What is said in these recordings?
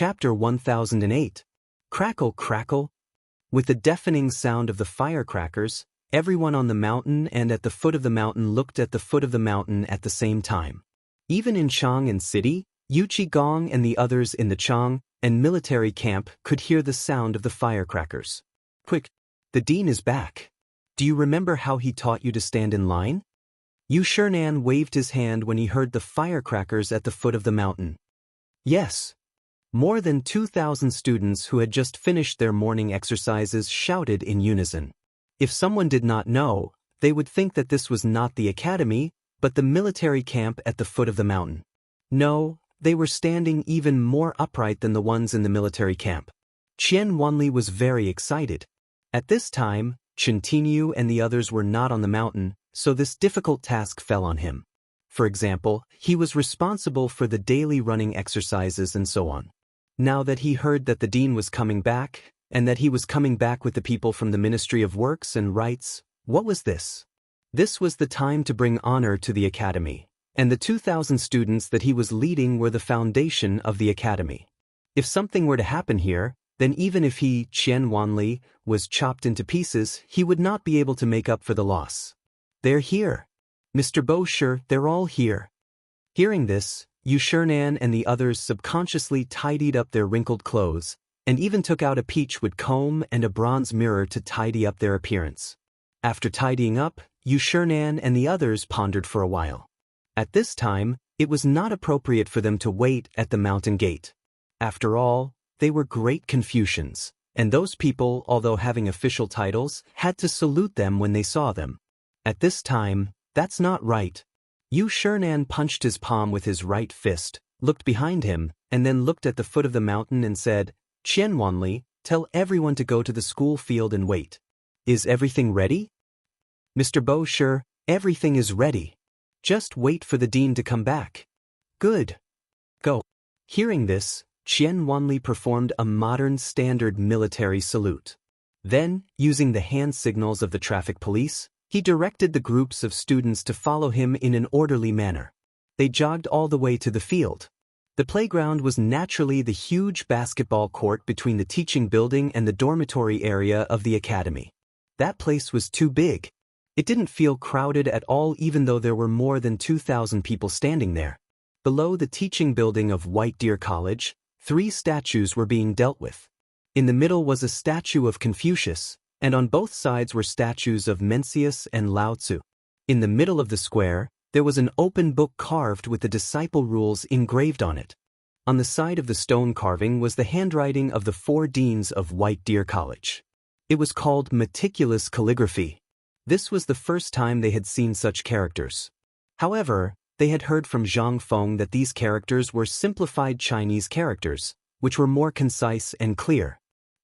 Chapter 1008. Crackle, crackle. With the deafening sound of the firecrackers, everyone on the mountain and at the foot of the mountain looked at the foot of the mountain at the same time. Even in Chang'an City, Yu Qigong and the others in the Chang and military camp could hear the sound of the firecrackers. Quick, the dean is back. Do you remember how he taught you to stand in line? Yu Shinan waved his hand when he heard the firecrackers at the foot of the mountain. Yes. More than 2,000 students who had just finished their morning exercises shouted in unison. If someone did not know, they would think that this was not the academy, but the military camp at the foot of the mountain. No, they were standing even more upright than the ones in the military camp. Qian Wanli was very excited. At this time, Chen Tinyu and the others were not on the mountain, so this difficult task fell on him. For example, he was responsible for the daily running exercises and so on. Now that he heard that the dean was coming back, and that he was coming back with the people from the Ministry of Works and Rights, what was this? This was the time to bring honor to the academy, and the 2,000 students that he was leading were the foundation of the academy. If something were to happen here, then even if he, Qian Wanli, was chopped into pieces, he would not be able to make up for the loss. They're here. Mr. Bosher, they're all here. Hearing this, Yu Shinan and the others subconsciously tidied up their wrinkled clothes, and even took out a peachwood comb and a bronze mirror to tidy up their appearance. After tidying up, Yu Shinan and the others pondered for a while. At this time, it was not appropriate for them to wait at the mountain gate. After all, they were great Confucians, and those people, although having official titles, had to salute them when they saw them. At this time, that's not right. Yu Shinan punched his palm with his right fist, looked behind him, and then looked at the foot of the mountain and said, Qian Wanli, tell everyone to go to the school field and wait. Is everything ready? Mr. Bosher, everything is ready. Just wait for the dean to come back. Good. Go. Hearing this, Qian Wanli performed a modern standard military salute. Then, using the hand signals of the traffic police, he directed the groups of students to follow him in an orderly manner. They jogged all the way to the field. The playground was naturally the huge basketball court between the teaching building and the dormitory area of the academy. That place was too big. It didn't feel crowded at all even though there were more than 2,000 people standing there. Below the teaching building of White Deer College, 3 statues were being dealt with. In the middle was a statue of Confucius, and on both sides were statues of Mencius and Lao Tzu. In the middle of the square, there was an open book carved with the disciple rules engraved on it. On the side of the stone carving was the handwriting of the 4 deans of White Deer College. It was called meticulous calligraphy. This was the first time they had seen such characters. However, they had heard from Zhang Feng that these characters were simplified Chinese characters, which were more concise and clear.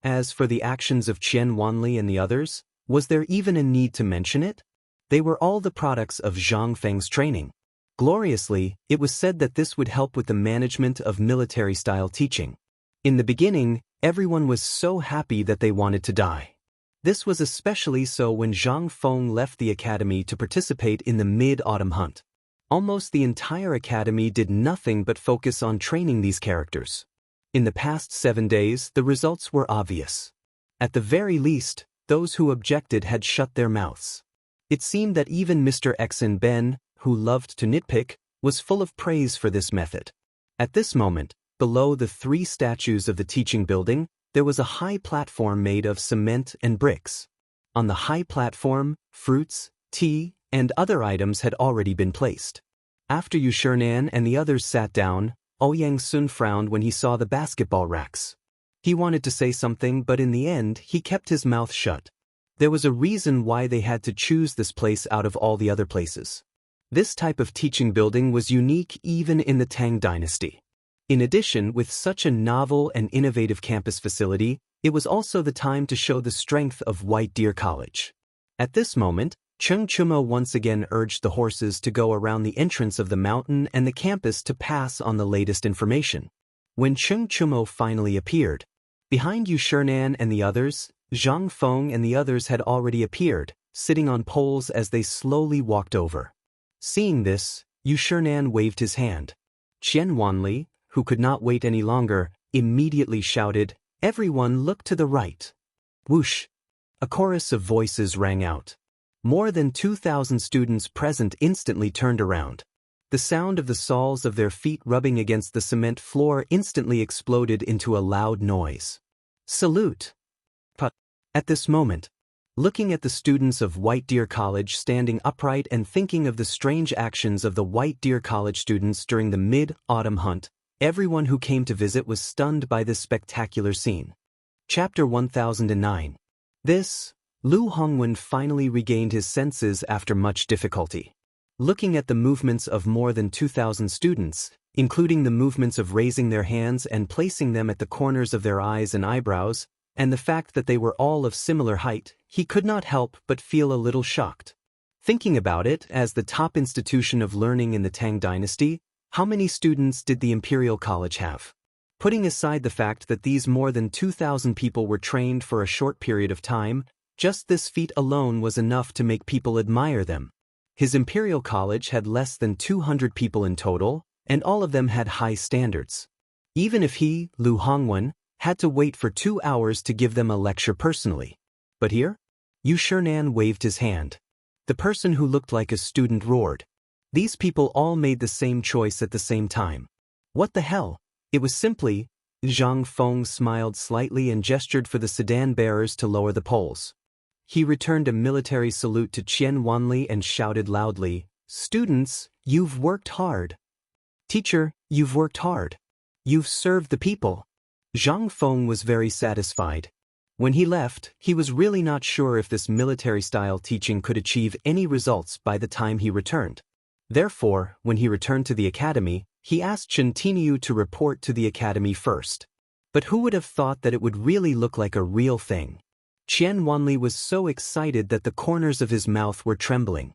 As for the actions of Qian Wanli and the others, was there even a need to mention it? They were all the products of Zhang Feng's training. Gloriously, it was said that this would help with the management of military-style teaching. In the beginning, everyone was so happy that they wanted to die. This was especially so when Zhang Feng left the academy to participate in the mid-autumn hunt. Almost the entire academy did nothing but focus on training these characters. In the past 7 days, the results were obvious. At the very least, those who objected had shut their mouths. It seemed that even Mr. Exin Ben, who loved to nitpick, was full of praise for this method. At this moment, below the 3 statues of the teaching building, there was a high platform made of cement and bricks. On the high platform, fruits, tea, and other items had already been placed. After Yu Shinan and the others sat down, Ouyang Sun frowned when he saw the basketball racks. He wanted to say something, but in the end, he kept his mouth shut. There was a reason why they had to choose this place out of all the other places. This type of teaching building was unique even in the Tang dynasty. In addition, with such a novel and innovative campus facility, it was also the time to show the strength of White Deer College. At this moment, Cheng Chumo once again urged the horses to go around the entrance of the mountain and the campus to pass on the latest information. When Cheng Chumo finally appeared, behind Yu Shinan and the others, Zhang Feng and the others had already appeared, sitting on poles as they slowly walked over. Seeing this, Yu Shinan waved his hand. Qian Wanli, who could not wait any longer, immediately shouted, "Everyone look to the right." Whoosh! A chorus of voices rang out. More than 2,000 students present instantly turned around. The sound of the soles of their feet rubbing against the cement floor instantly exploded into a loud noise. Salute! At this moment, looking at the students of White Deer College standing upright and thinking of the strange actions of the White Deer College students during the mid-autumn hunt, everyone who came to visit was stunned by this spectacular scene. Chapter 1009. Lu Hongwen finally regained his senses after much difficulty. Looking at the movements of more than 2,000 students, including the movements of raising their hands and placing them at the corners of their eyes and eyebrows, and the fact that they were all of similar height, he could not help but feel a little shocked. Thinking about it, as the top institution of learning in the Tang dynasty, how many students did the Imperial College have? Putting aside the fact that these more than 2,000 people were trained for a short period of time, just this feat alone was enough to make people admire them. His Imperial College had less than 200 people in total, and all of them had high standards. Even if he, Lu Hongwen, had to wait for 2 hours to give them a lecture personally. But here? Yu Shernan waved his hand. The person who looked like a student roared. These people all made the same choice at the same time. What the hell? It was simply. Zhang Feng smiled slightly and gestured for the sedan bearers to lower the poles. He returned a military salute to Qian Wanli and shouted loudly, "Students, you've worked hard. Teacher, you've worked hard. You've served the people." Zhang Feng was very satisfied. When he left, he was really not sure if this military-style teaching could achieve any results by the time he returned. Therefore, when he returned to the academy, he asked Chen Tiniu to report to the academy first. But who would have thought that it would really look like a real thing? Qian Wanli was so excited that the corners of his mouth were trembling.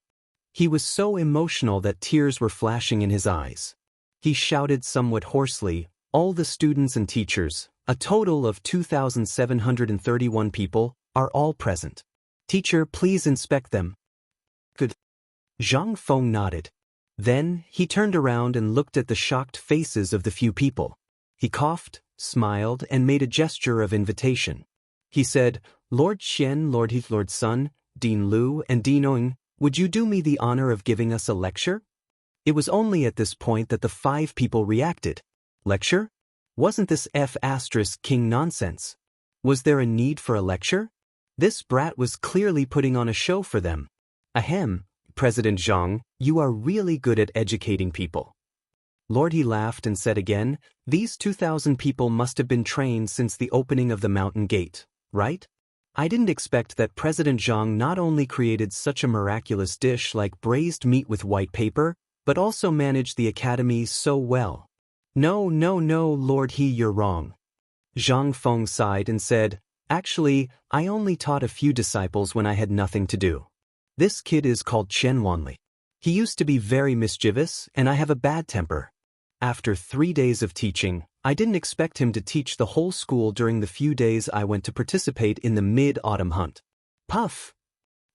He was so emotional that tears were flashing in his eyes. He shouted somewhat hoarsely, "All the students and teachers, a total of 2,731 people, are all present. Teacher, please inspect them." Good. Zhang Feng nodded. Then, he turned around and looked at the shocked faces of the few people. He coughed, smiled, and made a gesture of invitation. He said, "Lord Qian, Lord Heath, Lord Sun, Dean Lu, and Dean Ong, would you do me the honor of giving us a lecture?" It was only at this point that the 5 people reacted. Lecture? Wasn't this King nonsense? Was there a need for a lecture? This brat was clearly putting on a show for them. Ahem, President Zhang, you are really good at educating people. Lord He laughed and said again, "These 2,000 people must have been trained since the opening of the mountain gate, right? I didn't expect that President Zhang not only created such a miraculous dish like braised meat with white paper, but also managed the academy so well." No, Lord He, you're wrong. Zhang Feng sighed and said, "Actually, I only taught a few disciples when I had nothing to do. This kid is called Qian Wanli. He used to be very mischievous, and I have a bad temper. After 3 days of teaching, I didn't expect him to teach the whole school during the few days I went to participate in the mid-autumn hunt." Puff!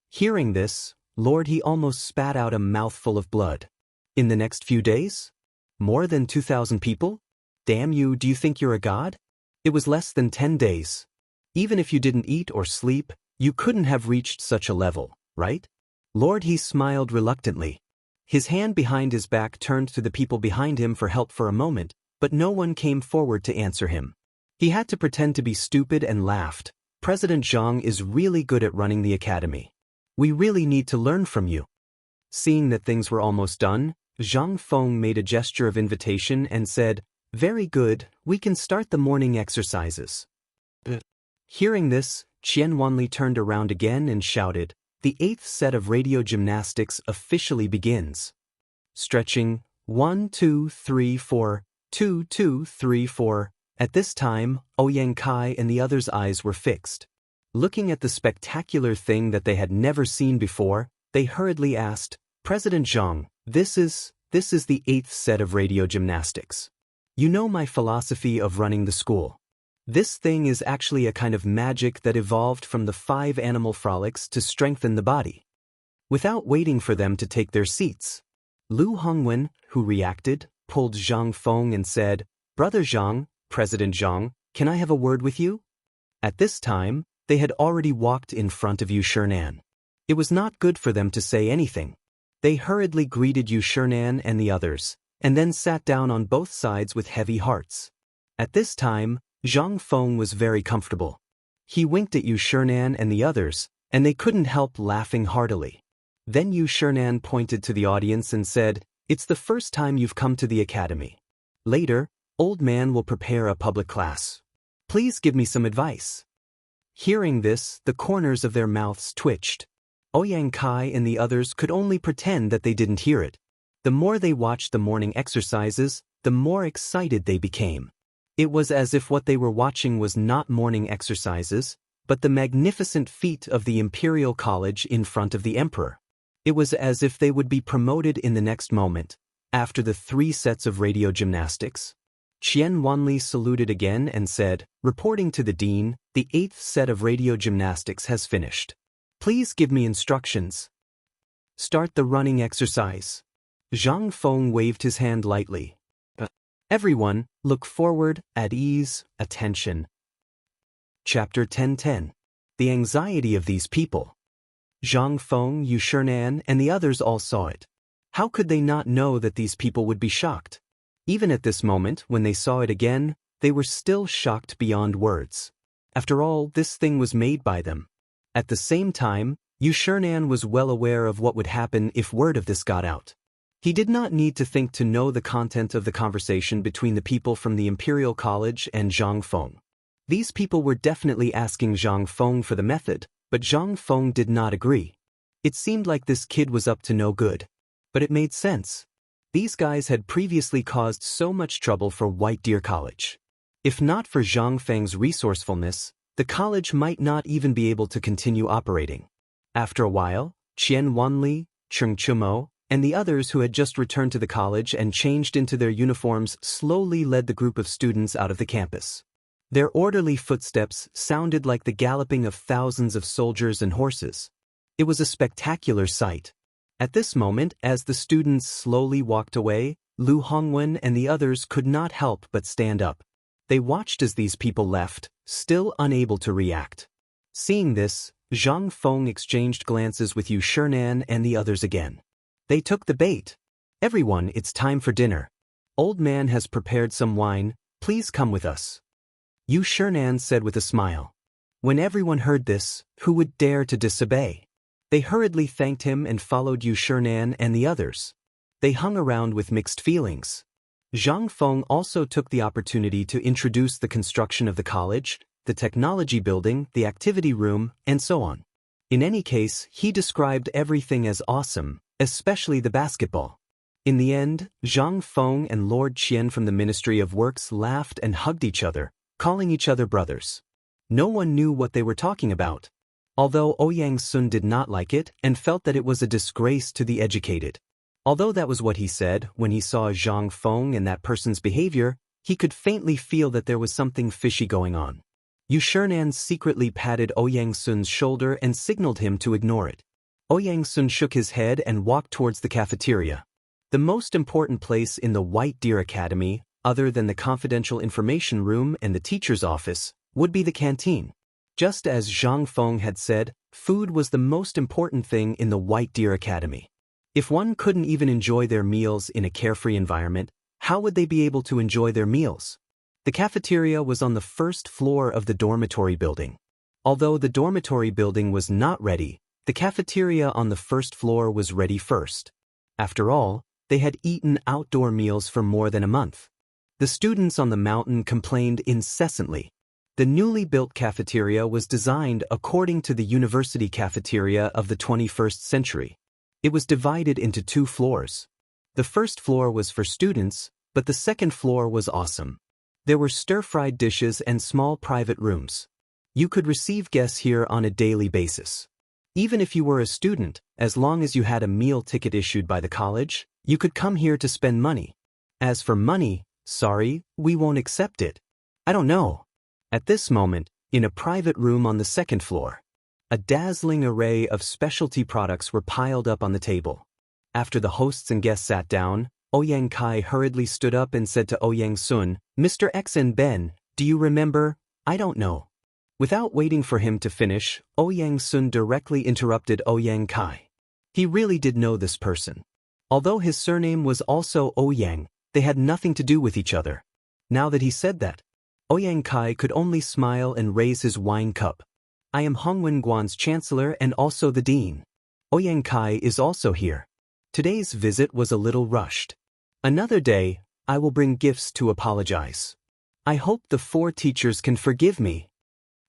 Hearing this, Lord He almost spat out a mouthful of blood. In the next few days? More than 2,000 people? Damn you, do you think you're a god? It was less than 10 days. Even if you didn't eat or sleep, you couldn't have reached such a level, right? Lord He smiled reluctantly. His hand behind his back turned to the people behind him for help for a moment, but no one came forward to answer him. He had to pretend to be stupid and laughed. "President Zhang is really good at running the academy. We really need to learn from you." Seeing that things were almost done, Zhang Feng made a gesture of invitation and said, "Very good, we can start the morning exercises." Hearing this, Qian Wanli turned around again and shouted, "The 8th set of radio gymnastics officially begins. Stretching, 1, 2, 3, 4, 2, 2, 3, 4. At this time, Ouyang Kai and the others' eyes were fixed. Looking at the spectacular thing that they had never seen before, they hurriedly asked, "President Zhang, this is the 8th set of radio gymnastics. You know my philosophy of running the school. This thing is actually a kind of magic that evolved from the 5 animal frolics to strengthen the body." Without waiting for them to take their seats, Lu Hongwen, who reacted, pulled Zhang Feng and said, "Brother Zhang, "President Zhang, can I have a word with you?" At this time, they had already walked in front of Yu Shinan. It was not good for them to say anything. They hurriedly greeted Yu Shinan and the others, and then sat down on both sides with heavy hearts. At this time, Zhang Feng was very comfortable. He winked at Yu Shinan and the others, and they couldn't help laughing heartily. Then Yu Shinan pointed to the audience and said, "It's the first time you've come to the academy. Later, old man will prepare a public class. Please give me some advice." Hearing this, the corners of their mouths twitched. Ouyang Kai and the others could only pretend that they didn't hear it. The more they watched the morning exercises, the more excited they became. It was as if what they were watching was not morning exercises, but the magnificent feat of the Imperial College in front of the Emperor. It was as if they would be promoted in the next moment, after the 3 sets of radio gymnastics. Qian Wanli saluted again and said, "Reporting to the dean, the 8th set of radio gymnastics has finished. Please give me instructions. Start the running exercise." Zhang Feng waved his hand lightly. Everyone, look forward, at ease, attention. Chapter 10:10. The anxiety of these people. Zhang Feng, Yu Shinan, and the others all saw it. How could they not know that these people would be shocked? Even at this moment, when they saw it again, they were still shocked beyond words. After all, this thing was made by them. At the same time, Yu Shinan was well aware of what would happen if word of this got out. He did not need to think to know the content of the conversation between the people from the Imperial College and Zhang Feng. These people were definitely asking Zhang Feng for the method, but Zhang Feng did not agree. It seemed like this kid was up to no good. But it made sense. These guys had previously caused so much trouble for White Deer College. If not for Zhang Feng's resourcefulness, the college might not even be able to continue operating. After a while, Qian Wanli, Cheng Chumo, and the others who had just returned to the college and changed into their uniforms slowly led the group of students out of the campus. Their orderly footsteps sounded like the galloping of thousands of soldiers and horses. It was a spectacular sight. At this moment, as the students slowly walked away, Lu Hongwen and the others could not help but stand up. They watched as these people left, still unable to react. Seeing this, Zhang Feng exchanged glances with Yu Shinan and the others again. They took the bait. "Everyone, it's time for dinner. Old man has prepared some wine, please come with us." Yu Shinan said with a smile. When everyone heard this, who would dare to disobey? They hurriedly thanked him and followed Yu Shinan and the others. They hung around with mixed feelings. Zhang Feng also took the opportunity to introduce the construction of the college, the technology building, the activity room, and so on. In any case, he described everything as awesome, especially the basketball. In the end, Zhang Feng and Lord Qian from the Ministry of Works laughed and hugged each other, calling each other brothers. No one knew what they were talking about. Although Ouyang Sun did not like it and felt that it was a disgrace to the educated. Although that was what he said, when he saw Zhang Feng and that person's behavior, he could faintly feel that there was something fishy going on. Yu Shinan secretly patted Ouyang Sun's shoulder and signaled him to ignore it. Ouyang Sun shook his head and walked towards the cafeteria. The most important place in the White Deer Academy, other than the confidential information room and the teacher's office, would be the canteen. Just as Zhang Feng had said, food was the most important thing in the White Deer Academy. If one couldn't even enjoy their meals in a carefree environment, how would they be able to enjoy their meals? The cafeteria was on the first floor of the dormitory building. Although the dormitory building was not ready, the cafeteria on the first floor was ready first. After all, they had eaten outdoor meals for more than a month. The students on the mountain complained incessantly. The newly built cafeteria was designed according to the university cafeteria of the 21st century. It was divided into 2 floors. The first floor was for students, but the second floor was awesome. There were stir-fried dishes and small private rooms. You could receive guests here on a daily basis. Even if you were a student, as long as you had a meal ticket issued by the college, you could come here to spend money. As for money, sorry, we won't accept it. I don't know. At this moment, in a private room on the second floor, a dazzling array of specialty products were piled up on the table. After the hosts and guests sat down, Ouyang Kai hurriedly stood up and said to Ouyang Sun, "Mr. X and Ben, do you remember? I don't know." Without waiting for him to finish, Ouyang Sun directly interrupted Ouyang Kai. He really did know this person. Although his surname was also Ouyang, they had nothing to do with each other. Now that he said that, Ouyang Kai could only smile and raise his wine cup. "I am Hongwen Guan's chancellor and also the dean. Ouyang Kai is also here. Today's visit was a little rushed. Another day, I will bring gifts to apologize. I hope the 4 teachers can forgive me."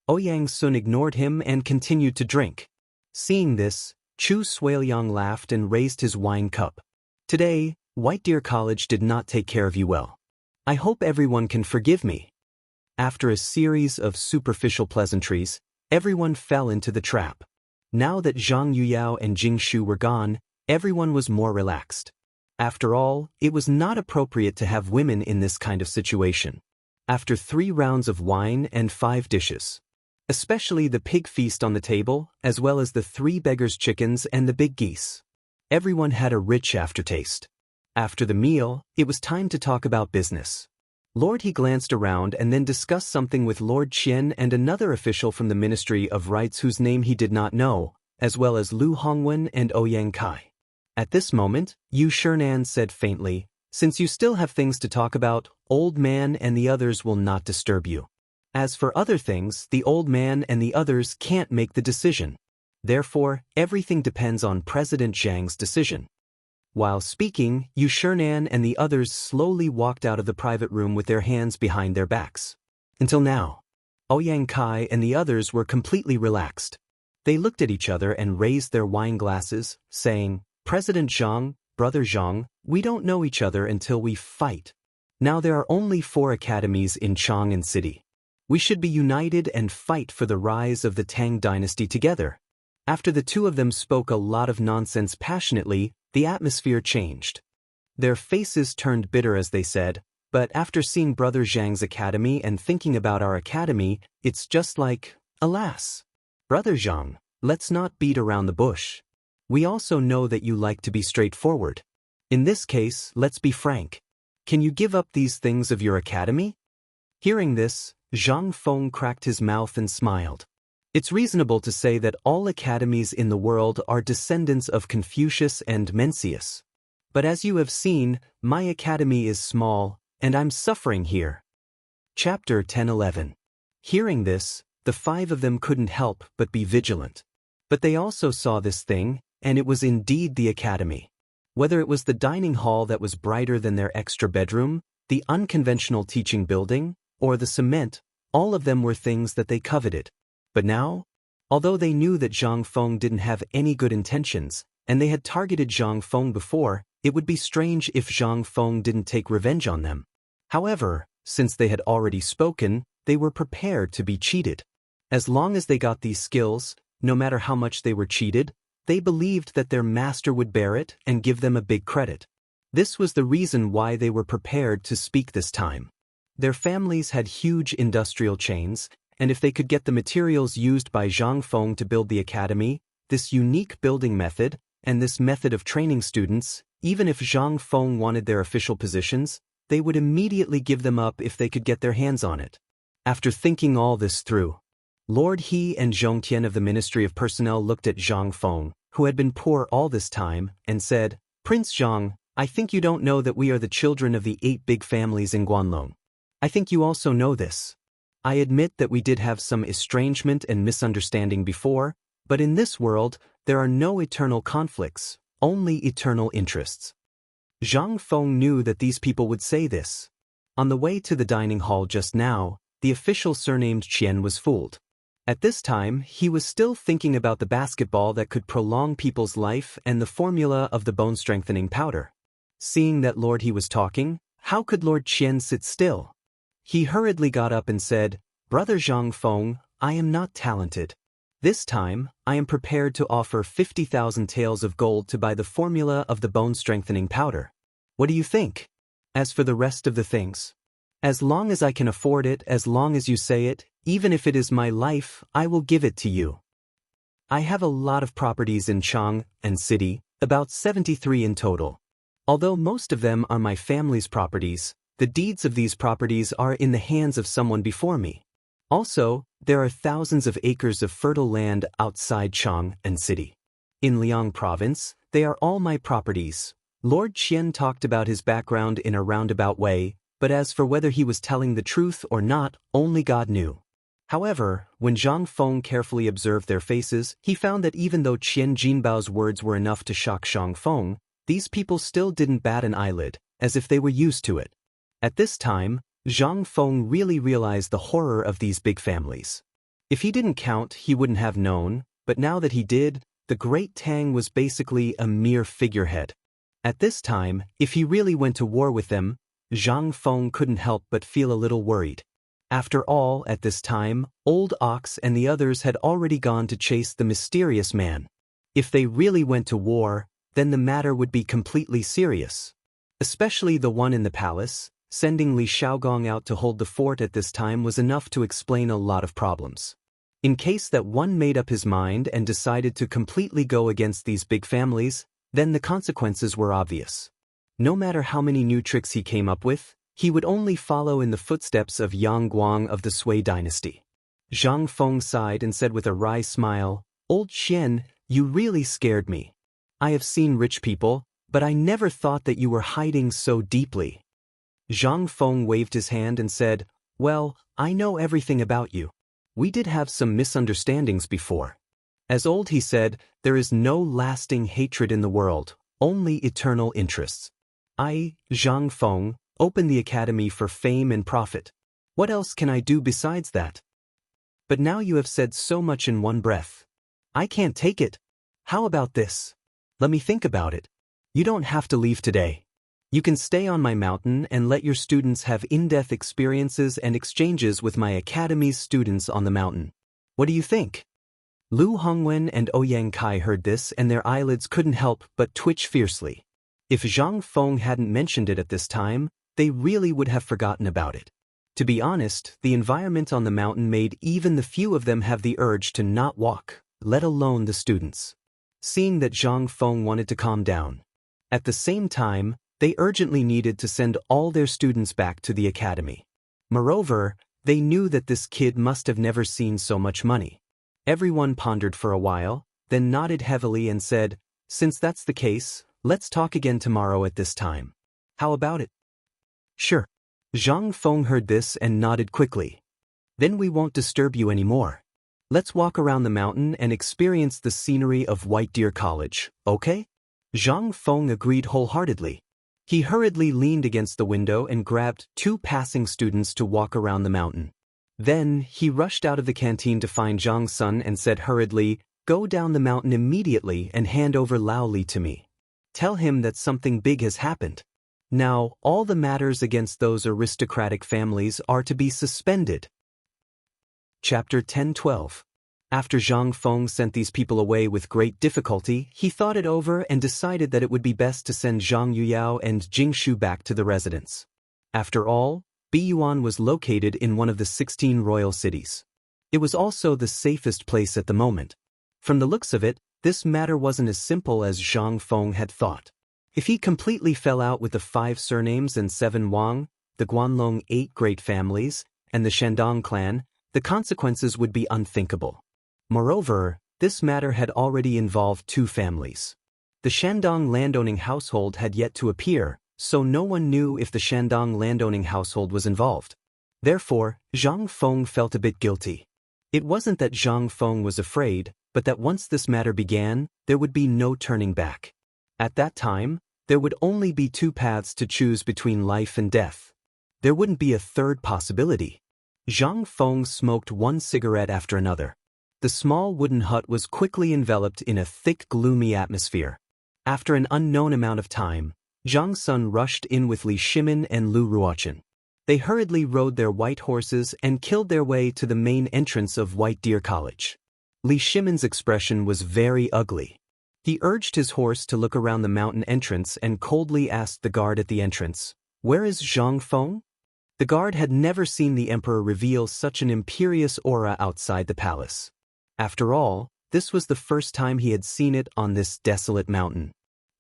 Ouyang Sun ignored him and continued to drink. Seeing this, Chu Suiliang laughed and raised his wine cup. "Today, White Deer College did not take care of you well. I hope everyone can forgive me." After a series of superficial pleasantries, everyone fell into the trap. Now that Zhang Yuyao and Jing Shu were gone, everyone was more relaxed. After all, it was not appropriate to have women in this kind of situation. After 3 rounds of wine and 5 dishes, especially the pig feast on the table, as well as the 3 beggars' chickens and the big geese, everyone had a rich aftertaste. After the meal, it was time to talk about business. Lord He glanced around and then discussed something with Lord Qian and another official from the Ministry of Rites whose name he did not know, as well as Lu Hongwen and Ouyang Kai. At this moment, Yu Shernan said faintly, "Since you still have things to talk about, old man and the others will not disturb you. As for other things, the old man and the others can't make the decision. Therefore, everything depends on President Zhang's decision." While speaking, Yu Shernan and the others slowly walked out of the private room with their hands behind their backs. Until now, Ouyang Kai and the others were completely relaxed. They looked at each other and raised their wine glasses, saying, "President Zhang, Brother Zhang, we don't know each other until we fight. Now there are only 4 academies in Chang'an City. We should be united and fight for the rise of the Tang dynasty together." After the 2 of them spoke a lot of nonsense passionately, the atmosphere changed. Their faces turned bitter as they said, "But after seeing Brother Zhang's academy and thinking about our academy, it's just like, alas. Brother Zhang, let's not beat around the bush. We also know that you like to be straightforward. In this case, let's be frank. Can you give up these things of your academy?" Hearing this, Zhang Feng cracked his mouth and smiled. It's reasonable to say that all academies in the world are descendants of Confucius and Mencius. But as you have seen, my academy is small, and I'm suffering here. Chapter 10-11. Hearing this, the 5 of them couldn't help but be vigilant. But they also saw this thing, and it was indeed the academy. Whether it was the dining hall that was brighter than their extra bedroom, the unconventional teaching building, or the cement, all of them were things that they coveted. But now, although they knew that Zhang Feng didn't have any good intentions, and they had targeted Zhang Feng before, it would be strange if Zhang Feng didn't take revenge on them. However, since they had already spoken, they were prepared to be cheated. As long as they got these skills, no matter how much they were cheated, they believed that their master would bear it and give them a big credit. This was the reason why they were prepared to speak this time. Their families had huge industrial chains, and if they could get the materials used by Zhang Feng to build the academy, this unique building method, and this method of training students, even if Zhang Feng wanted their official positions, they would immediately give them up if they could get their hands on it. After thinking all this through, Lord He and Zhong Tian of the Ministry of Personnel looked at Zhang Feng, who had been poor all this time, and said, "Prince Zhang, I think you don't know that we are the children of the 8 big families in Guanlong. I think you also know this. I admit that we did have some estrangement and misunderstanding before, but in this world, there are no eternal conflicts, only eternal interests." Zhang Feng knew that these people would say this. On the way to the dining hall just now, the official surnamed Qian was fooled. At this time, he was still thinking about the basketball that could prolong people's life and the formula of the bone-strengthening powder. Seeing that Lord He was talking, how could Lord Qian sit still? He hurriedly got up and said, "Brother Zhang Feng, I am not talented. This time, I am prepared to offer 50,000 taels of gold to buy the formula of the bone-strengthening powder. What do you think? As for the rest of the things, as long as I can afford it, as long as you say it, even if it is my life, I will give it to you. I have a lot of properties in Chang'an City, about 73 in total. Although most of them are my family's properties, the deeds of these properties are in the hands of someone before me. Also, there are thousands of acres of fertile land outside Chang'an City. In Liang Province, they are all my properties. Lord Qian talked about his background in a roundabout way, but as for whether he was telling the truth or not, only God knew. However, when Zhang Feng carefully observed their faces, he found that even though Qian Jinbao's words were enough to shock Zhang Feng, these people still didn't bat an eyelid, as if they were used to it. At this time, Zhang Feng really realized the horror of these big families. If he didn't count, he wouldn't have known, but now that he did, the great Tang was basically a mere figurehead. At this time, if he really went to war with them, Zhang Feng couldn't help but feel a little worried. After all, at this time, Old Ox and the others had already gone to chase the mysterious man. If they really went to war, then the matter would be completely serious. Especially the one in the palace. Sending Li Xiaogong out to hold the fort at this time was enough to explain a lot of problems. In case that one made up his mind and decided to completely go against these big families, then the consequences were obvious. No matter how many new tricks he came up with, he would only follow in the footsteps of Yang Guang of the Sui dynasty. Zhang Feng sighed and said with a wry smile, "Old Qian, you really scared me. I have seen rich people, but I never thought that you were hiding so deeply." Zhang Feng waved his hand and said, "Well, I know everything about you. We did have some misunderstandings before." As old he said, "There is no lasting hatred in the world, only eternal interests. I, Zhang Feng, open the academy for fame and profit. What else can I do besides that? But now you have said so much in one breath. I can't take it. How about this? Let me think about it. You don't have to leave today. You can stay on my mountain and let your students have in-depth experiences and exchanges with my academy's students on the mountain. What do you think?" Lu Hongwen and Ouyang Kai heard this and their eyelids couldn't help but twitch fiercely. If Zhang Feng hadn't mentioned it at this time, they really would have forgotten about it. To be honest, the environment on the mountain made even the few of them have the urge to not walk, let alone the students. Seeing that Zhang Feng wanted to calm down. At the same time, they urgently needed to send all their students back to the academy. Moreover, they knew that this kid must have never seen so much money. Everyone pondered for a while, then nodded heavily and said, "Since that's the case, let's talk again tomorrow at this time. How about it?" "Sure." Zhang Feng heard this and nodded quickly. "Then we won't disturb you anymore. Let's walk around the mountain and experience the scenery of White Deer College, okay?" Zhang Feng agreed wholeheartedly. He hurriedly leaned against the window and grabbed 2 passing students to walk around the mountain. Then, he rushed out of the canteen to find Zhang Sun and said hurriedly, "Go down the mountain immediately and hand over Lao Li to me. Tell him that something big has happened. Now, all the matters against those aristocratic families are to be suspended." Chapter 10-12. After Zhang Feng sent these people away with great difficulty, he thought it over and decided that it would be best to send Zhang Yuyao and Jing Shu back to the residence. After all, Biyuan was located in one of the 16 royal cities. It was also the safest place at the moment. From the looks of it, this matter wasn't as simple as Zhang Feng had thought. If he completely fell out with the 5 surnames and 7 Wang, the Guanlong 8 great families, and the Shandong clan, the consequences would be unthinkable. Moreover, this matter had already involved 2 families. The Shandong landowning household had yet to appear, so no one knew if the Shandong landowning household was involved. Therefore, Zhang Feng felt a bit guilty. It wasn't that Zhang Feng was afraid, but that once this matter began, there would be no turning back. At that time, there would only be 2 paths to choose between life and death. There wouldn't be a third possibility. Zhang Feng smoked one cigarette after another. The small wooden hut was quickly enveloped in a thick, gloomy atmosphere. After an unknown amount of time, Zhang Sun rushed in with Li Shimin and Lu Ruochen. They hurriedly rode their white horses and killed their way to the main entrance of White Deer College. Li Shimin's expression was very ugly. He urged his horse to look around the mountain entrance and coldly asked the guard at the entrance, "Where is Zhang Feng?" The guard had never seen the emperor reveal such an imperious aura outside the palace. After all, this was the first time he had seen it on this desolate mountain.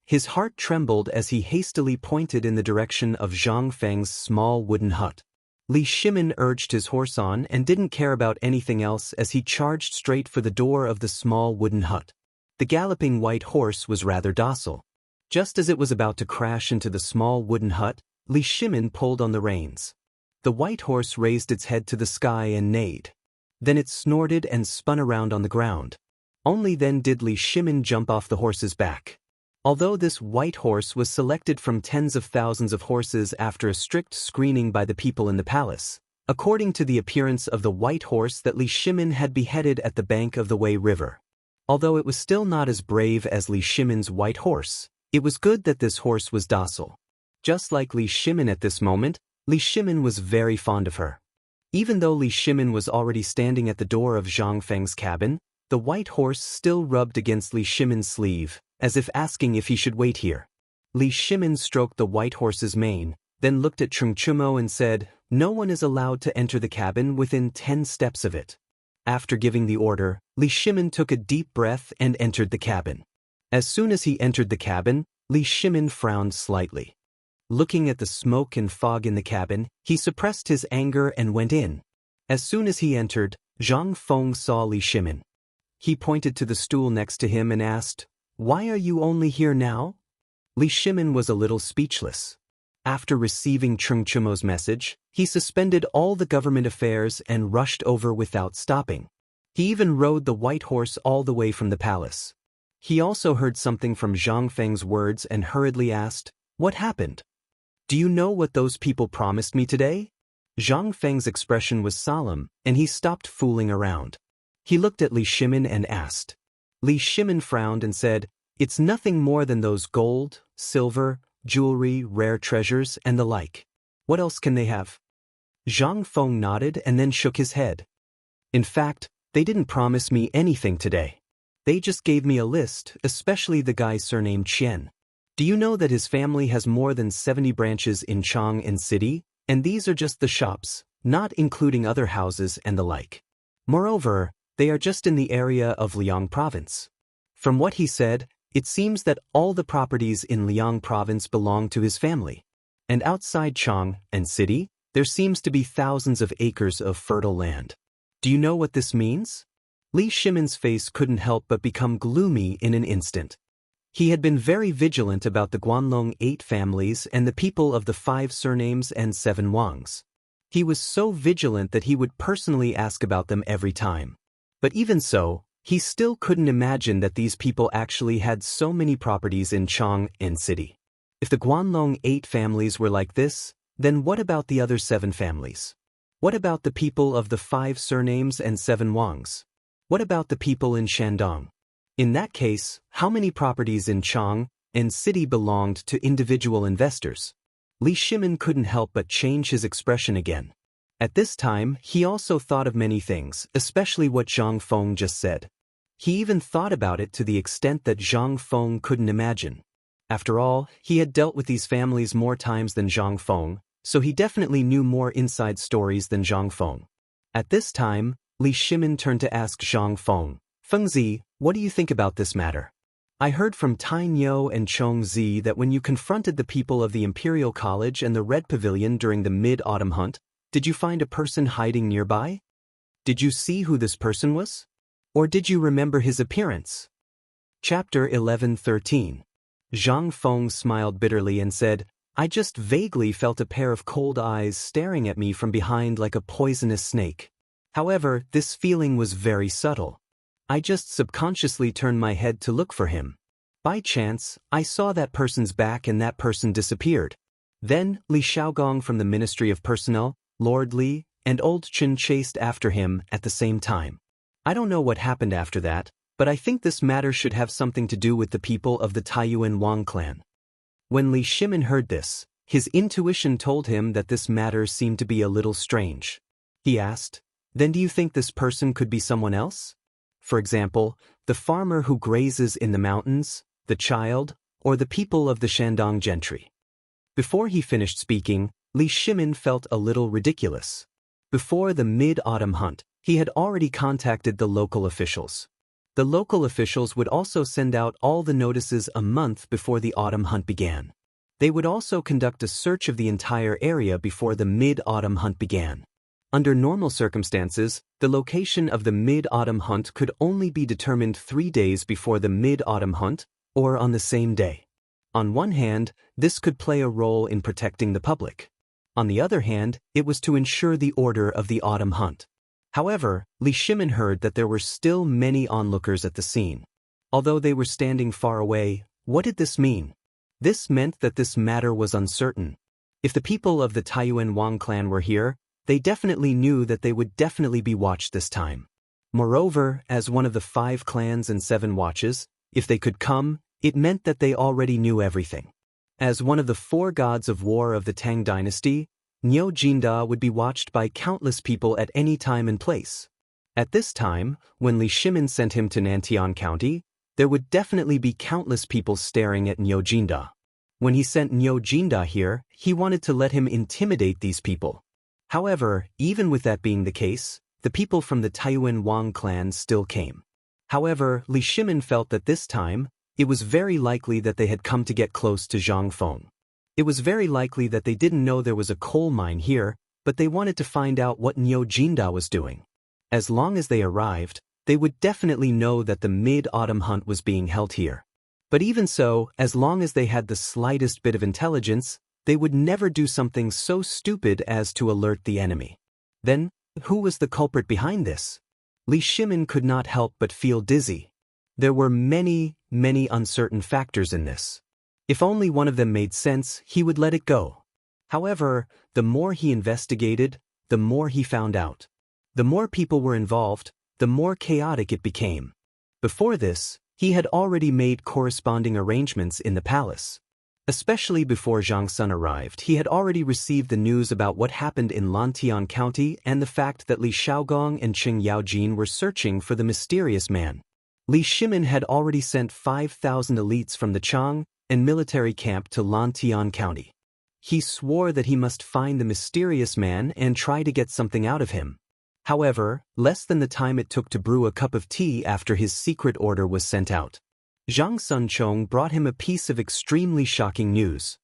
His heart trembled as he hastily pointed in the direction of Zhang Feng's small wooden hut. Li Shimin urged his horse on and didn't care about anything else as he charged straight for the door of the small wooden hut. The galloping white horse was rather docile. Just as it was about to crash into the small wooden hut, Li Shimin pulled on the reins. The white horse raised its head to the sky and neighed. Then it snorted and spun around on the ground. Only then did Li Shimin jump off the horse's back. Although this white horse was selected from tens of thousands of horses after a strict screening by the people in the palace, according to the appearance of the white horse that Li Shimin had beheaded at the bank of the Wei River. Although it was still not as brave as Li Shimin's white horse, it was good that this horse was docile. Just like Li Shimin at this moment, Li Shimin was very fond of her. Even though Li Shimin was already standing at the door of Zhang Feng's cabin, the white horse still rubbed against Li Shimin's sleeve, as if asking if he should wait here. Li Shimin stroked the white horse's mane, then looked at Chungchumo and said, "No one is allowed to enter the cabin within 10 steps of it." After giving the order, Li Shimin took a deep breath and entered the cabin. As soon as he entered the cabin, Li Shimin frowned slightly. Looking at the smoke and fog in the cabin, he suppressed his anger and went in. As soon as he entered, Zhang Feng saw Li Shimin. He pointed to the stool next to him and asked, "Why are you only here now?" Li Shimin was a little speechless. After receiving Chungchumo's message, he suspended all the government affairs and rushed over without stopping. He even rode the white horse all the way from the palace. He also heard something from Zhang Feng's words and hurriedly asked, "What happened? Do you know what those people promised me today?" Zhang Feng's expression was solemn, and he stopped fooling around. He looked at Li Shimin and asked. Li Shimin frowned and said, "It's nothing more than those gold, silver, jewelry, rare treasures, and the like. What else can they have?" Zhang Feng nodded and then shook his head. "In fact, they didn't promise me anything today. They just gave me a list, especially the guy's surname Qian. Do you know that his family has more than 70 branches in Chang and city, and these are just the shops, not including other houses and the like. Moreover, they are just in the area of Liang province." From what he said, it seems that all the properties in Liang province belong to his family. And outside Chang and city, there seems to be thousands of acres of fertile land. Do you know what this means? Li Shimin's face couldn't help but become gloomy in an instant. He had been very vigilant about the Guanlong 8 families and the people of the 5 surnames and 7 Wangs. He was so vigilant that he would personally ask about them every time. But even so, he still couldn't imagine that these people actually had so many properties in Chang and city. If the Guanlong 8 families were like this, then what about the other 7 families? What about the people of the 5 surnames and 7 Wangs? What about the people in Shandong? In that case, how many properties in Chang and city belonged to individual investors? Li Shimin couldn't help but change his expression again. At this time, he also thought of many things, especially what Zhang Feng just said. He even thought about it to the extent that Zhang Feng couldn't imagine. After all, he had dealt with these families more times than Zhang Feng, so he definitely knew more inside stories than Zhang Feng. At this time, Li Shimin turned to ask Zhang Feng, "Fengzi, what do you think about this matter? I heard from Tai Niu and Chong Zi that when you confronted the people of the Imperial College and the Red Pavilion during the mid-autumn hunt, did you find a person hiding nearby? Did you see who this person was? Or did you remember his appearance?" Chapter 11:13. Zhang Feng smiled bitterly and said, "I just vaguely felt a pair of cold eyes staring at me from behind like a poisonous snake. However, this feeling was very subtle. I just subconsciously turned my head to look for him. By chance, I saw that person's back and that person disappeared. Then, Li Xiaogong from the Ministry of Personnel, Lord Li, and Old Chen chased after him at the same time. I don't know what happened after that, but I think this matter should have something to do with the people of the Taiyuan Wang clan." When Li Shimin heard this, his intuition told him that this matter seemed to be a little strange. He asked, "Then do you think this person could be someone else? For example, the farmer who grazes in the mountains, the child, or the people of the Shandong gentry?" Before he finished speaking, Li Shimin felt a little ridiculous. Before the mid-autumn hunt, he had already contacted the local officials. The local officials would also send out all the notices a month before the autumn hunt began. They would also conduct a search of the entire area before the mid-autumn hunt began. Under normal circumstances, the location of the mid-autumn hunt could only be determined 3 days before the mid-autumn hunt, or on the same day. On one hand, this could play a role in protecting the public. On the other hand, it was to ensure the order of the autumn hunt. However, Li Shimin heard that there were still many onlookers at the scene. Although they were standing far away, what did this mean? This meant that this matter was uncertain. If the people of the Taiyuan Wang clan were here, they definitely knew that they would definitely be watched this time. Moreover, as one of the 5 clans and 7 watches, if they could come, it meant that they already knew everything. As one of the 4 gods of war of the Tang dynasty, Niu Jinda would be watched by countless people at any time and place. At this time, when Li Shimin sent him to Nantian County, there would definitely be countless people staring at Niu Jinda. When he sent Niu Jinda here, he wanted to let him intimidate these people. However, even with that being the case, the people from the Taiyuan Wang clan still came. However, Li Shimin felt that this time, it was very likely that they had come to get close to Zhang Feng. It was very likely that they didn't know there was a coal mine here, but they wanted to find out what Niu Jinda was doing. As long as they arrived, they would definitely know that the mid-autumn hunt was being held here. But even so, as long as they had the slightest bit of intelligence, they would never do something so stupid as to alert the enemy. Then, who was the culprit behind this? Li Shimin could not help but feel dizzy. There were many uncertain factors in this. If only one of them made sense, he would let it go. However, the more he investigated, the more he found out. The more people were involved, the more chaotic it became. Before this, he had already made corresponding arrangements in the palace. Especially before Zhang Sun arrived, he had already received the news about what happened in Lantian County and the fact that Li Shaogong and Qing Yaojin were searching for the mysterious man. Li Shimin had already sent 5,000 elites from the Chang and military camp to Lantian County. He swore that he must find the mysterious man and try to get something out of him. However, less than the time it took to brew a cup of tea after his secret order was sent out, Zhang Sunchong brought him a piece of extremely shocking news.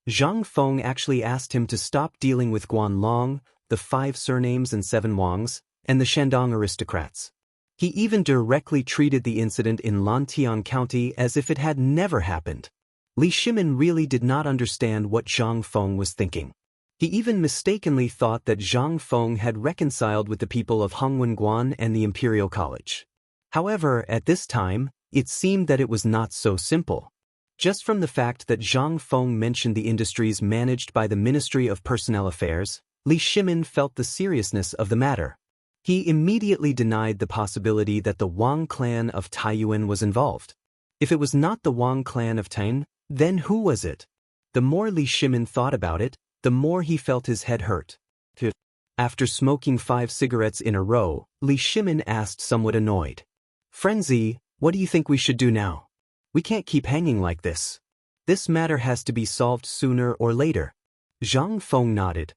Zhang Feng actually asked him to stop dealing with Guan Long, the 5 surnames and 7 Wangs, and the Shandong aristocrats. He even directly treated the incident in Lantian County as if it had never happened. Li Shimin really did not understand what Zhang Feng was thinking. He even mistakenly thought that Zhang Feng had reconciled with the people of Hongwen and the Imperial College. However, at this time, it seemed that it was not so simple. Just from the fact that Zhang Feng mentioned the industries managed by the Ministry of Personnel Affairs, Li Shimin felt the seriousness of the matter. He immediately denied the possibility that the Wang clan of Taiyuan was involved. If it was not the Wang clan of Tang, then who was it? The more Li Shimin thought about it, the more he felt his head hurt. After smoking 5 cigarettes in a row, Li Shimin asked somewhat annoyed. "Frenzy, what do you think we should do now? We can't keep hanging like this. This matter has to be solved sooner or later." Zhang Feng nodded.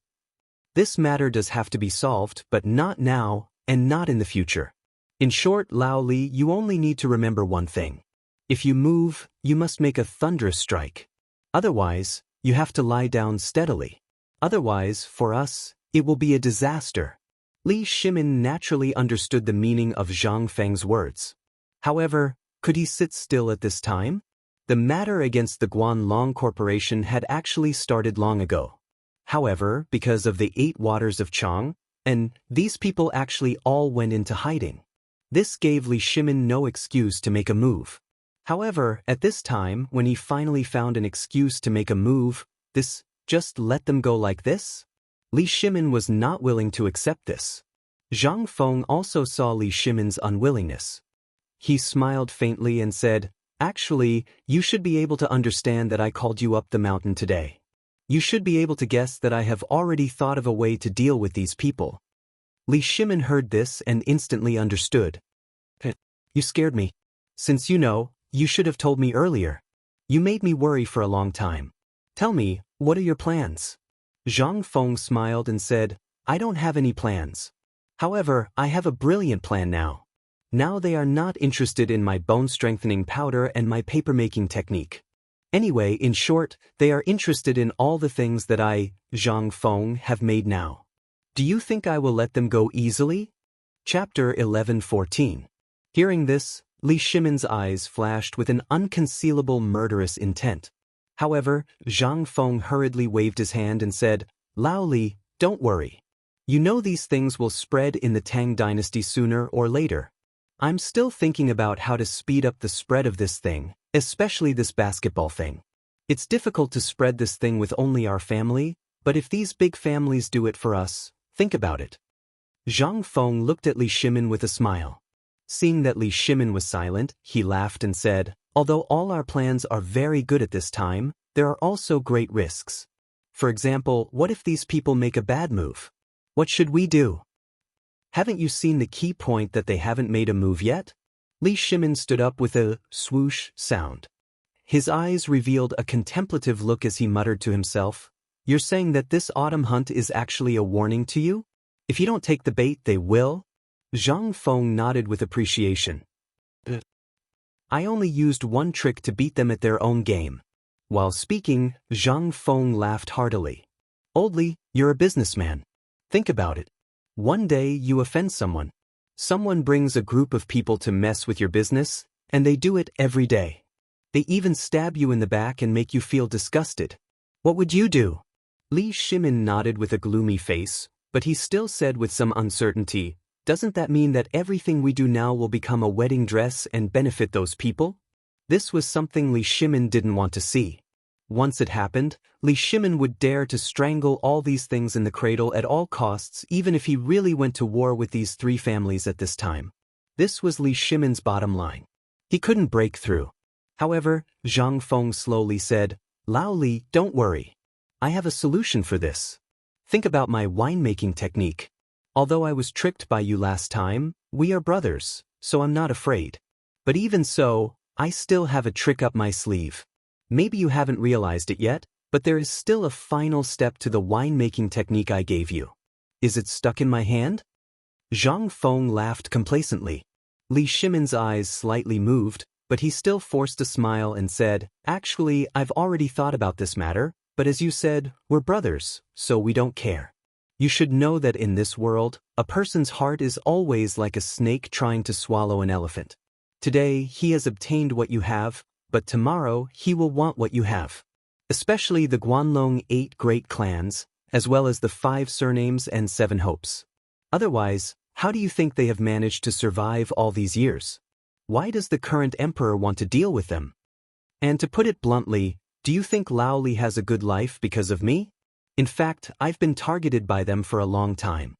"This matter does have to be solved, but not now, and not in the future. In short, Lao Li, you only need to remember one thing. If you move, you must make a thunderous strike. Otherwise, you have to lie down steadily. Otherwise, for us, it will be a disaster." Li Shimin naturally understood the meaning of Zhang Feng's words. However, could he sit still at this time? The matter against the Guanlong Corporation had actually started long ago. However, because of the 8 waters of Chang, and these people actually all went into hiding. This gave Li Shimin no excuse to make a move. However, at this time, when he finally found an excuse to make a move, this, just let them go like this? Li Shimin was not willing to accept this. Zhang Feng also saw Li Shimin's unwillingness. He smiled faintly and said, "Actually, you should be able to understand that I called you up the mountain today. You should be able to guess that I have already thought of a way to deal with these people." Li Shimin heard this and instantly understood. "You scared me. Since you know, you should have told me earlier. You made me worry for a long time. Tell me, what are your plans?" Zhang Feng smiled and said, "I don't have any plans. However, I have a brilliant plan now. Now they are not interested in my bone-strengthening powder and my paper-making technique. Anyway, in short, they are interested in all the things that I, Zhang Feng, have made now. Do you think I will let them go easily? Chapter 11:14. Hearing this, Li Shimin's eyes flashed with an unconcealable murderous intent. However, Zhang Feng hurriedly waved his hand and said, Lao Li, don't worry. You know these things will spread in the Tang dynasty sooner or later. I'm still thinking about how to speed up the spread of this thing, especially this basketball thing. It's difficult to spread this thing with only our family, but if these big families do it for us, think about it. Zhang Feng looked at Li Shimin with a smile. Seeing that Li Shimin was silent, he laughed and said, although all our plans are very good at this time, there are also great risks. For example, what if these people make a bad move? What should we do? Haven't you seen the key point that they haven't made a move yet? Li Shimin stood up with a swoosh sound. His eyes revealed a contemplative look as he muttered to himself, You're saying that this autumn hunt is actually a warning to you? If you don't take the bait, they will? Zhang Feng nodded with appreciation. I only used one trick to beat them at their own game. While speaking, Zhang Feng laughed heartily. Old Li, you're a businessman. Think about it. One day you offend someone. Someone brings a group of people to mess with your business, and they do it every day. They even stab you in the back and make you feel disgusted. What would you do? Li Shimin nodded with a gloomy face, but he still said with some uncertainty, Doesn't that mean that everything we do now will become a wedding dress and benefit those people? This was something Li Shimin didn't want to see. Once it happened, Li Shimin would dare to strangle all these things in the cradle at all costs, even if he really went to war with these three families at this time. This was Li Shimin's bottom line. He couldn't break through. However, Zhang Feng slowly said, Lao Li, don't worry. I have a solution for this. Think about my winemaking technique. Although I was tricked by you last time, we are brothers, so I'm not afraid. But even so, I still have a trick up my sleeve. Maybe you haven't realized it yet, but there is still a final step to the winemaking technique I gave you. Is it stuck in my hand? Zhang Feng laughed complacently. Li Shimin's eyes slightly moved, but he still forced a smile and said, Actually, I've already thought about this matter, but as you said, we're brothers, so we don't care. You should know that in this world, a person's heart is always like a snake trying to swallow an elephant. Today, he has obtained what you have, but tomorrow he will want what you have. Especially the Guanlong 8 great clans, as well as the 5 surnames and 7 hopes. Otherwise, how do you think they have managed to survive all these years? Why does the current emperor want to deal with them? And to put it bluntly, do you think Lao Li has a good life because of me? In fact, I've been targeted by them for a long time.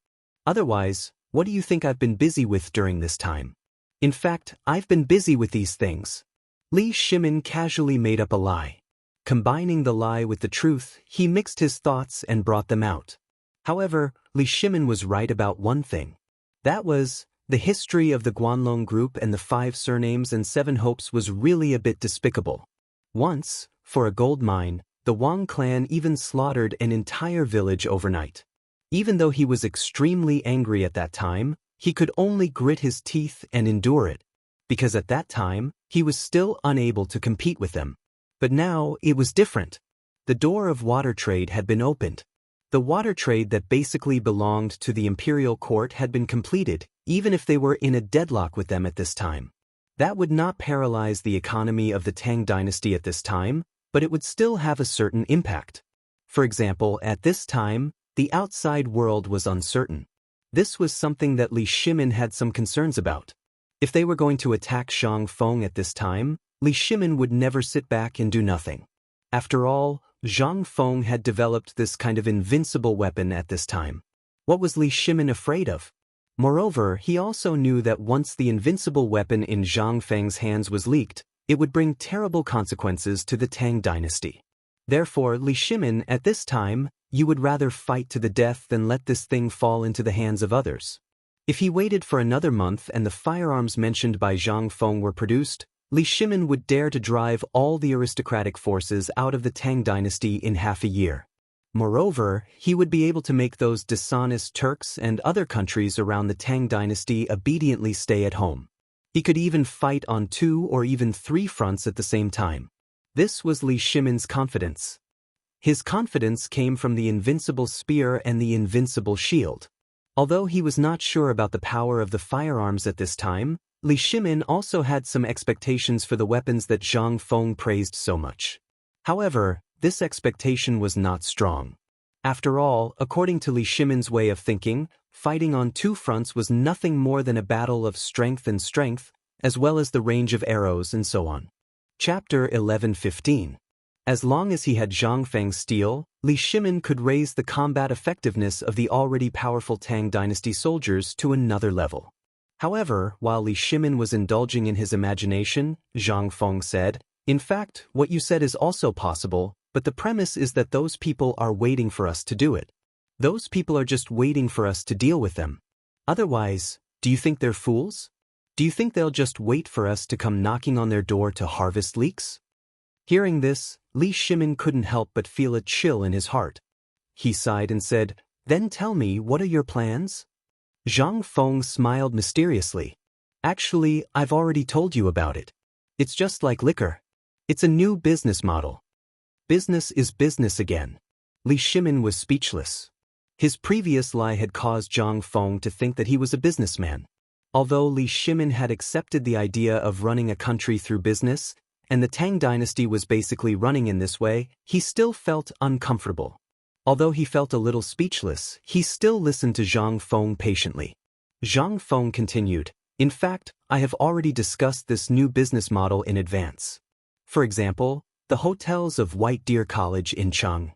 Otherwise, what do you think I've been busy with during this time? In fact, I've been busy with these things. Li Shimin casually made up a lie. Combining the lie with the truth, he mixed his thoughts and brought them out. However, Li Shimin was right about one thing. That was, the history of the Guanlong group and the 5 surnames and 7 hopes was really a bit despicable. Once, for a gold mine, the Wang clan even slaughtered an entire village overnight. Even though he was extremely angry at that time, he could only grit his teeth and endure it, because at that time, he was still unable to compete with them. But now, it was different. The door of water trade had been opened. The water trade that basically belonged to the imperial court had been completed, even if they were in a deadlock with them at this time. That would not paralyze the economy of the Tang dynasty at this time, but it would still have a certain impact. For example, at this time, the outside world was uncertain. This was something that Li Shimin had some concerns about. If they were going to attack Zhang Feng at this time, Li Shimin would never sit back and do nothing. After all, Zhang Feng had developed this kind of invincible weapon at this time. What was Li Shimin afraid of? Moreover, he also knew that once the invincible weapon in Zhang Feng's hands was leaked, it would bring terrible consequences to the Tang dynasty. Therefore, Li Shimin, at this time, you would rather fight to the death than let this thing fall into the hands of others. If he waited for another month and the firearms mentioned by Zhang Feng were produced, Li Shimin would dare to drive all the aristocratic forces out of the Tang dynasty in half a year. Moreover, he would be able to make those dishonest Turks and other countries around the Tang dynasty obediently stay at home. He could even fight on 2 or even 3 fronts at the same time. This was Li Shimin's confidence. His confidence came from the invincible spear and the invincible shield. Although he was not sure about the power of the firearms at this time, Li Shimin also had some expectations for the weapons that Zhang Feng praised so much. However, this expectation was not strong. After all, according to Li Shimin's way of thinking, fighting on 2 fronts was nothing more than a battle of strength and strength, as well as the range of arrows and so on. Chapter 11:15. As long as he had Zhang Feng's steel, Li Shimin could raise the combat effectiveness of the already powerful Tang dynasty soldiers to another level. However, while Li Shimin was indulging in his imagination, Zhang Feng said, "In fact, what you said is also possible, but the premise is that those people are waiting for us to do it. Those people are just waiting for us to deal with them. Otherwise, do you think they're fools? Do you think they'll just wait for us to come knocking on their door to harvest leeks?" Hearing this, Li Shimin couldn't help but feel a chill in his heart. He sighed and said, "Then tell me, what are your plans?" Zhang Feng smiled mysteriously. "Actually, I've already told you about it. It's just like liquor. It's a new business model." Business is business again. Li Shimin was speechless. His previous lie had caused Zhang Feng to think that he was a businessman. Although Li Shimin had accepted the idea of running a country through business, and the Tang dynasty was basically running in this way, he still felt uncomfortable. Although he felt a little speechless, he still listened to Zhang Feng patiently. Zhang Feng continued, "In fact, I have already discussed this new business model in advance. For example, the hotels of White Deer College in Chang."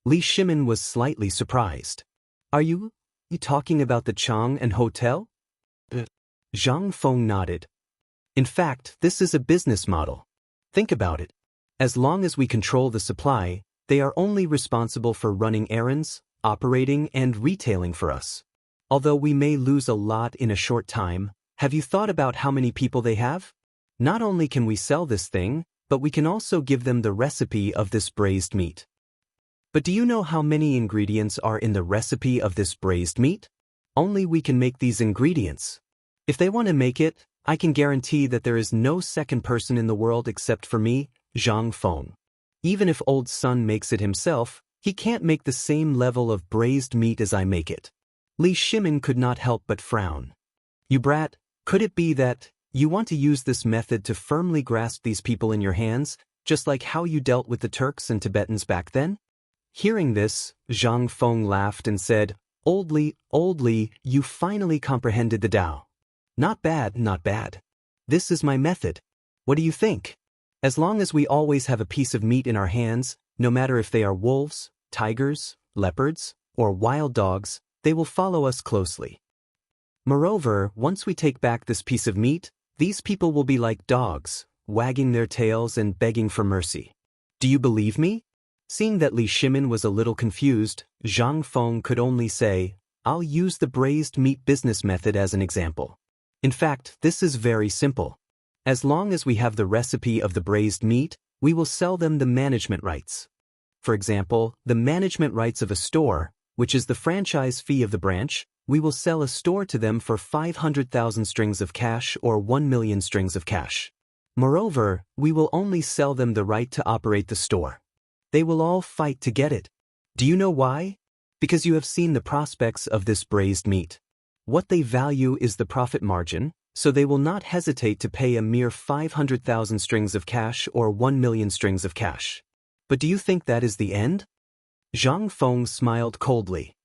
Li Shimin was slightly surprised. Are you talking about the Chang and hotel?" Zhang Feng nodded. "In fact, this is a business model. Think about it. As long as we control the supply, they are only responsible for running errands, operating, and retailing for us. Although we may lose a lot in a short time, have you thought about how many people they have? Not only can we sell this thing, but we can also give them the recipe of this braised meat." "But do you know how many ingredients are in the recipe of this braised meat? Only we can make these ingredients. If they want to make it, I can guarantee that there is no second person in the world except for me, Zhang Feng. Even if old Sun makes it himself, he can't make the same level of braised meat as I make it." Li Shimin could not help but frown. "You brat, could it be that you want to use this method to firmly grasp these people in your hands, just like how you dealt with the Turks and Tibetans back then?" Hearing this, Zhang Feng laughed and said, Old Li, you finally comprehended the Tao. Not bad, not bad. This is my method. What do you think? As long as we always have a piece of meat in our hands, no matter if they are wolves, tigers, leopards, or wild dogs, they will follow us closely. Moreover, once we take back this piece of meat, these people will be like dogs, wagging their tails and begging for mercy. Do you believe me? Seeing that Li Shimin was a little confused, Zhang Feng could only say, "I'll use the braised meat business method as an example. In fact, this is very simple. As long as we have the recipe of the braised meat, we will sell them the management rights. For example, the management rights of a store, which is the franchise fee of the branch, we will sell a store to them for 500,000 strings of cash or 1 million strings of cash. Moreover, we will only sell them the right to operate the store. They will all fight to get it. Do you know why? Because you have seen the prospects of this braised meat. What they value is the profit margin, so they will not hesitate to pay a mere 500,000 strings of cash or 1 million strings of cash. But do you think that is the end?" Zhang Feng smiled coldly.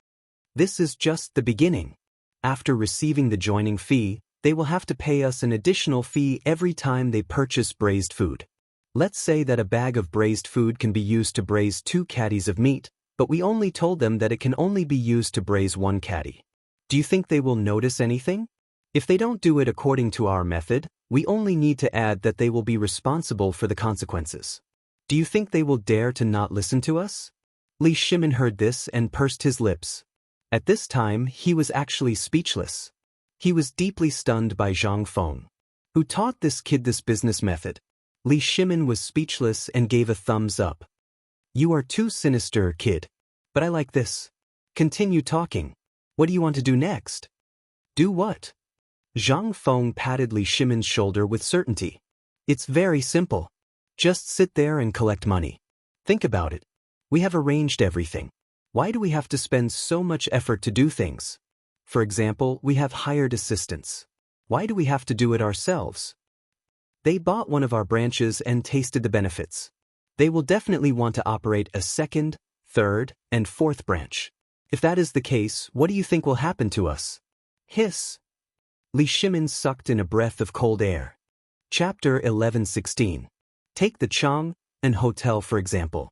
"This is just the beginning. After receiving the joining fee, they will have to pay us an additional fee every time they purchase braised food. Let's say that a bag of braised food can be used to braise 2 caddies of meat, but we only told them that it can only be used to braise 1 caddy. Do you think they will notice anything? If they don't do it according to our method, we only need to add that they will be responsible for the consequences. Do you think they will dare to not listen to us?" Li Shimin heard this and pursed his lips. At this time, he was actually speechless. He was deeply stunned by Zhang Feng. Who taught this kid this business method? Li Shimin was speechless and gave a thumbs up. "You are too sinister, kid. But I like this. Continue talking. What do you want to do next?" "Do what?" Zhang Feng patted Li Shimin's shoulder with certainty. It's very simple. Just sit there and collect money. Think about it. We have arranged everything. Why do we have to spend so much effort to do things? For example, we have hired assistants. Why do we have to do it ourselves? They bought one of our branches and tasted the benefits. They will definitely want to operate a second, third, and fourth branch. If that is the case, what do you think will happen to us? Hiss. Li Shimin sucked in a breath of cold air. Chapter 1116. Take the Chang and Hotel for example.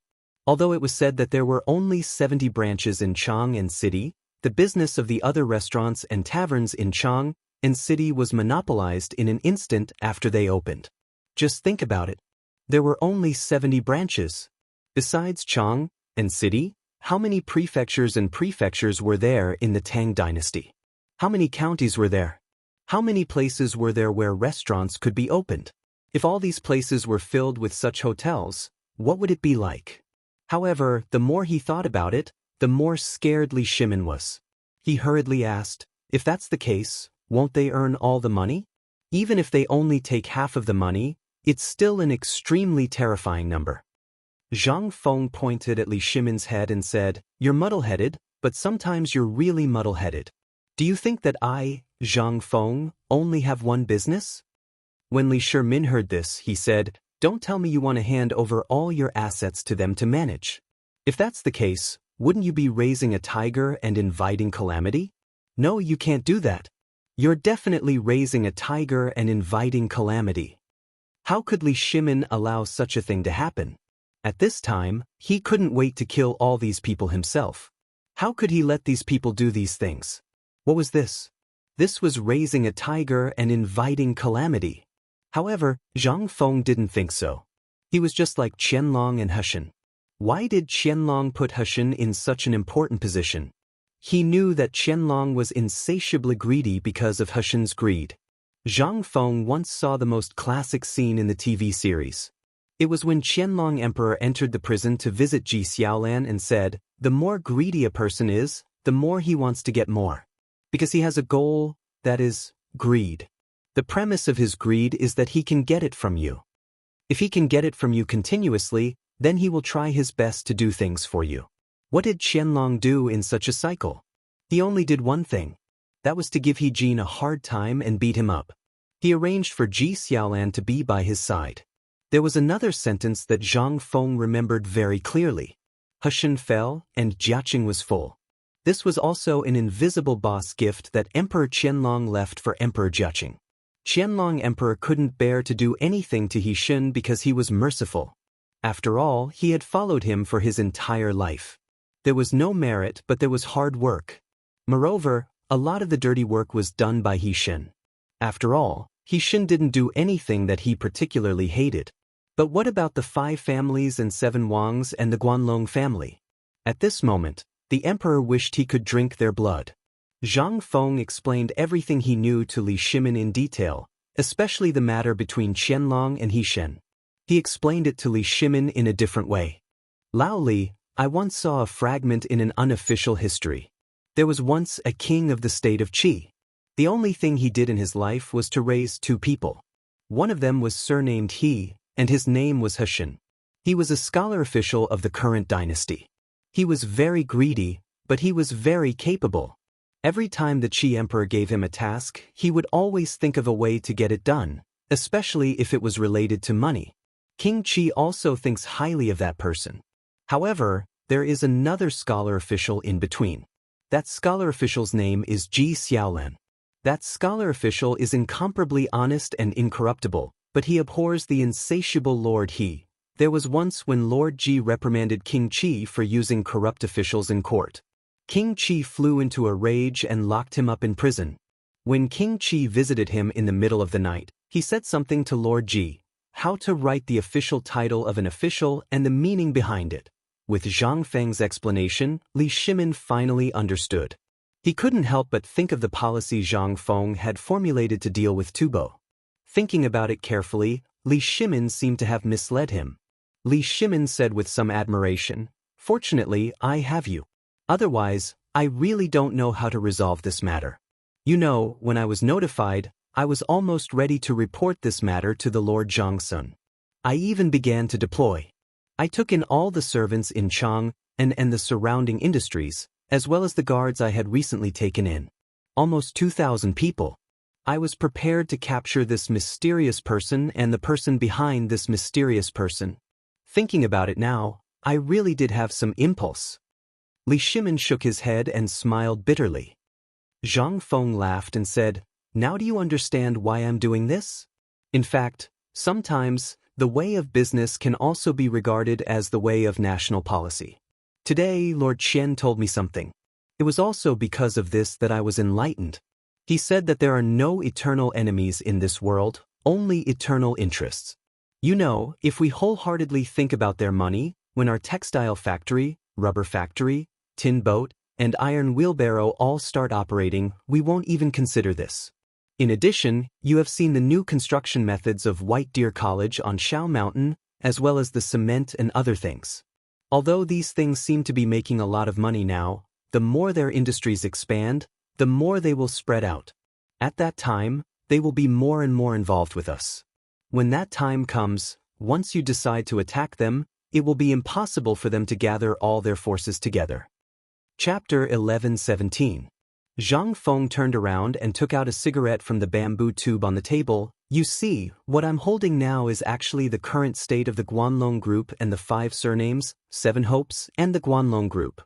Although it was said that there were only 70 branches in Chang and City, the business of the other restaurants and taverns in Chang and City was monopolized in an instant after they opened. Just think about it. There were only 70 branches. Besides Chang and City, how many prefectures and prefectures were there in the Tang dynasty? How many counties were there? How many places were there where restaurants could be opened? If all these places were filled with such hotels, what would it be like? However, the more he thought about it, the more scared Li Shimin was. He hurriedly asked, if that's the case, won't they earn all the money? Even if they only take half of the money, it's still an extremely terrifying number. Zhang Feng pointed at Li Shimin's head and said, you're muddle-headed, but sometimes you're really muddle-headed. Do you think that I, Zhang Feng, only have one business? When Li Shimin heard this, he said, don't tell me you want to hand over all your assets to them to manage. If that's the case, wouldn't you be raising a tiger and inviting calamity? No, you can't do that. You're definitely raising a tiger and inviting calamity. How could Li Shimin allow such a thing to happen? At this time, he couldn't wait to kill all these people himself. How could he let these people do these things? What was this? This was raising a tiger and inviting calamity. However, Zhang Feng didn't think so. He was just like Qianlong and Heshen. Why did Qianlong put Heshen in such an important position? He knew that Qianlong was insatiably greedy because of Heshen's greed. Zhang Feng once saw the most classic scene in the TV series. It was when Qianlong Emperor entered the prison to visit Ji Xiaolan and said, the more greedy a person is, the more he wants to get more. Because he has a goal, that is, greed. The premise of his greed is that he can get it from you. If he can get it from you continuously, then he will try his best to do things for you. What did Qianlong do in such a cycle? He only did one thing. That was to give He Jin a hard time and beat him up. He arranged for Ji Xiaolan to be by his side. There was another sentence that Zhang Feng remembered very clearly. Heshen fell and Jiaqing was full. This was also an invisible boss gift that Emperor Qianlong left for Emperor Jiaqing. Qianlong Emperor couldn't bear to do anything to He Jin because he was merciful. After all, he had followed him for his entire life. There was no merit, but there was hard work. Moreover, a lot of the dirty work was done by He Jin. After all, He Jin didn't do anything that he particularly hated. But what about the 5 families and 7 Wangs and the Guanlong family? At this moment, the emperor wished he could drink their blood. Zhang Feng explained everything he knew to Li Shimin in detail, especially the matter between Qianlong and He Jin. He explained it to Li Shimin in a different way. Lao Li, I once saw a fragment in an unofficial history. There was once a king of the state of Qi. The only thing he did in his life was to raise 2 people. One of them was surnamed He, and his name was Heshen. He was a scholar official of the current dynasty. He was very greedy, but he was very capable. Every time the Qi emperor gave him a task, he would always think of a way to get it done, especially if it was related to money. King Qi also thinks highly of that person. However, there is another scholar official in between. That scholar official's name is Ji Xiaolan. That scholar official is incomparably honest and incorruptible, but he abhors the insatiable Lord He. There was once when Lord Ji reprimanded King Qi for using corrupt officials in court. King Qi flew into a rage and locked him up in prison. When King Qi visited him in the middle of the night, he said something to Lord Ji, how to write the official title of an official and the meaning behind it. With Zhang Feng's explanation, Li Shimin finally understood. He couldn't help but think of the policy Zhang Feng had formulated to deal with Tubo. Thinking about it carefully, Li Shimin seemed to have misled him. Li Shimin said with some admiration, fortunately, I have you. Otherwise, I really don't know how to resolve this matter. You know, when I was notified, I was almost ready to report this matter to the Lord Zhangsun. I even began to deploy. I took in all the servants in Chang and the surrounding industries, as well as the guards I had recently taken in. Almost 2,000 people. I was prepared to capture this mysterious person and the person behind this mysterious person. Thinking about it now, I really did have some impulse. Li Shimin shook his head and smiled bitterly. Zhang Feng laughed and said, "Now do you understand why I'm doing this? In fact, sometimes, the way of business can also be regarded as the way of national policy. Today, Lord Qian told me something. It was also because of this that I was enlightened. He said that there are no eternal enemies in this world, only eternal interests. You know, if we wholeheartedly think about their money, when our textile factory, rubber factory, tin boat, and iron wheelbarrow all start operating, we won't even consider this. In addition, you have seen the new construction methods of White Deer College on Shao Mountain, as well as the cement and other things. Although these things seem to be making a lot of money now, the more their industries expand, the more they will spread out. At that time, they will be more and more involved with us. When that time comes, once you decide to attack them, it will be impossible for them to gather all their forces together." Chapter 11:17. Zhang Feng turned around and took out a cigarette from the bamboo tube on the table. "You see, what I'm holding now is actually the current state of the Guanlong Group and the 5 surnames, 7 hopes, and the Guanlong Group.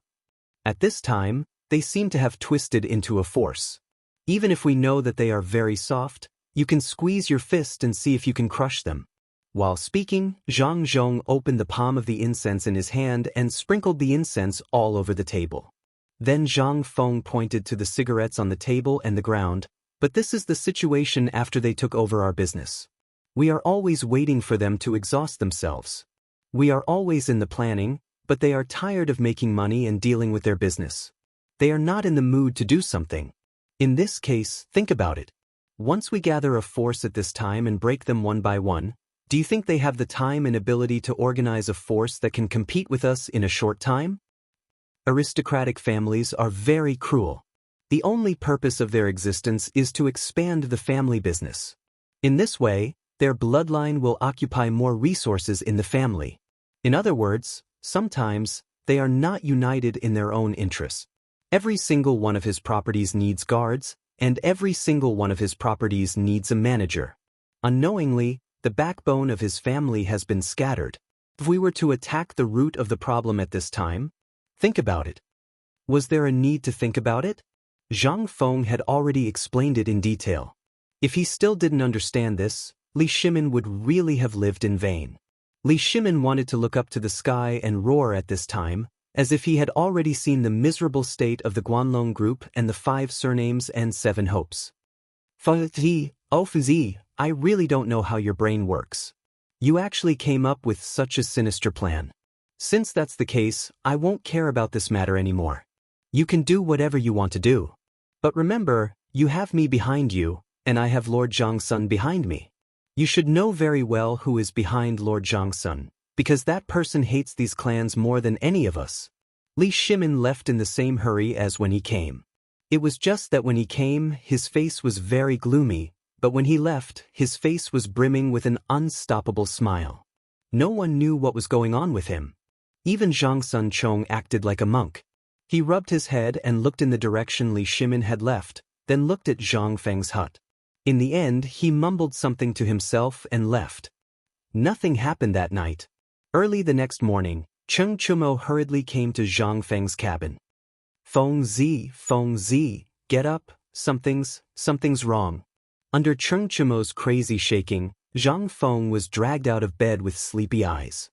At this time, they seem to have twisted into a force. Even if we know that they are very soft, you can squeeze your fist and see if you can crush them." While speaking, Zhang Zhong opened the palm of the incense in his hand and sprinkled the incense all over the table. Then Zhang Feng pointed to the cigarettes on the table and the ground. "But this is the situation after they took over our business. We are always waiting for them to exhaust themselves. We are always in the planning, but they are tired of making money and dealing with their business. They are not in the mood to do something. In this case, think about it. Once we gather a force at this time and break them one by one, do you think they have the time and ability to organize a force that can compete with us in a short time? Aristocratic families are very cruel. The only purpose of their existence is to expand the family business. In this way, their bloodline will occupy more resources in the family. In other words, sometimes, they are not united in their own interests. Every single one of his properties needs guards, and every single one of his properties needs a manager. Unknowingly, the backbone of his family has been scattered. If we were to attack the root of the problem at this time, think about it. Was there a need to think about it? Zhang Feng had already explained it in detail. If he still didn't understand this, Li Shimin would really have lived in vain. Li Shimin wanted to look up to the sky and roar at this time, as if he had already seen the miserable state of the Guanlong Group and the 5 surnames and 7 hopes. "Fuzi, oh Fuzi, I really don't know how your brain works. You actually came up with such a sinister plan. Since that's the case, I won't care about this matter anymore. You can do whatever you want to do. But remember, you have me behind you, and I have Lord Zhangsun behind me. You should know very well who is behind Lord Zhangsun, because that person hates these clans more than any of us." Li Shimin left in the same hurry as when he came. It was just that when he came, his face was very gloomy, but when he left, his face was brimming with an unstoppable smile. No one knew what was going on with him. Even Zhangsun Chong acted like a monk. He rubbed his head and looked in the direction Li Shimin had left, then looked at Zhang Feng's hut. In the end, he mumbled something to himself and left. Nothing happened that night. Early the next morning, Cheng Chumo hurriedly came to Zhang Feng's cabin. Feng Zi, get up, something's wrong." Under Cheng Chumo's crazy shaking, Zhang Feng was dragged out of bed with sleepy eyes.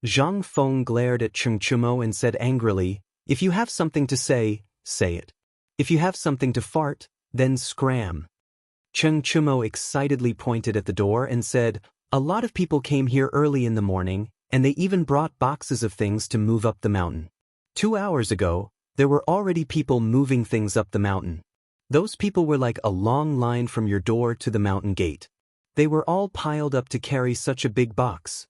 Zhang Feng glared at Cheng Chumo and said angrily, "If you have something to say, say it. If you have something to fart, then scram." Cheng Chumo excitedly pointed at the door and said, "A lot of people came here early in the morning, and they even brought boxes of things to move up the mountain. 2 hours ago, there were already people moving things up the mountain. Those people were like a long line from your door to the mountain gate. They were all piled up to carry such a big box."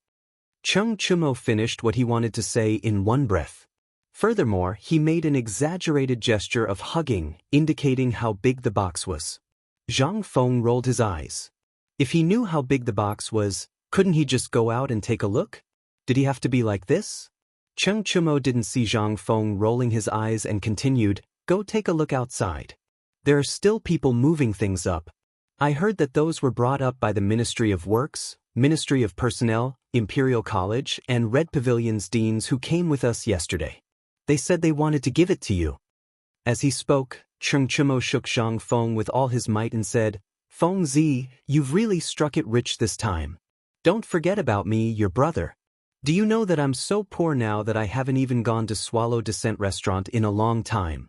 Cheng Chumo finished what he wanted to say in one breath. Furthermore, he made an exaggerated gesture of hugging, indicating how big the box was. Zhang Feng rolled his eyes. If he knew how big the box was, couldn't he just go out and take a look? Did he have to be like this? Cheng Chumo didn't see Zhang Feng rolling his eyes and continued, "Go take a look outside. There are still people moving things up. I heard that those were brought up by the Ministry of Works, Ministry of Personnel, Imperial College, and Red Pavilion's deans who came with us yesterday. They said they wanted to give it to you." As he spoke, Cheng Chumo shook Zhang Feng with all his might and said, "Feng Zi, you've really struck it rich this time. Don't forget about me, your brother. Do you know that I'm so poor now that I haven't even gone to Swallow Descent Restaurant in a long time?"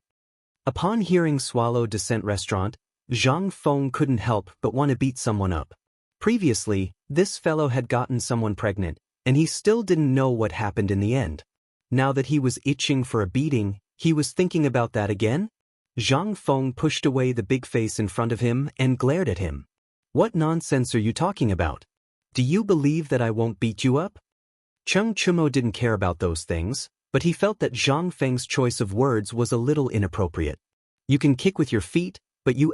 Upon hearing Swallow Descent Restaurant, Zhang Feng couldn't help but want to beat someone up. Previously, this fellow had gotten someone pregnant, and he still didn't know what happened in the end. Now that he was itching for a beating, he was thinking about that again? Zhang Feng pushed away the big face in front of him and glared at him. "What nonsense are you talking about? Do you believe that I won't beat you up?" Cheng Chumo didn't care about those things, but he felt that Zhang Feng's choice of words was a little inappropriate. "You can kick with your feet, but you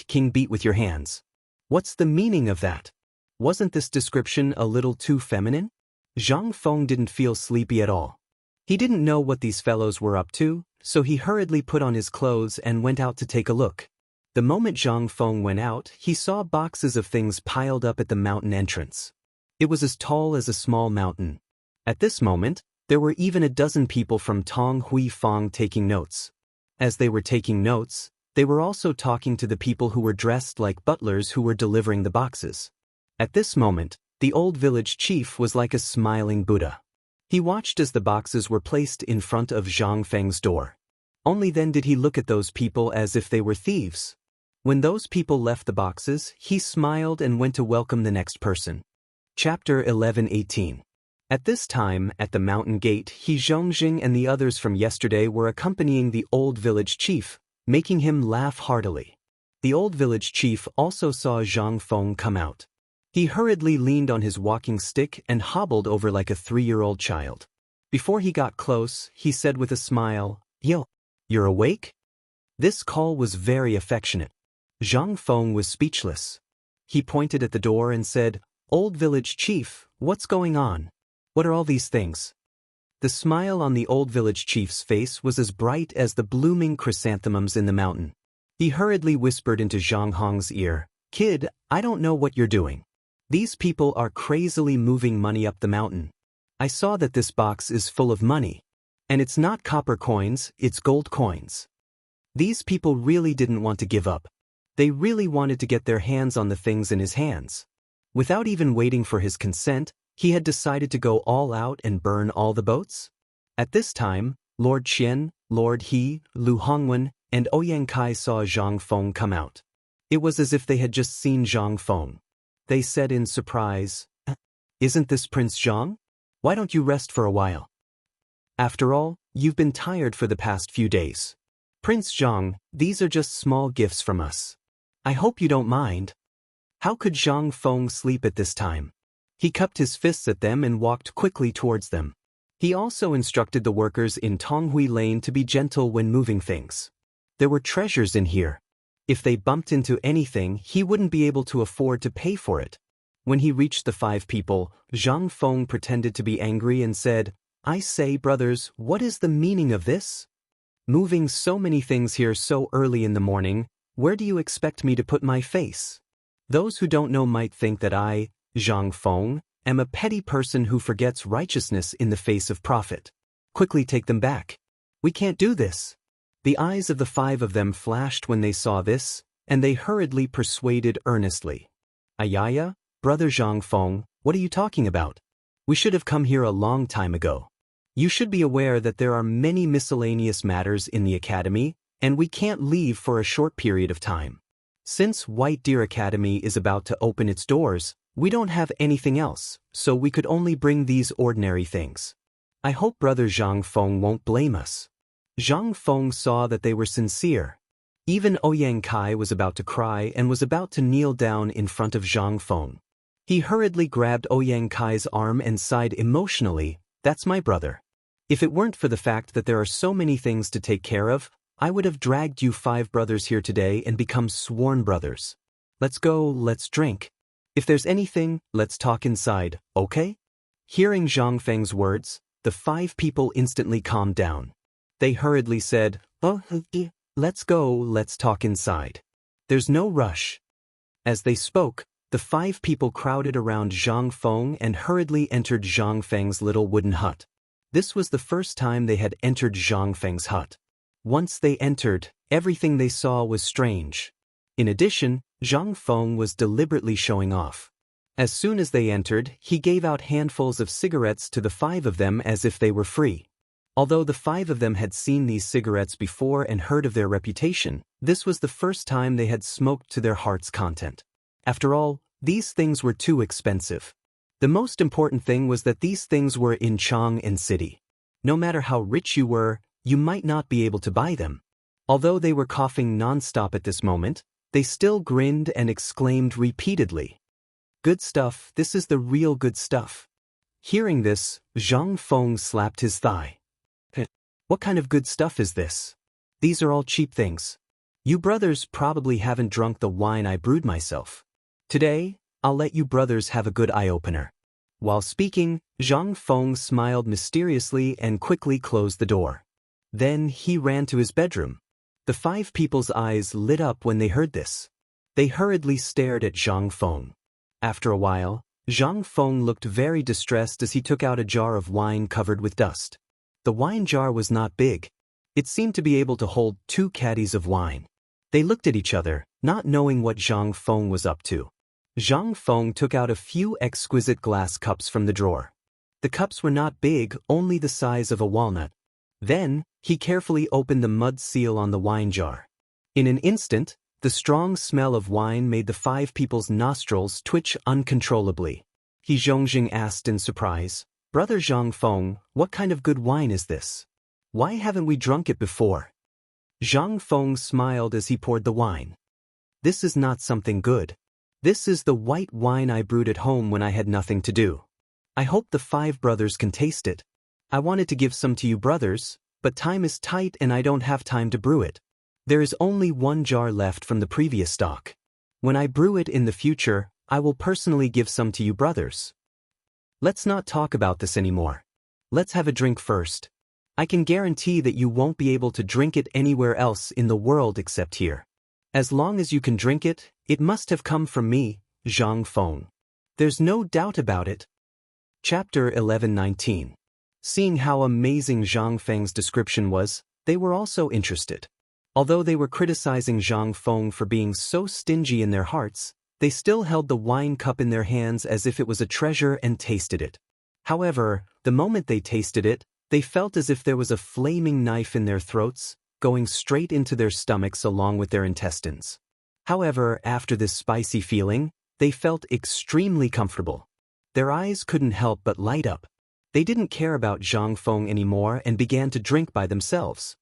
can beat with your hands. What's the meaning of that? Wasn't this description a little too feminine?" Zhang Feng didn't feel sleepy at all. He didn't know what these fellows were up to, so he hurriedly put on his clothes and went out to take a look. The moment Zhang Feng went out, he saw boxes of things piled up at the mountain entrance. It was as tall as a small mountain. At this moment, there were even a dozen people from Tong Hui Fong taking notes. As they were taking notes, they were also talking to the people who were dressed like butlers who were delivering the boxes. At this moment, the old village chief was like a smiling Buddha. He watched as the boxes were placed in front of Zhang Feng's door. Only then did he look at those people as if they were thieves. When those people left the boxes, he smiled and went to welcome the next person. Chapter 11:18. At this time, at the mountain gate, He Zhongjing and the others from yesterday were accompanying the old village chief, making him laugh heartily. The old village chief also saw Zhang Feng come out. He hurriedly leaned on his walking stick and hobbled over like a 3-year-old child. Before he got close, he said with a smile, "Yo, you're awake?" This call was very affectionate. Zhang Feng was speechless. He pointed at the door and said, "Old village chief, what's going on? What are all these things?" The smile on the old village chief's face was as bright as the blooming chrysanthemums in the mountain. He hurriedly whispered into Zhang Hong's ear, "Kid, I don't know what you're doing. These people are crazily moving money up the mountain. I saw that this box is full of money. And it's not copper coins, it's gold coins." These people really didn't want to give up. They really wanted to get their hands on the things in his hands. Without even waiting for his consent, he had decided to go all out and burn all the boats. At this time, Lord Qian, Lord He, Lu Hongwen, and Ouyang Kai saw Zhang Feng come out. It was as if they had just seen Zhang Feng. They said in surprise, "Isn't this Prince Zhang? Why don't you rest for a while? After all, you've been tired for the past few days. Prince Zhang, these are just small gifts from us. I hope you don't mind." How could Zhang Feng sleep at this time? He cupped his fists at them and walked quickly towards them. He also instructed the workers in Tonghui Lane to be gentle when moving things. There were treasures in here. If they bumped into anything, he wouldn't be able to afford to pay for it. When he reached the 5 people, Zhang Feng pretended to be angry and said, "I say, brothers, what is the meaning of this? Moving so many things here so early in the morning, where do you expect me to put my face? Those who don't know might think that I, Zhang Feng, am a petty person who forgets righteousness in the face of profit. Quickly take them back. We can't do this." The eyes of the 5 of them flashed when they saw this, and they hurriedly persuaded earnestly. "Ayaya, brother Zhang Feng, what are you talking about? We should have come here a long time ago. You should be aware that there are many miscellaneous matters in the academy, and we can't leave for a short period of time. Since White Deer Academy is about to open its doors, we don't have anything else, so we could only bring these ordinary things. I hope brother Zhang Feng won't blame us." Zhang Feng saw that they were sincere. Even Ouyang Kai was about to cry and was about to kneel down in front of Zhang Feng. He hurriedly grabbed Ouyang Kai's arm and sighed emotionally, "That's my brother. If it weren't for the fact that there are so many things to take care of, I would have dragged you 5 brothers here today and become sworn brothers. Let's go, let's drink. If there's anything, let's talk inside, okay? Hearing Zhang Feng's words, the 5 people instantly calmed down. They hurriedly said, "Oh, let's go, let's talk inside. There's no rush." As they spoke, the 5 people crowded around Zhang Feng and hurriedly entered Zhang Feng's little wooden hut. This was the first time they had entered Zhang Feng's hut. Once they entered, everything they saw was strange. In addition, Zhang Feng was deliberately showing off. As soon as they entered, he gave out handfuls of cigarettes to the 5 of them as if they were free. Although the 5 of them had seen these cigarettes before and heard of their reputation, this was the first time they had smoked to their heart's content. After all, these things were too expensive. The most important thing was that these things were in Chang'an City. No matter how rich you were, you might not be able to buy them. Although they were coughing non-stop at this moment, they still grinned and exclaimed repeatedly, "Good stuff, this is the real good stuff." Hearing this, Zhang Feng slapped his thigh. "What kind of good stuff is this? These are all cheap things. You brothers probably haven't drunk the wine I brewed myself. Today, I'll let you brothers have a good eye-opener." While speaking, Zhang Feng smiled mysteriously and quickly closed the door. Then he ran to his bedroom. The 5 people's eyes lit up when they heard this. They hurriedly stared at Zhang Feng. After a while, Zhang Feng looked very distressed as he took out a jar of wine covered with dust. The wine jar was not big. It seemed to be able to hold 2 caddies of wine. They looked at each other, not knowing what Zhang Feng was up to. Zhang Feng took out a few exquisite glass cups from the drawer. The cups were not big, only the size of a walnut. Then, he carefully opened the mud seal on the wine jar. In an instant, the strong smell of wine made the 5 people's nostrils twitch uncontrollably. He Zhongjing asked in surprise, "Brother Zhang Feng, what kind of good wine is this? Why haven't we drunk it before?" Zhang Feng smiled as he poured the wine. "This is not something good. This is the white wine I brewed at home when I had nothing to do. I hope the 5 brothers can taste it. I wanted to give some to you brothers, but time is tight and I don't have time to brew it. There is only 1 jar left from the previous stock. When I brew it in the future, I will personally give some to you brothers. Let's not talk about this anymore. Let's have a drink first. I can guarantee that you won't be able to drink it anywhere else in the world except here. As long as you can drink it, it must have come from me, Zhang Feng. There's no doubt about it." Chapter 11:19. Seeing how amazing Zhang Feng's description was, they were also interested. Although they were criticizing Zhang Feng for being so stingy in their hearts, they still held the wine cup in their hands as if it was a treasure and tasted it. However, the moment they tasted it, they felt as if there was a flaming knife in their throats, going straight into their stomachs along with their intestines. However, after this spicy feeling, they felt extremely comfortable. Their eyes couldn't help but light up. They didn't care about Zhang Feng anymore and began to drink by themselves.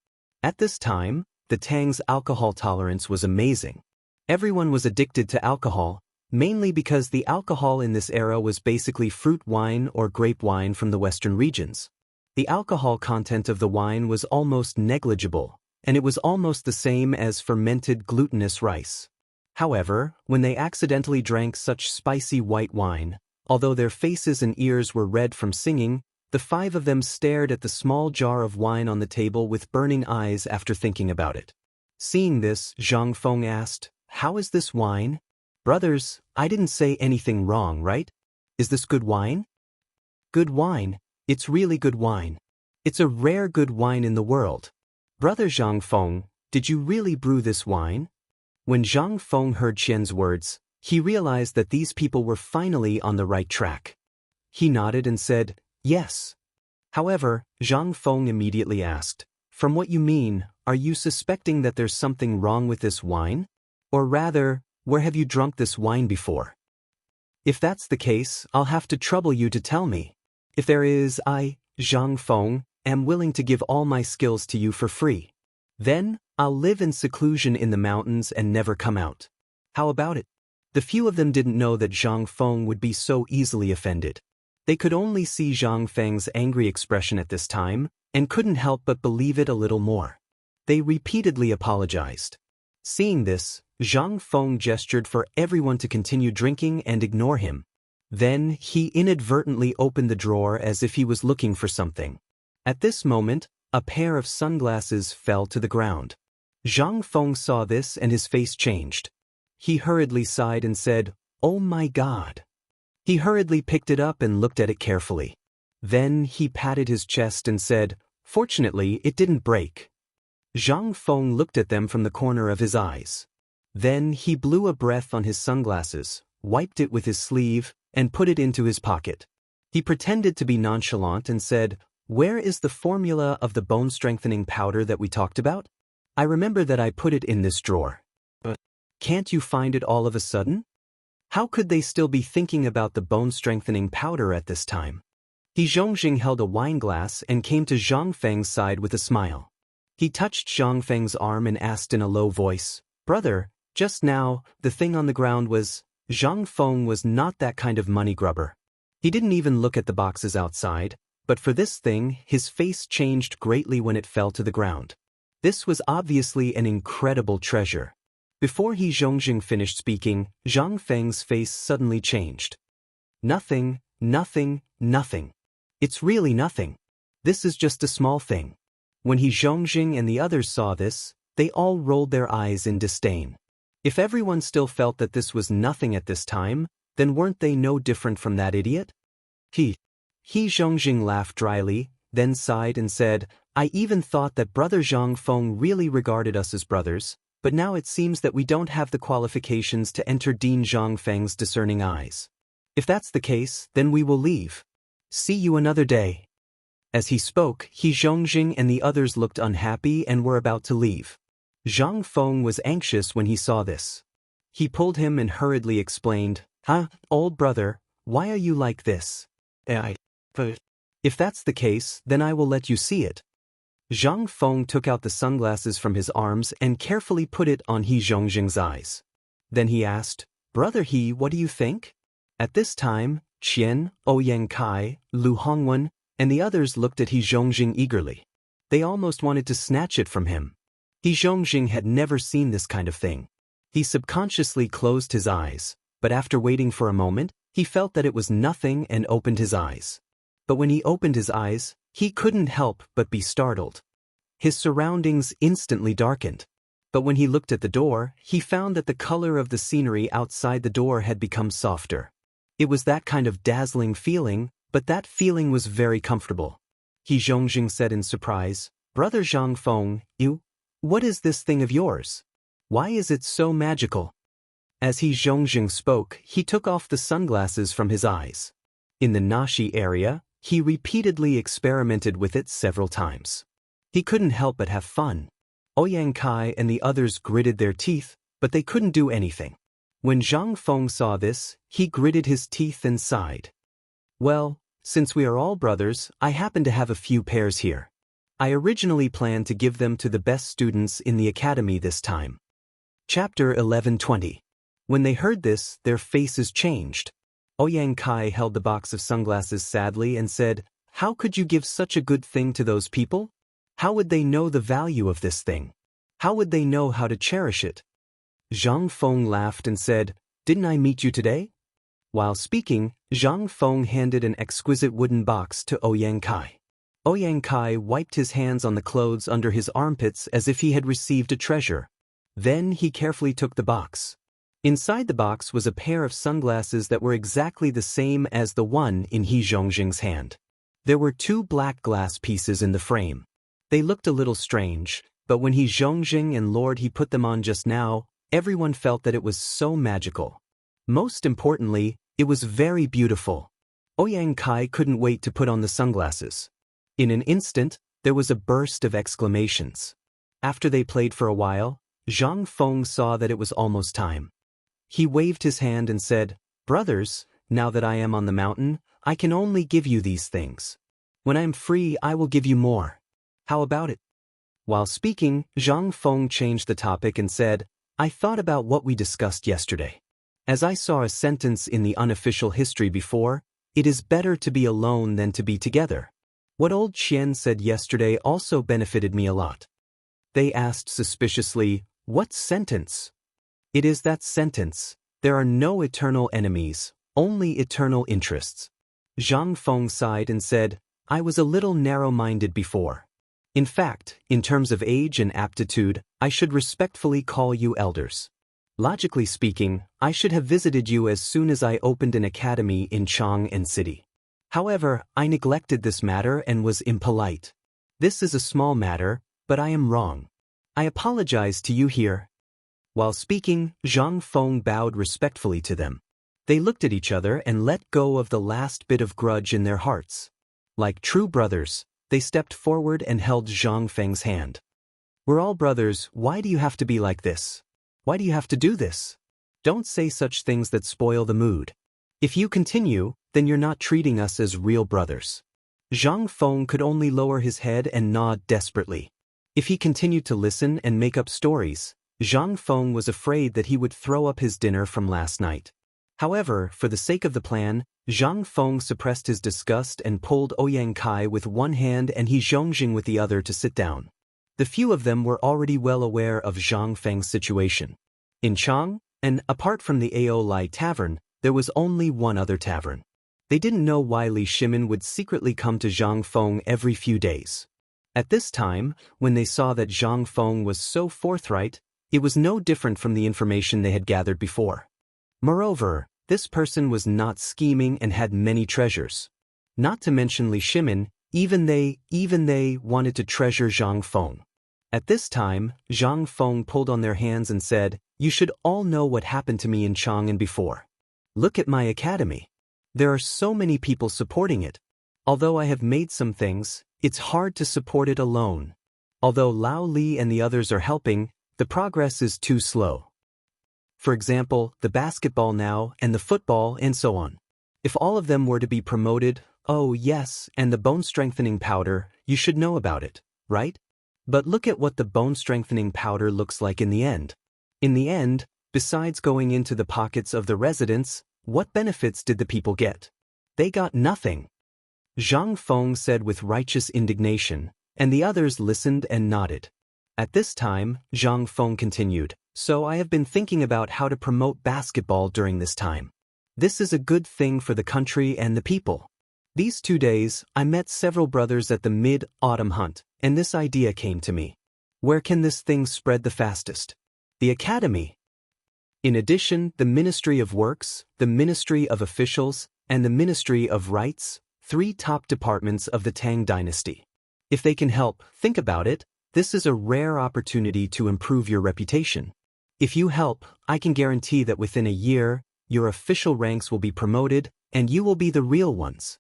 At this time, the Tang's alcohol tolerance was amazing. Everyone was addicted to alcohol, mainly because the alcohol in this era was basically fruit wine or grape wine from the western regions. The alcohol content of the wine was almost negligible, and it was almost the same as fermented glutinous rice. However, when they accidentally drank such spicy white wine, although their faces and ears were red from singing, the 5 of them stared at the small jar of wine on the table with burning eyes after thinking about it. Seeing this, Zhang Feng asked, "How is this wine? Brothers, I didn't say anything wrong, right? Is this good wine?" "Good wine. It's really good wine. It's a rare good wine in the world. Brother Zhang Feng, did you really brew this wine?" When Zhang Feng heard Qian's words, he realized that these people were finally on the right track. He nodded and said, "Yes." However, Zhang Feng immediately asked, "From what you mean, are you suspecting that there's something wrong with this wine? Or rather, where have you drunk this wine before? If that's the case, I'll have to trouble you to tell me. If there is, I, Zhang Feng, am willing to give all my skills to you for free. Then, I'll live in seclusion in the mountains and never come out. How about it?" The few of them didn't know that Zhang Feng would be so easily offended. They could only see Zhang Feng's angry expression at this time, and couldn't help but believe it a little more. They repeatedly apologized. Seeing this, Zhang Feng gestured for everyone to continue drinking and ignore him. Then, he inadvertently opened the drawer as if he was looking for something. At this moment, a pair of sunglasses fell to the ground. Zhang Feng saw this and his face changed. He hurriedly sighed and said, "Oh my God." He hurriedly picked it up and looked at it carefully. Then he patted his chest and said, "Fortunately, it didn't break." Zhang Feng looked at them from the corner of his eyes. Then he blew a breath on his sunglasses, wiped it with his sleeve, and put it into his pocket. He pretended to be nonchalant and said, "Where is the formula of the bone-strengthening powder that we talked about? I remember that I put it in this drawer. But can't you find it all of a sudden?" How could they still be thinking about the bone-strengthening powder at this time? He Zhongjing held a wineglass and came to Zhang Feng's side with a smile. He touched Zhang Feng's arm and asked in a low voice, "Brother, just now, the thing on the ground was..." Zhang Feng was not that kind of money grubber. He didn't even look at the boxes outside, but for this thing, his face changed greatly when it fell to the ground. This was obviously an incredible treasure. Before He Zhongjing finished speaking, Zhang Feng's face suddenly changed. "Nothing, nothing, nothing. It's really nothing. This is just a small thing." When He Zhongjing and the others saw this, they all rolled their eyes in disdain. If everyone still felt that this was nothing at this time, then weren't they no different from that idiot? He Zhongjing laughed dryly, then sighed and said, "I even thought that Brother Zhang Feng really regarded us as brothers, but now it seems that we don't have the qualifications to enter Dean Zhang Feng's discerning eyes. If that's the case, then we will leave. See you another day." As he spoke, He Zhongjing and the others looked unhappy and were about to leave. Zhang Feng was anxious when he saw this. He pulled him and hurriedly explained, "Old brother, why are you like this? If that's the case, then I will let you see it." Zhang Feng took out the sunglasses from his arms and carefully put it on He Zhongjing's eyes. Then he asked, "Brother He, what do you think?" At this time, Qian, Ouyang Kai, Lu Hongwen, and the others looked at He Zhongjing eagerly. They almost wanted to snatch it from him. He Zhongjing had never seen this kind of thing. He subconsciously closed his eyes, but after waiting for a moment, he felt that it was nothing and opened his eyes. But when he opened his eyes, he couldn't help but be startled. His surroundings instantly darkened. But when he looked at the door, he found that the color of the scenery outside the door had become softer. It was that kind of dazzling feeling, but that feeling was very comfortable. He Zhongjing said in surprise, "Brother Zhang Feng, what is this thing of yours? Why is it so magical?" As He Zhongjing spoke, he took off the sunglasses from his eyes. In the Nashi area, he repeatedly experimented with it several times. He couldn't help but have fun. Ouyang Kai and the others gritted their teeth, but they couldn't do anything. When Zhang Feng saw this, he gritted his teeth and sighed. "Well, since we are all brothers, I happen to have a few pairs here. I originally planned to give them to the best students in the academy this time." Chapter 11:20. When they heard this, their faces changed. Ouyang Kai held the box of sunglasses sadly and said, "How could you give such a good thing to those people? How would they know the value of this thing? How would they know how to cherish it?" Zhang Feng laughed and said, "Didn't I meet you today?" While speaking, Zhang Feng handed an exquisite wooden box to Ouyang Kai. Ouyang Kai wiped his hands on the clothes under his armpits as if he had received a treasure. Then he carefully took the box. Inside the box was a pair of sunglasses that were exactly the same as the one in He Zhongjing's hand. There were 2 black glass pieces in the frame. They looked a little strange, but when He Zhongjing and Lord He put them on just now, everyone felt that it was so magical. Most importantly, it was very beautiful. Ouyang Kai couldn't wait to put on the sunglasses. In an instant, there was a burst of exclamations. After they played for a while, Zhang Feng saw that it was almost time. He waved his hand and said, "Brothers, now that I am on the mountain, I can only give you these things. When I am free, I will give you more. How about it?" While speaking, Zhang Feng changed the topic and said, "I thought about what we discussed yesterday. As I saw a sentence in the unofficial history before, It is better to be alone than to be together. What old Qian said yesterday also benefited me a lot. They asked suspiciously, what sentence? It is that sentence. There are no eternal enemies, only eternal interests. Zhang Feng sighed and said, I was a little narrow-minded before. In fact, in terms of age and aptitude, I should respectfully call you elders. Logically speaking, I should have visited you as soon as I opened an academy in Chang'an City. However, I neglected this matter and was impolite. This is a small matter, but I am wrong. I apologize to you here. While speaking, Zhang Feng bowed respectfully to them. They looked at each other and let go of the last bit of grudge in their hearts. Like true brothers, they stepped forward and held Zhang Feng's hand. We're all brothers, why do you have to be like this? Why do you have to do this? Don't say such things that spoil the mood. If you continue, then you're not treating us as real brothers. Zhang Feng could only lower his head and nod desperately. If he continued to listen and make up stories, Zhang Feng was afraid that he would throw up his dinner from last night. However, for the sake of the plan, Zhang Feng suppressed his disgust and pulled Ouyang Kai with one hand and He Zhongjing with the other to sit down. The few of them were already well aware of Zhang Feng's situation. In Chang, and apart from the Ao Lai Tavern, there was only one other tavern. They didn't know why Li Shimin would secretly come to Zhang Feng every few days. At this time, when they saw that Zhang Feng was so forthright, it was no different from the information they had gathered before. Moreover, this person was not scheming and had many treasures. Not to mention Li Shimin, even they wanted to treasure Zhang Feng. At this time, Zhang Feng pulled on their hands and said, you should all know what happened to me in Chang'an before. Look at my academy. There are so many people supporting it. Although I have made some things, it's hard to support it alone. Although Lao Li and the others are helping, the progress is too slow. For example, the basketball now and the football and so on. If all of them were to be promoted, oh yes, and the bone strengthening powder, you should know about it, right? But look at what the bone strengthening powder looks like in the end. In the end, besides going into the pockets of the residents, what benefits did the people get? They got nothing. Zhang Feng said with righteous indignation, and the others listened and nodded. At this time, Zhang Feng continued, so I have been thinking about how to promote basketball during this time. This is a good thing for the country and the people. These 2 days, I met several brothers at the mid-autumn hunt, and this idea came to me. Where can this thing spread the fastest? The academy. In addition, the Ministry of Works, the Ministry of Officials, and the Ministry of Rights, 3 top departments of the Tang dynasty. If they can help, think about it, this is a rare opportunity to improve your reputation. If you help, I can guarantee that within a year, your official ranks will be promoted, and you will be the real ones.